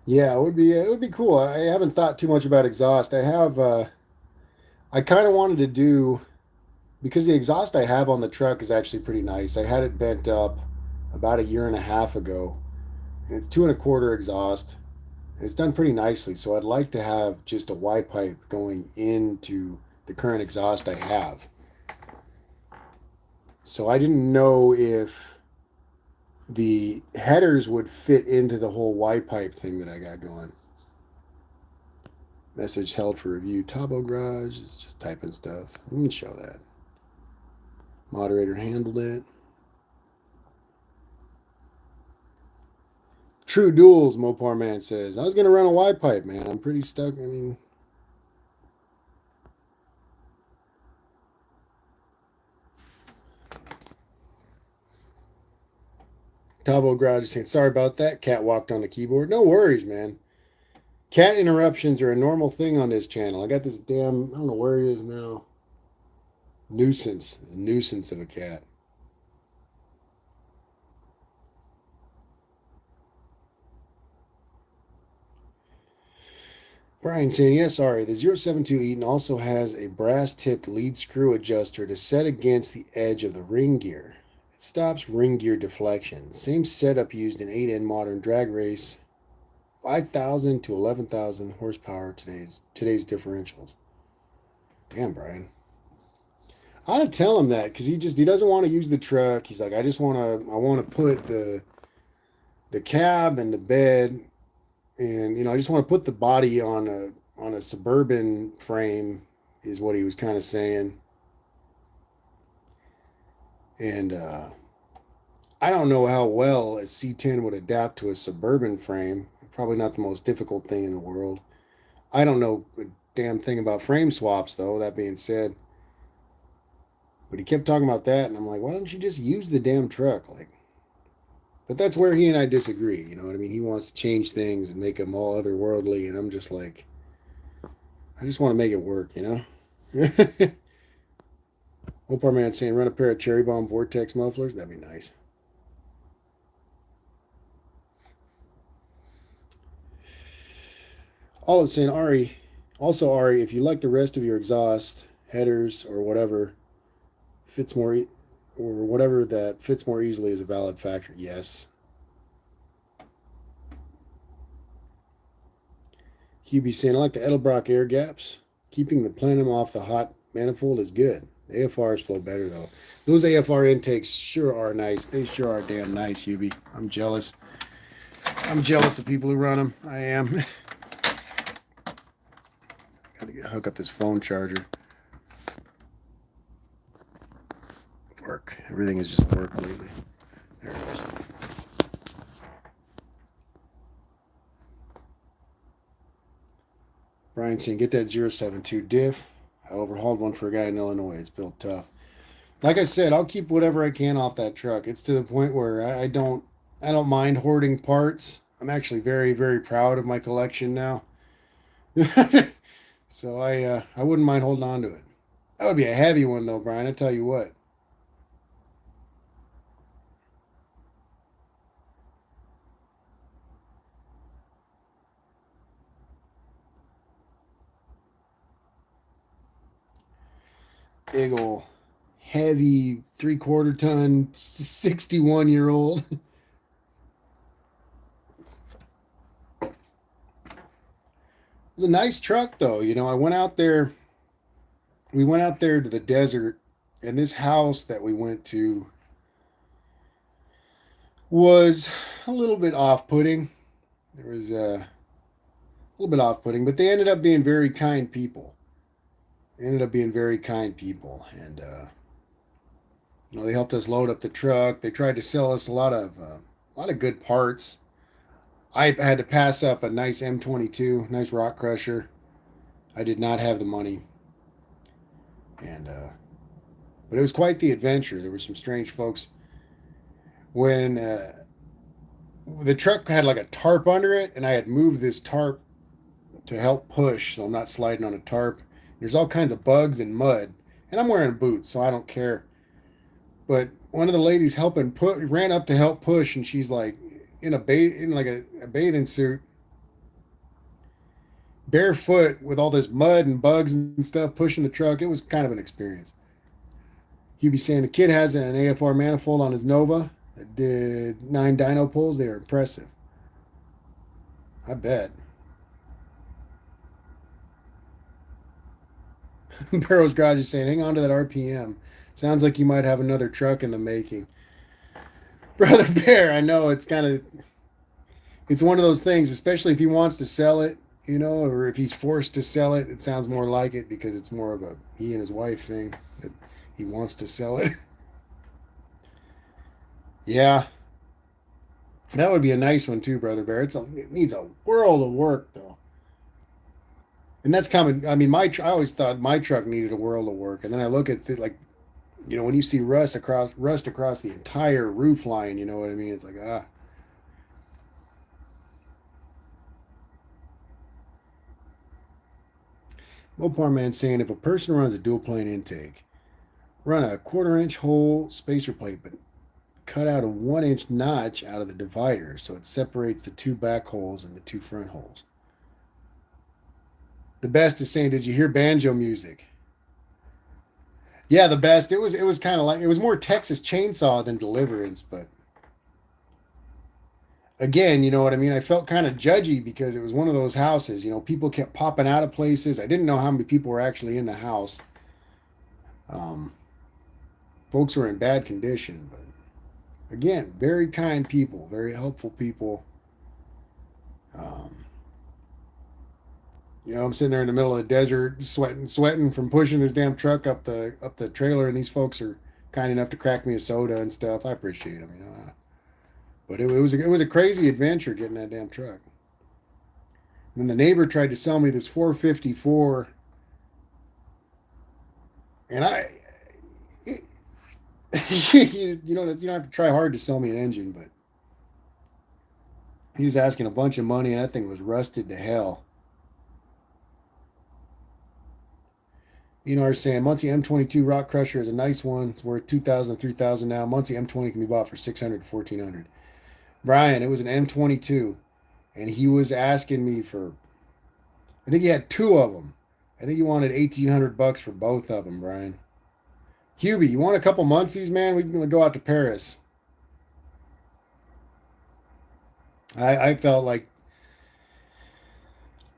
Yeah, it would be cool. I haven't thought too much about exhaust. I kind of wanted to do because the exhaust I have on the truck is actually pretty nice. I had it bent up about a year and a half ago. And it's 2.25 exhaust. And it's done pretty nicely. So I'd like to have just a Y pipe going into the current exhaust I have. So I didn't know if the headers would fit into the whole Y pipe thing that I got going. Message held for review. Tabo Garage is just typing stuff. Let me show that. Moderator handled it. True duels, Mopar Man says. I was going to run a Y pipe, man. I'm pretty stuck. I mean, Tabo Garage is saying, sorry about that. Cat walked on the keyboard. No worries, man. Cat interruptions are a normal thing on this channel. I got this damn, I don't know where he is now. Nuisance. A nuisance of a cat. Brian saying, yes, sorry. The 072 Eaton also has a brass tipped lead screw adjuster to set against the edge of the ring gear. It stops ring gear deflection. Same setup used in 8N modern drag race. 5,000 to 11,000 horsepower today's differentials. Damn, Brian. I gotta tell him that because he doesn't want to use the truck. He's like, I want to put the cab and the bed, and I just want to put the body on a Suburban frame, is what he was kind of saying. And I don't know how well a C10 would adapt to a Suburban frame. Probably not the most difficult thing in the world. I don't know a damn thing about frame swaps, though. That being said. But he kept talking about that, and I'm like, why don't you just use the damn truck? But that's where he and I disagree. You know what I mean? He wants to change things and make them all otherworldly, and I'm just like, I just want to make it work, Hope our man's saying run a pair of Cherry Bomb Vortex mufflers. That'd be nice. All it's saying, Ari, if you like the rest of your exhaust, headers, or whatever, fits more, or whatever that fits more easily is a valid factor. Yes. QB saying, I like the Edelbrock air gaps. Keeping the plenum off the hot manifold is good. The AFRs flow better, though. Those AFR intakes sure are nice. They sure are damn nice, Hubie. I'm jealous. I'm jealous of people who run them. I am. Gotta hook up this phone charger. Work. Everything is just work lately. There it is. Brian saying, get that 072 diff. I overhauled one for a guy in Illinois. It's built tough. Like I said, I'll keep whatever I can off that truck. It's to the point where I don't mind hoarding parts. I'm actually very, very proud of my collection now. So I wouldn't mind holding on to it. That would be a heavy one though, Brian. I tell you what. Big ol' heavy 3/4 ton 61-year-old. It was a nice truck though. I went out there. We went out there to the desert, and this house that we went to was a little bit off-putting. There was a little bit off-putting, but they ended up being very kind people. And they helped us load up the truck. They tried to sell us a lot of good parts. I had to pass up a nice M22, nice rock crusher. I did not have the money, but it was quite the adventure. There were some strange folks. When the truck had like a tarp under it, and I had moved this tarp to help push, so I'm not sliding on a tarp. There's all kinds of bugs and mud, and I'm wearing boots, so I don't care. But one of the ladies ran up to help push, and she's like in a bathing suit, barefoot with all this mud and bugs and stuff pushing the truck. It was kind of an experience. He'd be saying the kid has an AFR manifold on his Nova that did 9 dyno pulls. They are impressive. I bet. Barrow's Garage is saying, hang on to that RPM. Sounds like you might have another truck in the making. Brother Bear, I know it's one of those things, especially if he wants to sell it, or if he's forced to sell it. It sounds more like it because it's more of a he and his wife thing that he wants to sell it. Yeah. That would be a nice one too, Brother Bear. It needs a world of work though. And that's coming. I mean, I always thought my truck needed a world of work, and then I look at You know, when you see rust across the entire roof line, you know what I mean? It's like, ah. Mopar Man saying if a person runs a dual plane intake, run a 1/4 inch hole spacer plate, but cut out a 1 inch notch out of the divider so it separates the two back holes and the two front holes. The best is saying, did you hear banjo music? Yeah, the best. It was kind of like it was more Texas Chainsaw than Deliverance, but again, you know what I mean? I felt kind of judgy because it was one of those houses, you know, people kept popping out of places. I didn't know how many people were actually in the house. Um, Folks were in bad condition, but again, very kind people, very helpful people. Um, you know, I'm sitting there in the middle of the desert, sweating from pushing this damn truck up the trailer, and these folks are kind enough to crack me a soda and stuff. I appreciate them, you know. But it was a crazy adventure getting that damn truck. And then the neighbor tried to sell me this 454, and it, you don't have to try hard to sell me an engine, but he was asking a bunch of money, and that thing was rusted to hell. You know, I was saying Muncie M22 Rock Crusher is a nice one. It's worth 2,000, 3,000 now. Muncie M20 can be bought for 600 to 1,400. Brian, it was an M22, and he was asking me for. I think he had two of them. I think he wanted 1,800 bucks for both of them, Brian. Hubie, you want a couple Muncies, man? We can go out to Paris. I felt like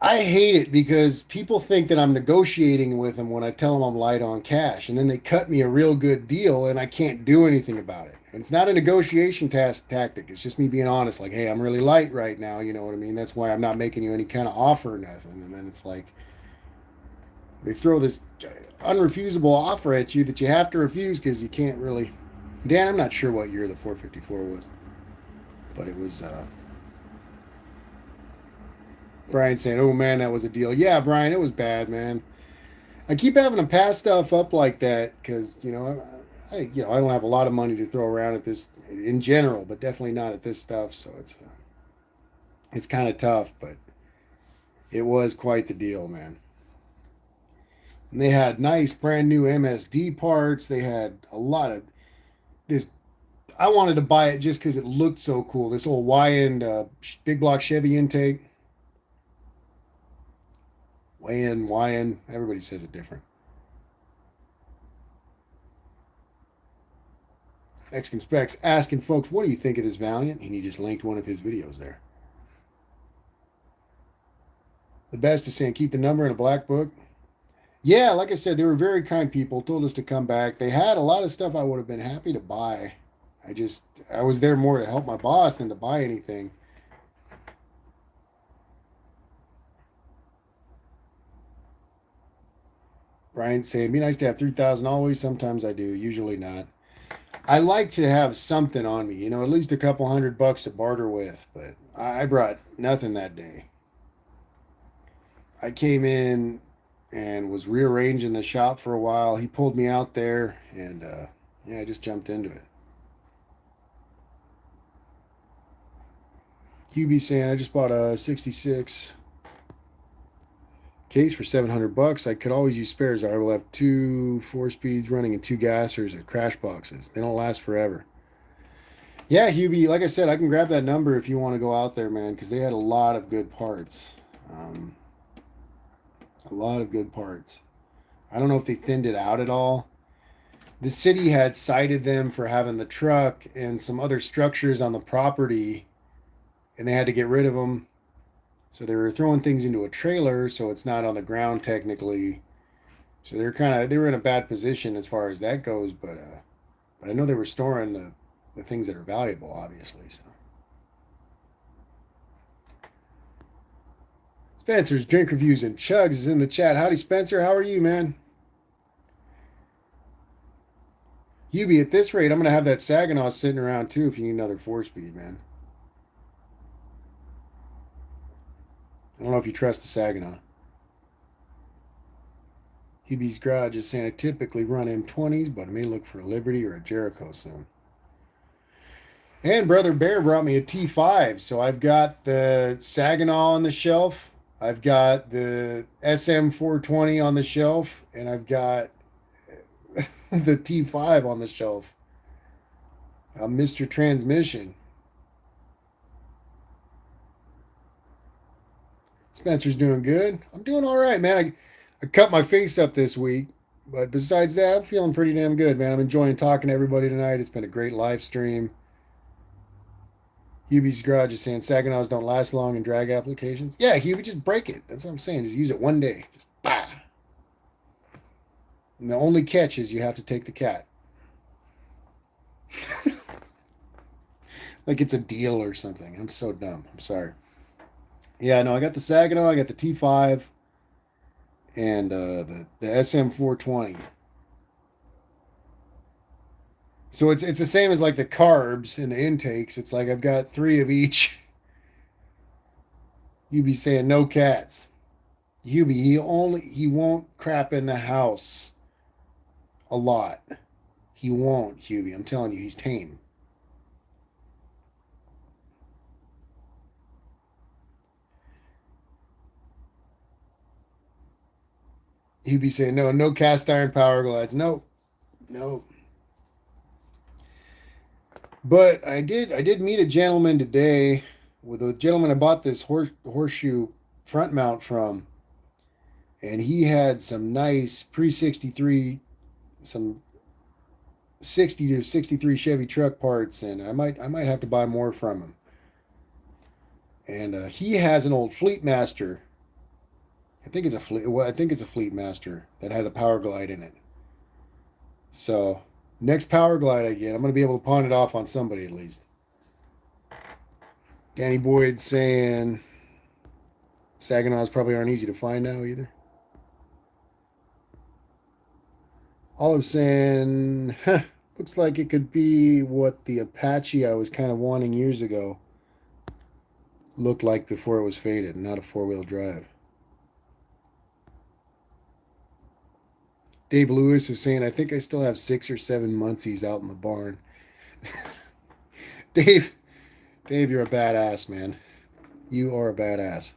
I hate it because people think that I'm negotiating with them when I tell them I'm light on cash, and then they cut me a real good deal, and I can't do anything about it. And it's not a negotiation tactic. It's just me being honest, like, hey, I'm really light right now. You know what I mean? That's why I'm not making you any kind of offer or nothing. And then it's like they throw this unrefusable offer at you that you have to refuse because you can't really. Dan, I'm not sure what year the 454 was, but it was. Brian saying, "Oh man, that was a deal." Yeah, Brian, it was bad, man. I keep having to pass stuff up like that because I don't have a lot of money to throw around at this in general, but definitely not at this stuff. So it's kind of tough, but it was quite the deal, man. And they had nice brand new MSD parts. They had a lot of this. I wanted to buy it just because it looked so cool. This old Y-end big block Chevy intake. Y-end. Everybody says it different. Mexican Specs asking folks, what do you think of this Valiant? And he just linked one of his videos there. The best is saying keep the number in a black book. Yeah, like I said, they were very kind people, told us to come back. They had a lot of stuff I would have been happy to buy. I was there more to help my boss than to buy anything. Brian's saying, be nice to have 3,000 always. Sometimes I do, usually not. I like to have something on me, at least a couple $100 to barter with, but I brought nothing that day. I came in and was rearranging the shop for a while. He pulled me out there, and yeah, I just jumped into it. QB saying, I just bought a 66 case for 700 bucks. I could always use spares. I will have 2 4-speeds running and 2 gassers and crash boxes. They don't last forever. Yeah, Hubie, like I said, I can grab that number if you want to go out there, man, because they had a lot of good parts. A lot of good parts. I don't know if they thinned it out at all. The city had cited them for having the truck and some other structures on the property, and they had to get rid of them. So they were throwing things into a trailer, so it's not on the ground technically. So they were in a bad position as far as that goes, but I know they were storing the things that are valuable, obviously. So Spencer's Drink Reviews and Chugs is in the chat. Howdy, Spencer. How are you, man? Hubie, at this rate, I'm going to have that Saginaw sitting around too if you need another 4-speed, man. I don't know if you trust the Saginaw. Hubie's Garage is saying I typically run M20s, but I may look for a Liberty or a Jericho soon. And Brother Bear brought me a T5. So I've got the Saginaw on the shelf. I've got the SM420 on the shelf. And I've got the T5 on the shelf. Mr. Transmission. Spencer's doing good. I'm doing all right, man. I cut my face up this week. But besides that, I'm feeling pretty damn good, man. I'm enjoying talking to everybody tonight. It's been a great live stream. Hubie's Garage is saying Saginaws don't last long in drag applications. Yeah, Hubie, just break it. That's what I'm saying. Just use it one day. Just bah. And the only catch is you have to take the cat. Like it's a deal or something. I'm so dumb. I'm sorry. Yeah, no, I got the Saginaw, I got the T5, and the SM420. So it's the same as like the carbs in the intakes. It's like I've got 3 of each. You'd be saying no cats. Hubie, he won't crap in the house a lot. He won't, Hubie. I'm telling you, he's tame. Hubie saying no cast iron power glides. No. But I did meet a gentleman today with a gentleman I bought this horseshoe front mount from, and he had some nice pre 63, some 60 to 63 Chevy truck parts, and I might have to buy more from him. And he has an old Fleet Master. I think it's a Fleet Master that had a Power Glide in it. So next Power Glide I get, I'm going to be able to pawn it off on somebody at least. Danny Boyd saying Saginaws probably aren't easy to find now either. Olive saying, looks like it could be what the Apache I was kind of wanting years ago looked like before it was faded, not a 4-wheel drive. Dave Lewis is saying, I think I still have 6 or 7 Muncies out in the barn. Dave, you're a badass, man. You are a badass.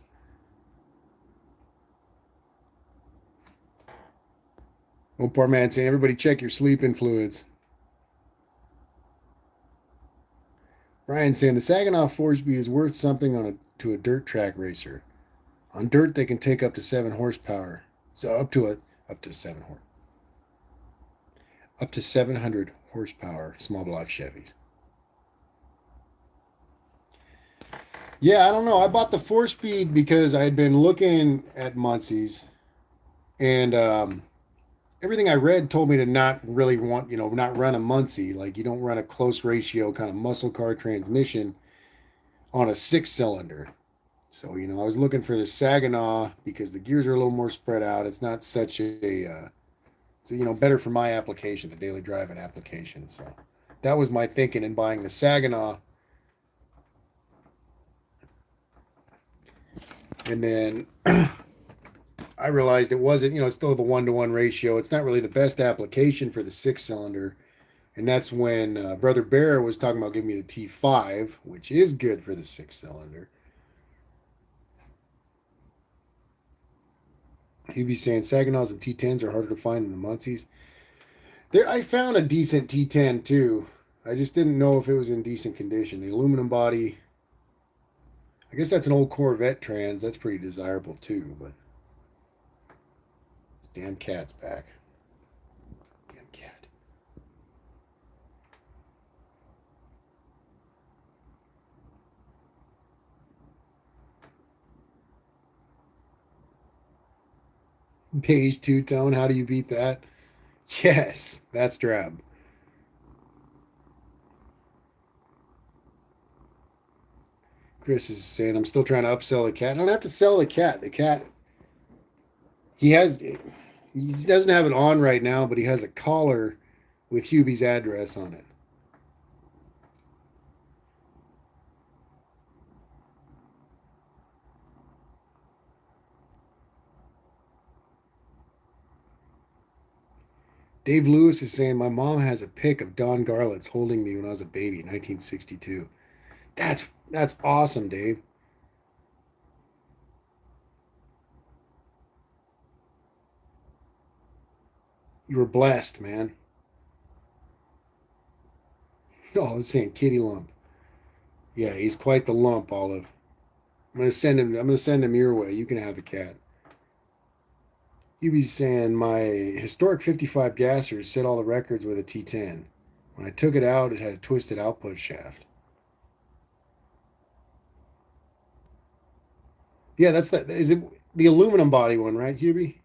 Oh, poor man saying, everybody check your sleeping fluids. Ryan saying, the Saginaw 4-speed is worth something to a dirt track racer. On dirt, they can take up to 7 horsepower. So up to 7 horse. Up to 700 horsepower small block Chevys. Yeah, I don't know. I bought the 4-speed because I had been looking at Muncie's, and everything I read told me to not really not run a Muncie. Like you don't run a close ratio kind of muscle car transmission on a 6-cylinder. So, I was looking for the Saginaw because the gears are a little more spread out. It's not such a better for my application, the daily driving application. So that was my thinking in buying the Saginaw. And then I realized it wasn't, it's still the 1-to-1 ratio. It's not really the best application for the 6-cylinder. And that's when Brother Bear was talking about giving me the T5, which is good for the 6-cylinder. He'd be saying Saginaws and T10s are harder to find than the Muncies. I found a decent T10 too. I just didn't know if it was in decent condition. The aluminum body, I guess that's an old Corvette trans. That's pretty desirable too, but this damn cat's back. Damn cat. Beige two-tone, how do you beat that? Yes, that's drab. Chris is saying, I'm still trying to upsell the cat. I don't have to sell the cat. The cat, he doesn't have it on right now, but he has a collar with Hubie's address on it. Dave Lewis is saying my mom has a pic of Don Garlitz holding me when I was a baby, 1962. That's awesome, Dave. You were blessed, man. Oh, it's saying kitty lump. Yeah, he's quite the lump, Olive. I'm gonna send him your way. You can have the cat. You be saying my historic 55 gasser set all the records with a T10. When I took it out, it had a twisted output shaft. Yeah, that's that. Is it the aluminum body one, right, Hubie?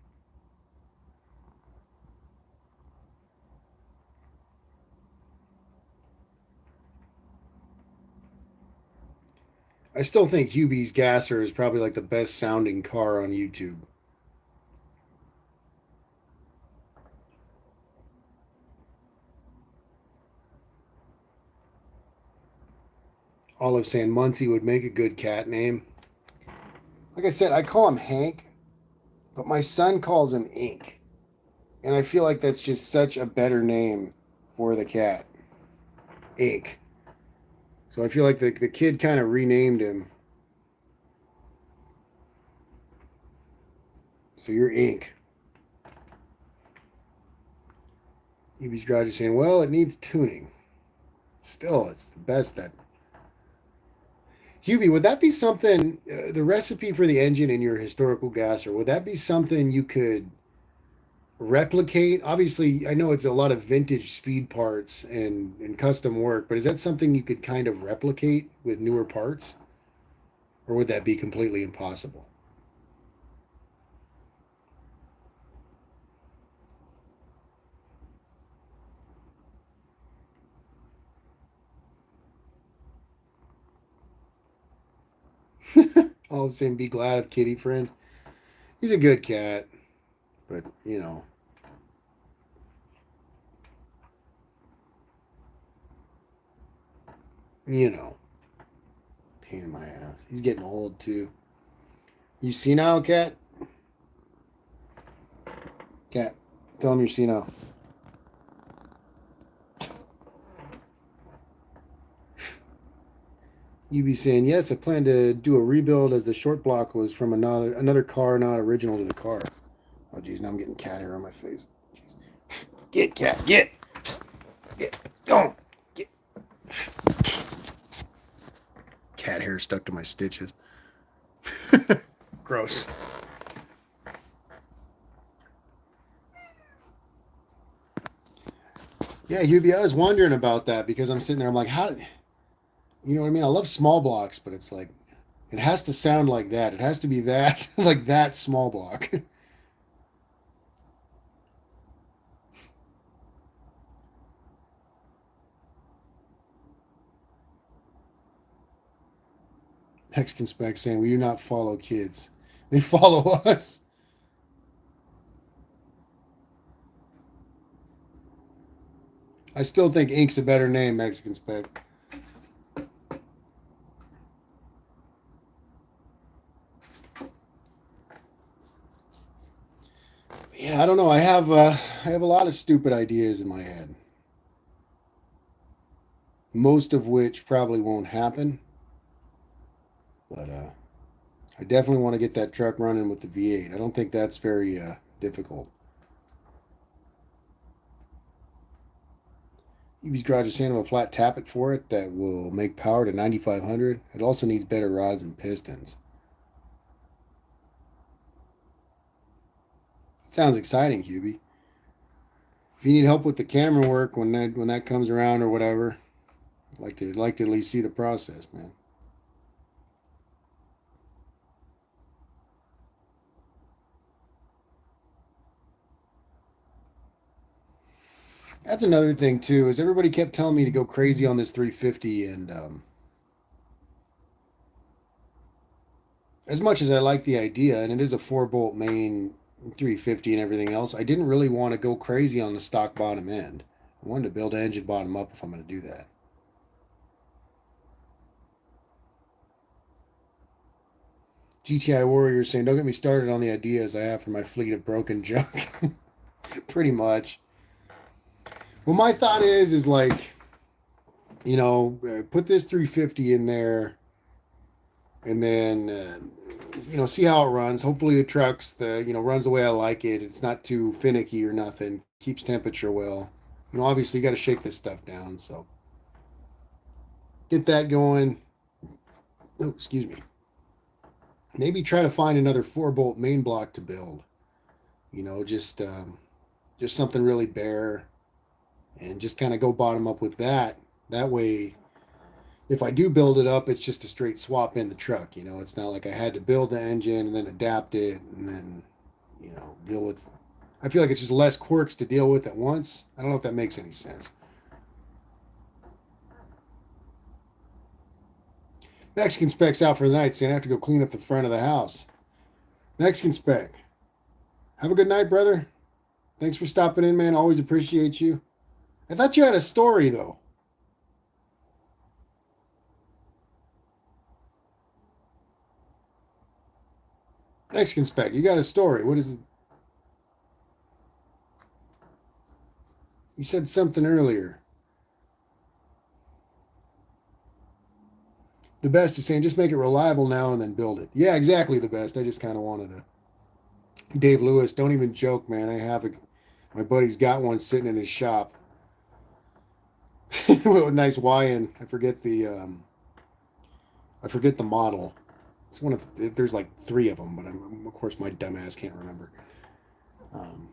I still think Hubie's gasser is probably like the best sounding car on YouTube. Olive saying Muncie would make a good cat name. Like I said, I call him Hank, but my son calls him Ink. And I feel like that's just such a better name for the cat. Ink. So I feel like the kid kind of renamed him. So you're Ink. EB's Garage is saying, well, it needs tuning. Still, it's the best that. Hubie, would that be something, the recipe for the engine in your historical gasser, would that be something you could replicate? Obviously, I know it's a lot of vintage speed parts and custom work, but is that something you could kind of replicate with newer parts? Or would that be completely impossible? All of a sudden, be glad of Kitty Friend. He's a good cat, but you know, pain in my ass. He's getting old too. You see now, cat? Cat, tell him you're senile. You be saying yes. I plan to do a rebuild as the short block was from another car, not original to the car. Oh geez, now I'm getting cat hair on my face. Jeez. Get cat, get, go, get. Cat hair stuck to my stitches. Gross. Yeah, Hubie, I was wondering about that because I'm sitting there. I'm like, how? You know what I mean? I love small blocks, but it's like it has to sound like that. It has to be that like that small block. Mexican Spec saying we do not follow kids; they follow us. I still think Ink's a better name, Mexican Spec. Yeah, I don't know. I have a lot of stupid ideas in my head. Most of which probably won't happen, but I definitely want to get that truck running with the V8. I don't think that's very difficult. EV's Garage is saying a flat tappet for it that will make power to 9,500. It also needs better rods and pistons. It sounds exciting, Hubie. If you need help with the camera work when that comes around or whatever, I'd like to at least see the process, man. That's another thing too. Is everybody kept telling me to go crazy on this 350, and as much as I like the idea, and it is a 4-bolt main 350 and everything else, I didn't really want to go crazy on the stock bottom end. I wanted to build engine bottom up if I'm going to do that. GTI Warrior saying, don't get me started on the ideas I have for my fleet of broken junk. Pretty much. Well, my thought is like, put this 350 in there, and then see how it runs. Hopefully the truck's runs the way I like it. It's not too finicky or nothing. Keeps temperature well. Obviously you got to shake this stuff down. So get that going. Oh, excuse me. Maybe try to find another 4-bolt main block to build. Just something really bare, and just kind of go bottom up with that. That way, if I do build it up, it's just a straight swap in the truck. It's not like I had to build the engine and then adapt it and then, deal with. I feel like it's just less quirks to deal with at once. I don't know if that makes any sense. Mexican Spec's out for the night, saying I have to go clean up the front of the house. Mexican Spec, have a good night, brother. Thanks for stopping in, man. Always appreciate you. I thought you had a story, though. Mexican Spec, you got a story. What is it? You said something earlier. The best is saying just make it reliable now and then build it. Yeah, exactly the best. I just kind of wanted to. Dave Lewis, don't even joke, man. My buddy's got one sitting in his shop with a nice Y in. I forget the model. It's one of there's like three of them, but of course my dumbass can't remember. Um,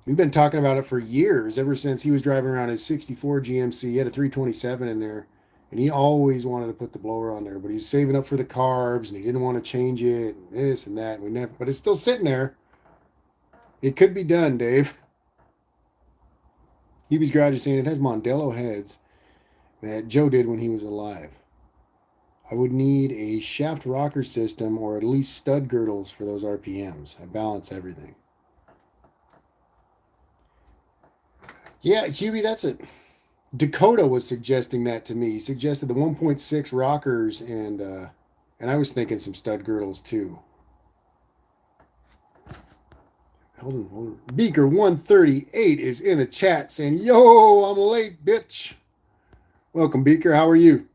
we've been talking about it for years, ever since he was driving around his '64 GMC. He had a 327 in there, and he always wanted to put the blower on there, but he was saving up for the carbs, and he didn't want to change it, and this and that. And we never, but it's still sitting there. It could be done, Dave. Hubie's Garage is saying it has Mondello heads that Joe did when he was alive. I would need a shaft rocker system or at least stud girdles for those RPMs. I balance everything. Yeah, Hubie, that's it. Dakota was suggesting that to me. He suggested the 1.6 rockers and I was thinking some stud girdles too. Hold on. Beaker 138 is in the chat saying, "Yo, I'm late, bitch." Welcome, Beaker. How are you?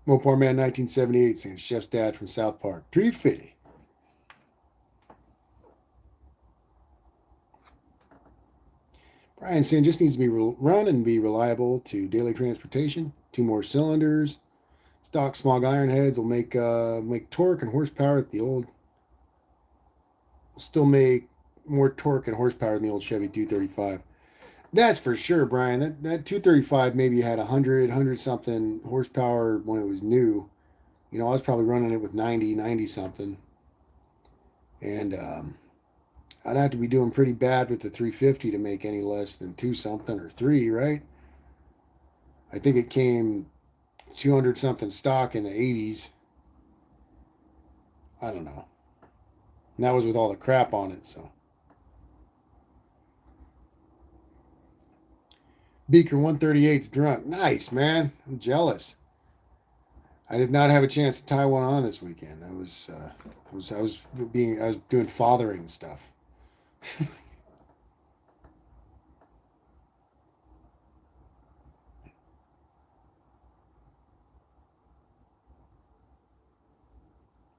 Mopar Man 1978 saying, "Chef's dad from South Park. 350. Brian saying just needs to be run and be reliable to daily transportation. 2 more cylinders. Stock smog iron heads will make torque and horsepower at the old. Will still make more torque and horsepower than the old Chevy 235. That's for sure, Brian. That 235 maybe had 100 something horsepower when it was new. I was probably running it with 90 something. And I'd have to be doing pretty bad with the 350 to make any less than 2 something or 3, right? I think it came 200 something stock in the 80s. I don't know. And that was with all the crap on it, so. Beaker 138's drunk. Nice, man. I'm jealous. I did not have a chance to tie one on this weekend. I was doing fathering stuff.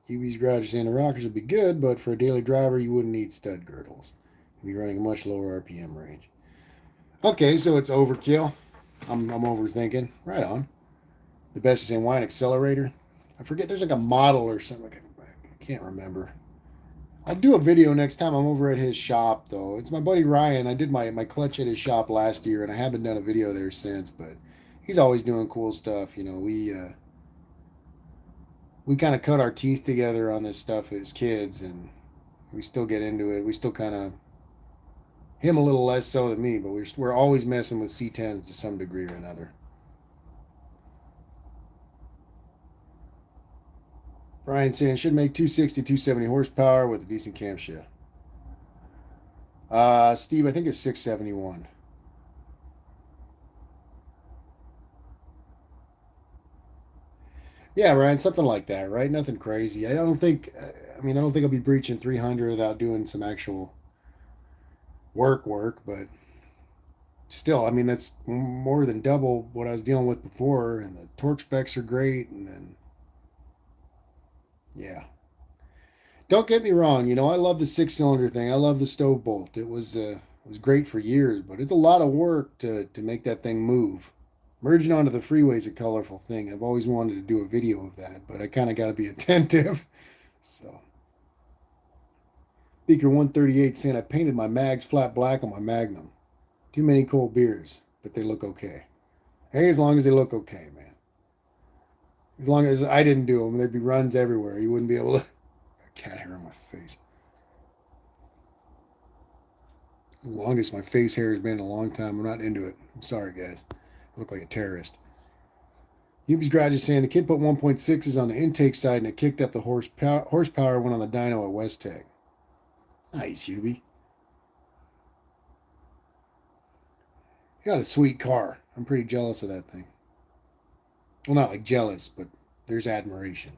Hubie's Garage saying the rockers would be good, but for a daily driver, you wouldn't need stud girdles. You'd be running a much lower RPM range. Okay, so it's overkill. I'm overthinking. Right on. The best is saying why an accelerator? I forget. There's like a model or something. I can't remember. I'll do a video next time I'm over at his shop, though. It's my buddy Ryan. I did my clutch at his shop last year, and I haven't done a video there since, but he's always doing cool stuff. We kind of cut our teeth together on this stuff as kids, and we still get into it. We still kind of, him a little less so than me, but we're always messing with C10s to some degree or another. Brian saying should make 260, 270 horsepower with a decent camshaft. Steve, I think it's 671. Yeah, Ryan, something like that, right? Nothing crazy. I don't think I'll be breaching 300 without doing some actual work, but still, I mean, that's more than double what I was dealing with before, and the torque specs are great, and then, yeah. Don't get me wrong, I love the six-cylinder thing. I love the stove bolt. It was great for years, but it's a lot of work to make that thing move. Merging onto the freeway is a colorful thing. I've always wanted to do a video of that, but I kind of got to be attentive. So, Beaker 138 saying I painted my mags flat black on my Magnum. Too many cold beers, but they look okay. Hey, as long as they look okay, man. As long as I didn't do them, there'd be runs everywhere. You wouldn't be able to. Cat hair on my face. The longest my face hair has been in a long time. I'm not into it. I'm sorry, guys. I look like a terrorist. Yubi's Garage is saying the kid put 1.6s on the intake side and it kicked up the horsepower went on the dyno at West Tech. Nice, Yubi. You got a sweet car. I'm pretty jealous of that thing. Well, not like jealous, but there's admiration.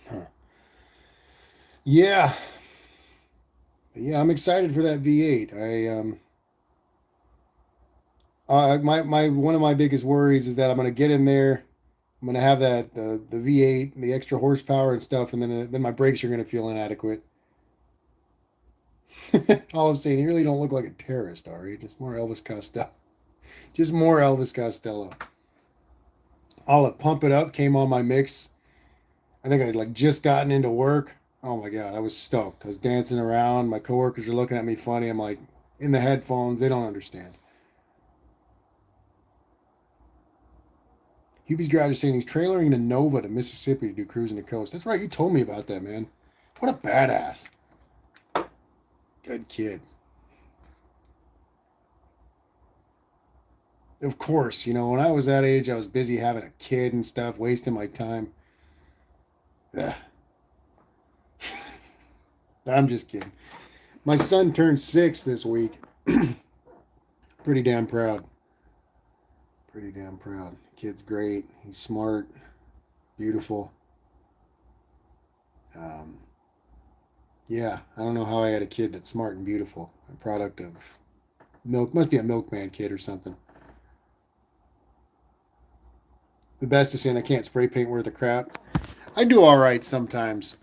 Huh. Yeah. Yeah, I'm excited for that V8. My one of my biggest worries is that I'm going to get in there. I'm going to have that the V8, the extra horsepower and stuff, and then my brakes are going to feel inadequate. All I'm saying, you really don't look like a terrorist, Ari. Just more Elvis Costello. Just more Elvis Costello. All it pump it up came on my mix. I think I'd like just gotten into work. Oh my god, I was stoked. I was dancing around. My coworkers were looking at me funny. I'm like in the headphones. They don't understand. Hubie's Garage is saying he's trailering the Nova to Mississippi to do cruising the coast. That's right. You told me about that, man. What a badass. Good kid. Of course, when I was that age, I was busy having a kid and stuff, wasting my time. Ugh. I'm just kidding. My son turned 6 this week. Pretty damn proud. Pretty damn proud. Kid's great. He's smart, beautiful. Um, yeah, I don't know how I had a kid that's smart and beautiful. A product of milk. Must be a milkman kid or something. The best is saying I can't spray paint worth a crap. I do all right sometimes.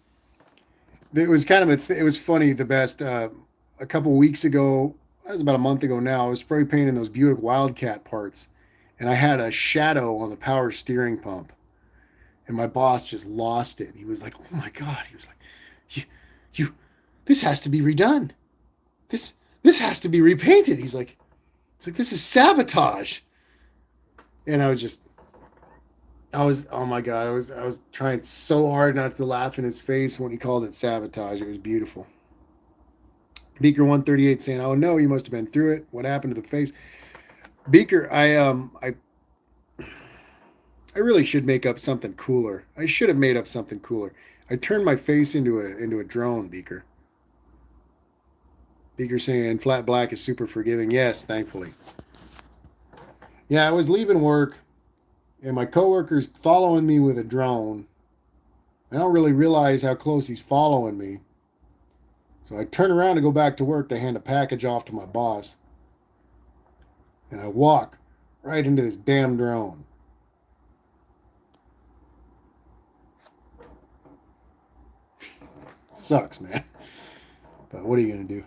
It was kind of it was funny. The best a couple weeks ago, that was about a month ago now. I was spray painting those Buick Wildcat parts, and I had a shadow on the power steering pump, and my boss just lost it. He was like, "Oh my god!" He was like, "You, you, this has to be redone. This this has to be repainted." It's like this is sabotage. And oh my god, I was trying so hard not to laugh in his face when he called it sabotage. It was beautiful. Beaker 138 saying, "Oh no, you must have been through it. What happened to the face?" Beaker, I really should make up something cooler. I should have made up something cooler. I turned my face into a drone, Beaker. Beaker saying flat black is super forgiving. Yes, thankfully. Yeah, I was leaving work and my coworker's following me with a drone. I don't really realize how close he's following me. So I turn around to go back to work to hand a package off to my boss. And I walk right into this damn drone. Sucks, man. But what are you going to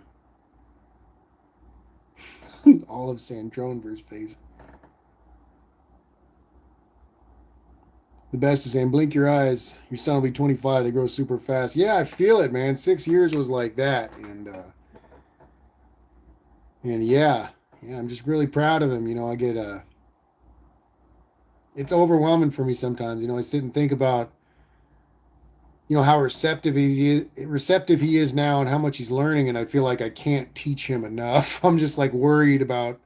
do? Olive saying drone versus face. The best is saying, blink your eyes. Your son will be 25. They grow super fast. Yeah, I feel it, man. 6 years was like that. And yeah, I'm just really proud of him. I get, it's overwhelming for me sometimes. I sit and think about, how receptive he is now and how much he's learning. And I feel like I can't teach him enough. I'm just like worried about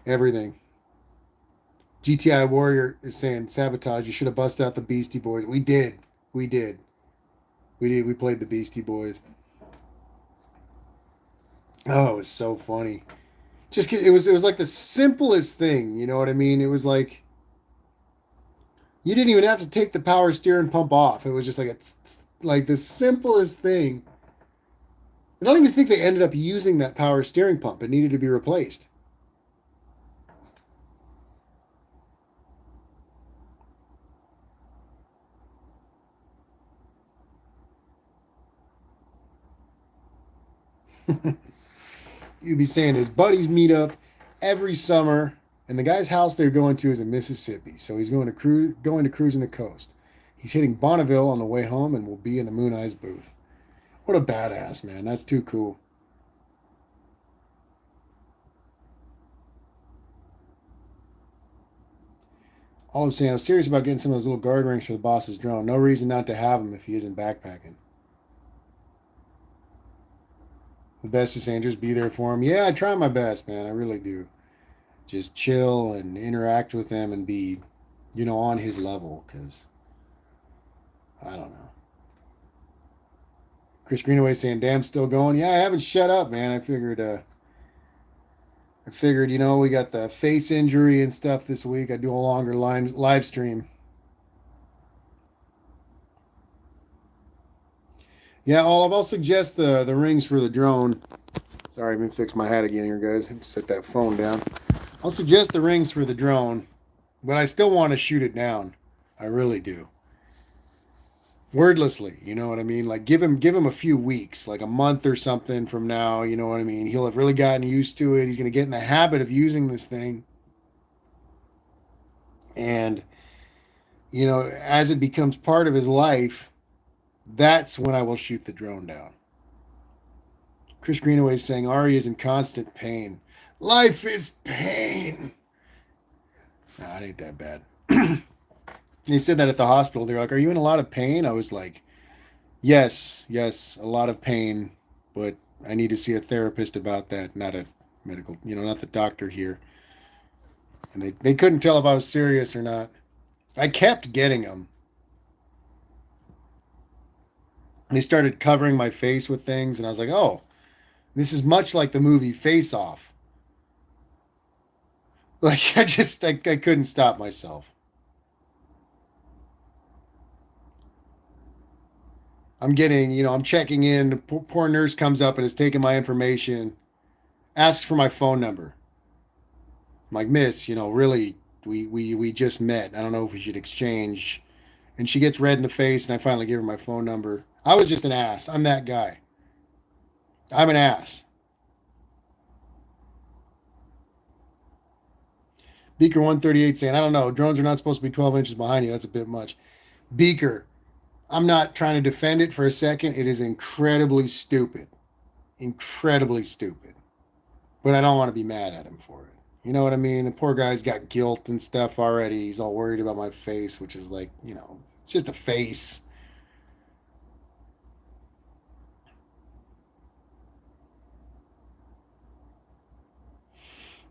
everything. GTI Warrior is saying sabotage. You should have busted out the Beastie Boys. We did. We did. We did. We played the Beastie Boys. Oh, it was so funny. Just it was like the simplest thing, you know what I mean? It was like you didn't even have to take the power steering pump off. It was just like like the simplest thing. I don't even think they ended up using that power steering pump. It needed to be replaced. You'd be saying his buddies meet up every summer, and the guy's house they're going to is in Mississippi, so he's going to cruising the coast. He's hitting Bonneville on the way home, and will be in the Moon Eyes booth. What a badass, man! That's too cool. All I'm saying, I was serious about getting some of those little guard rings for the boss's drone. No reason not to have them if he isn't backpacking. The best is saying just be there for him. Yeah, I try my best, man. I really do. Just chill and interact with him and be, on his level. Because I don't know. Chris Greenaway saying, "Damn, still going." Yeah, I haven't shut up, man. I figured, we got the face injury and stuff this week. I do a longer live stream. Yeah, Olive, I'll suggest the rings for the drone. Sorry, let me fix my hat again here, guys. Set that phone down. I'll suggest the rings for the drone, but I still want to shoot it down. I really do. Wordlessly, you know what I mean? Like give him a few weeks, like a month or something from now, you know what I mean? He'll have really gotten used to it. He's going to get in the habit of using this thing. And as it becomes part of his life, that's when I will shoot the drone down. Chris Greenaway is saying Ari is in constant pain. Life is pain. Nah, it ain't that bad. He said that at the hospital. They're like, "Are you in a lot of pain?" I was like, "Yes, yes, a lot of pain, but I need to see a therapist about that, not a medical, not the doctor here." And they couldn't tell if I was serious or not. I kept getting them. They started covering my face with things, and I was like, "Oh, this is much like the movie Face Off." Like I couldn't stop myself. I'm checking in. The poor nurse comes up and is taking my information, asks for my phone number. I'm like, "Miss, really, we just met. I don't know if we should exchange." And she gets red in the face, and I finally give her my phone number. I was just an ass. I'm that guy. I'm an ass. Beaker 138 saying, "I don't know. Drones are not supposed to be 12 inches behind you. That's a bit much." Beaker, I'm not trying to defend it for a second. It is incredibly stupid. Incredibly stupid. But I don't want to be mad at him for it. You know what I mean? The poor guy's got guilt and stuff already. He's all worried about my face, which is like, it's just a face.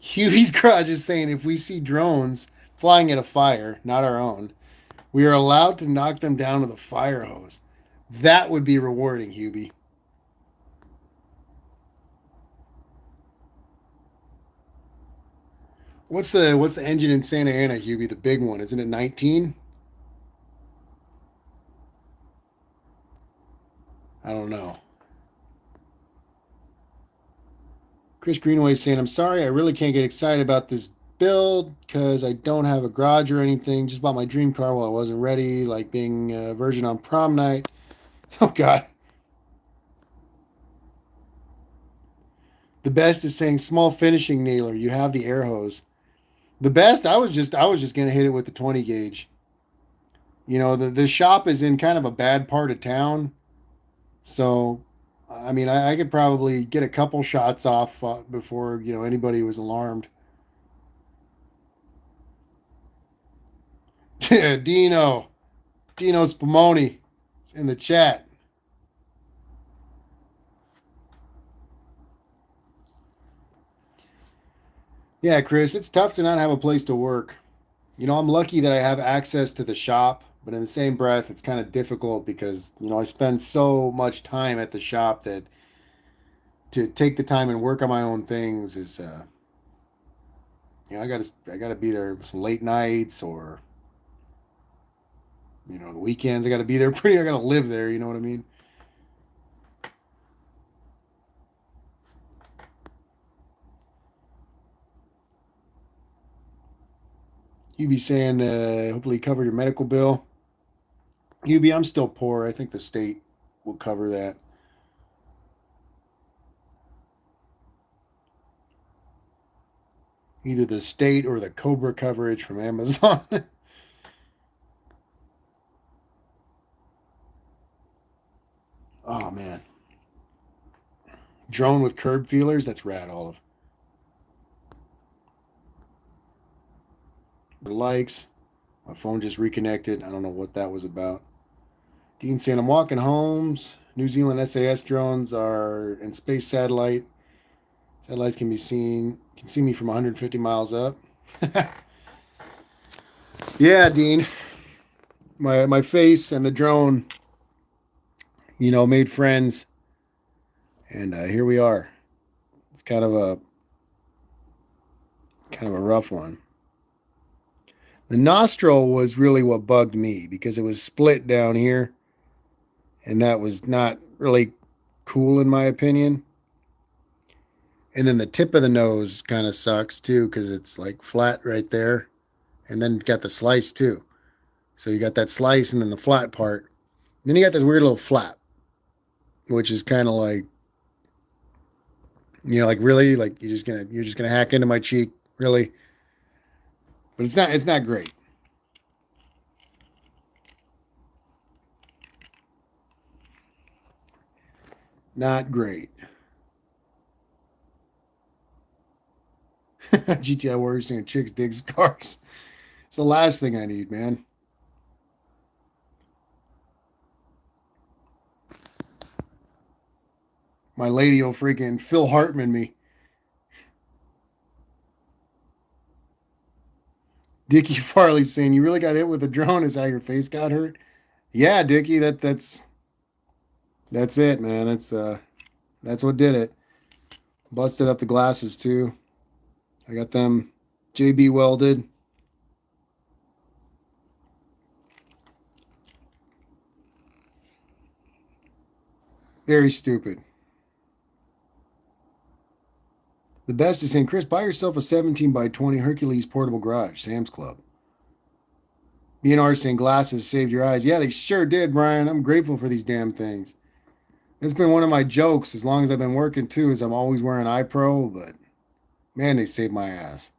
Huey's Garage is saying if we see drones flying at a fire, not our own, we are allowed to knock them down with a fire hose. That would be rewarding, Hubie. What's the engine in Santa Ana, Hubie? The big one, isn't it 19? I don't know. Chris Greenaway saying, "I'm sorry, I really can't get excited about this build because I don't have a garage or anything. Just bought my dream car while I wasn't ready, like being a virgin on prom night." Oh God. The best is saying small finishing nailer. You have the air hose. The best, I was just gonna hit it with the 20 gauge. The shop is in kind of a bad part of town, so I mean I could probably get a couple shots off before anybody was alarmed. Dino, Dino Spumoni, in the chat. Yeah, Chris, it's tough to not have a place to work. I'm lucky that I have access to the shop, but in the same breath, it's kind of difficult because, I spend so much time at the shop that to take the time and work on my own things is, I gotta be there some late nights or the weekends. I gotta be there. Pretty. I gotta live there. You know what I mean? You be saying, hopefully cover your medical bill. UB, I'm still poor. I think the state will cover that. Either the state or the Cobra coverage from Amazon. Oh man, drone with curb feelers. That's rad, Olive. The likes. My phone just reconnected. I don't know what that was about. Dean saying I'm walking homes. New Zealand SAS drones are in space satellite. Satellites can be seen. Can see me from 150 miles up. Yeah, Dean. My face and the drone, made friends, and here we are. It's kind of a rough one. The nostril was really what bugged me because it was split down here, and that was not really cool in my opinion. And then the tip of the nose kind of sucks too because it's like flat right there, and then got the slice too. So you got that slice and then the flat part. Then you got this weird little flap, which is kind of like, like really, like you're just gonna hack into my cheek, really. But it's not great. Not great. GTI Warriors saying chicks dig scars. It's the last thing I need, man. My lady will freaking Phil Hartman me. Dickie Farley saying you really got hit with a drone is how your face got hurt. Yeah, Dickie, that's it, man. That's what did it. Busted up the glasses too. I got them JB welded. Very stupid. The best is saying, Chris, buy yourself a 17 by 20 Hercules portable garage, Sam's Club. BNR saying glasses saved your eyes. Yeah, they sure did, Brian. I'm grateful for these damn things. It's been one of my jokes as long as I've been working too, is I'm always wearing eye pro, but man, they saved my ass.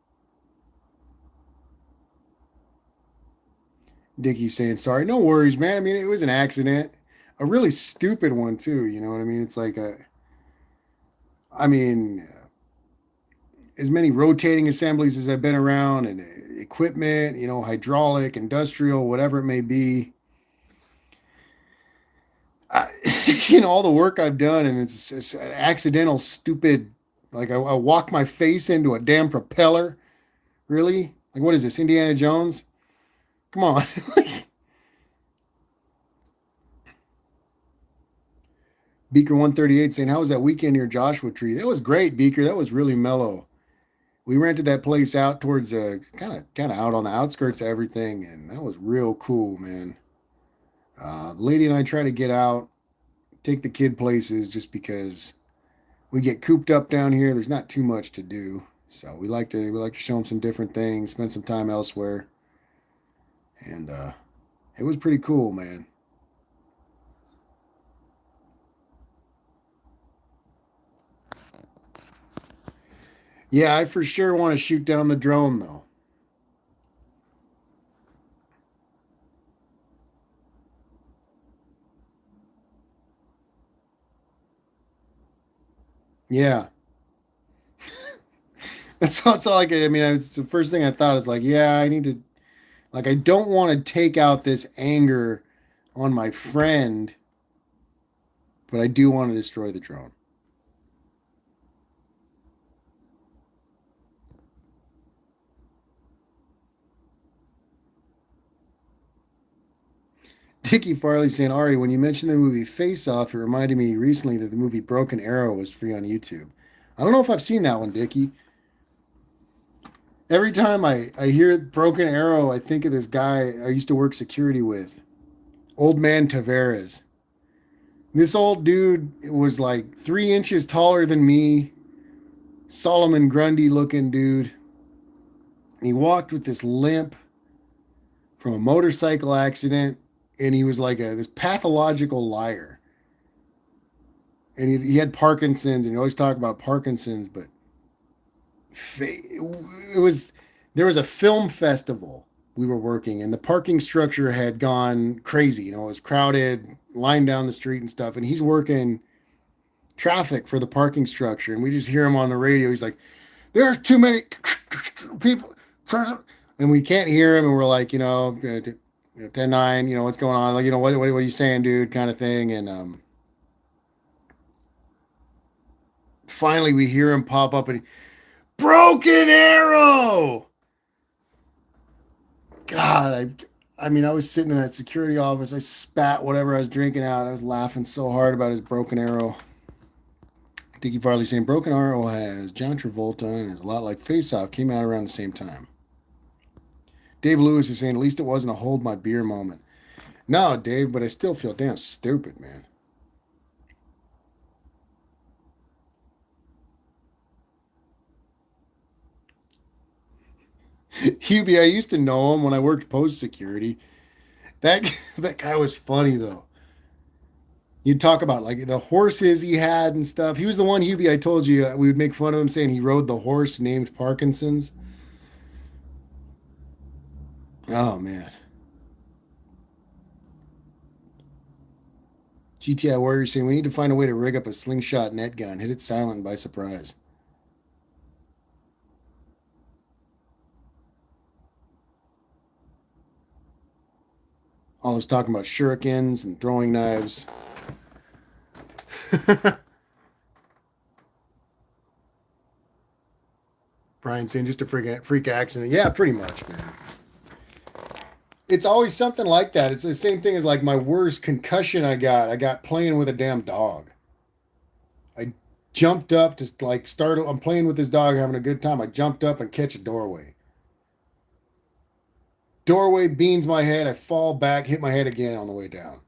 Dickie's saying sorry. No worries, man. I mean, it was an accident. A really stupid one too, you know what I mean? It's like I mean, as many rotating assemblies as I've been around and equipment, hydraulic, industrial, whatever it may be. I, all the work I've done, and it's an accidental, stupid. Like I walked my face into a damn propeller. Really? Like what is this, Indiana Jones? Come on. Beaker 138 saying, "How was that weekend near Joshua Tree?" That was great, Beaker. That was really mellow. We rented that place out towards kind of out on the outskirts of everything, and that was real cool, man. The lady and I try to get out, take the kid places, just because we get cooped up down here. There's not too much to do, so we like to show them some different things, spend some time elsewhere, and it was pretty cool, man. Yeah, I for sure want to shoot down the drone though. Yeah, that's all I could. I mean, the first thing I thought is like, yeah, I need to. Like, I don't want to take out this anger on my friend, but I do want to destroy the drone. Dickie Farley saying, Ari, when you mentioned the movie Face Off, it reminded me recently that the movie Broken Arrow was free on YouTube. I don't know if I've seen that one, Dickie. Every time I hear Broken Arrow, I think of this guy I used to work security with, Old Man Tavares. This old dude was like 3 inches taller than me, Solomon Grundy looking dude. And he walked with this limp from a motorcycle accident, and he was like this pathological liar. And he had Parkinson's, and he always talked about Parkinson's, but it was there was a film festival we were working, and the parking structure had gone crazy. It was crowded, lined down the street and stuff. And he's working traffic for the parking structure, and we just hear him on the radio. He's like, "There's too many people," and we can't hear him. And we're like, 10-9, what's going on? Like, what are you saying, dude? Kind of thing. And finally, we hear him pop up, and Broken Arrow. God, I was sitting in that security office. I spat whatever I was drinking out. I was laughing so hard about his Broken Arrow. Dickie Farley saying Broken Arrow has John Travolta and is a lot like Face Off. Came out around the same time. Dave Lewis is saying at least it wasn't a hold my beer moment. No, Dave, but I still feel damn stupid, man. Hubie, I used to know him when I worked post security. That that guy was funny though. You'd talk about like the horses he had and stuff. He was the one, Hubie, I told you we would make fun of him saying he rode the horse named Parkinson's. Oh man. GTI Warrior saying we need to find a way to rig up a slingshot net gun, hit it silent by surprise. Always talking about shurikens and throwing knives. Brian saying just a freak accident. Yeah, pretty much, man. It's always something like that. It's the same thing as like my worst concussion I got. I got playing with a damn dog. I jumped up to like start. I'm playing with this dog, having a good time. I jumped up and catch a doorway. Doorway beans my head. I fall back, hit my head again on the way down.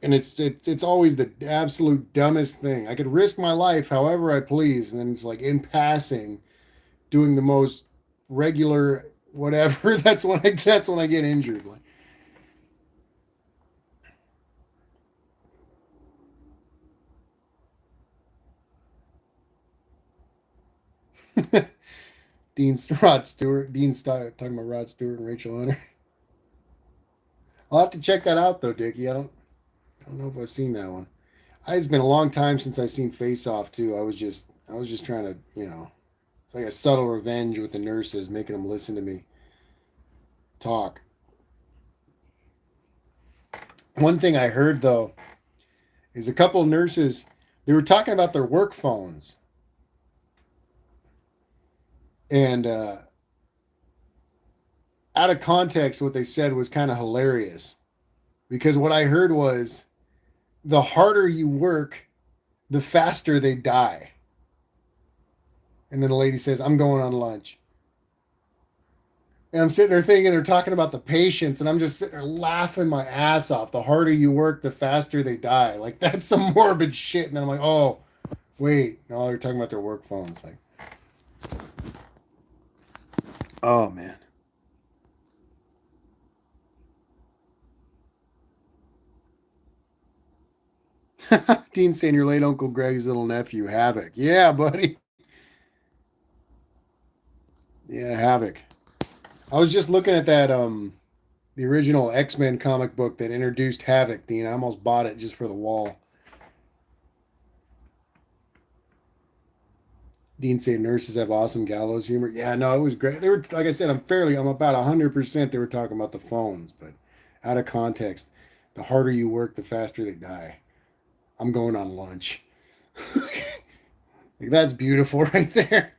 And it's always the absolute dumbest thing. I could risk my life however I please, and then it's like in passing, doing the most regular whatever. That's when I get injured. Like Rod Stewart. Talking about Rod Stewart and Rachel Hunter. I'll have to check that out though, Dickie. I don't know if I've seen that one. It's been a long time since I've seen Face Off too. I was just trying to, it's like a subtle revenge with the nurses, making them listen to me talk. One thing I heard though is a couple of nurses, they were talking about their work phones. And out of context, what they said was kind of hilarious. Because what I heard was the harder you work, the faster they die. And then the lady says, I'm going on lunch. And I'm sitting there thinking they're talking about the patients, and I'm just sitting there laughing my ass off. The harder you work, the faster they die. Like, that's some morbid shit. And then I'm like, oh, wait. No, they're talking about their work phones. Like, oh, man. Dean saying your late Uncle Greg's little nephew, Havoc. Yeah, buddy. Yeah, Havoc. I was just looking at that the original X-Men comic book that introduced Havoc, Dean. I almost bought it just for the wall. Dean saying nurses have awesome gallows humor. Yeah, no, it was great. They were, like I said, I'm about 100% they were talking about the phones, but out of context, the harder you work, the faster they die. I'm going on lunch. Like, that's beautiful right there.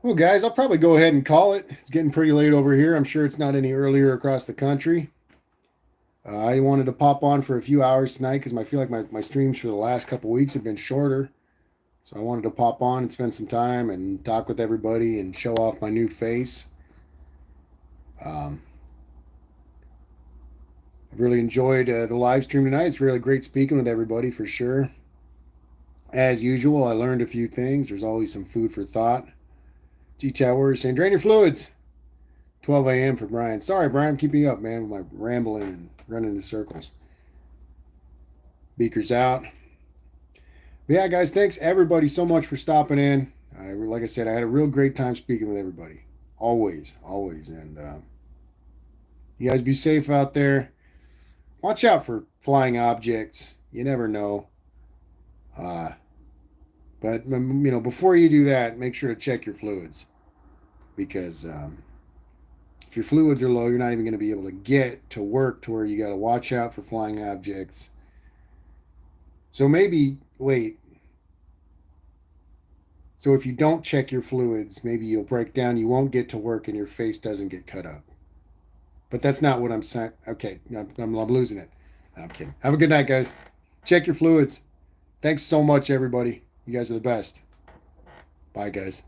Well, guys, I'll probably go ahead and call it. It's getting pretty late over here. I'm sure it's not any earlier across the country. I wanted to pop on for a few hours tonight because I feel like my streams for the last couple weeks have been shorter. So I wanted to pop on and spend some time and talk with everybody and show off my new face. Um, I really enjoyed the live stream tonight. It's really great speaking with everybody for sure. As usual, I learned a few things. There's always some food for thought. G-Chat Warriors saying, drain your fluids. 12 a.m. for Brian. Sorry, Brian, I'm keeping you up, man, with my rambling and running in circles. Beaker's out. But yeah, guys, thanks everybody so much for stopping in. Like I said, I had a real great time speaking with everybody. Always, always. And you guys be safe out there. Watch out for flying objects. You never know. But before you do that, make sure to check your fluids, because if your fluids are low, you're not even going to be able to get to work to where you got to watch out for flying objects. So maybe wait. So if you don't check your fluids, maybe you'll break down. You won't get to work, and your face doesn't get cut up. But that's not what I'm saying. Okay, I'm losing it. No, I'm kidding. Have a good night, guys. Check your fluids. Thanks so much, everybody. You guys are the best. Bye, guys.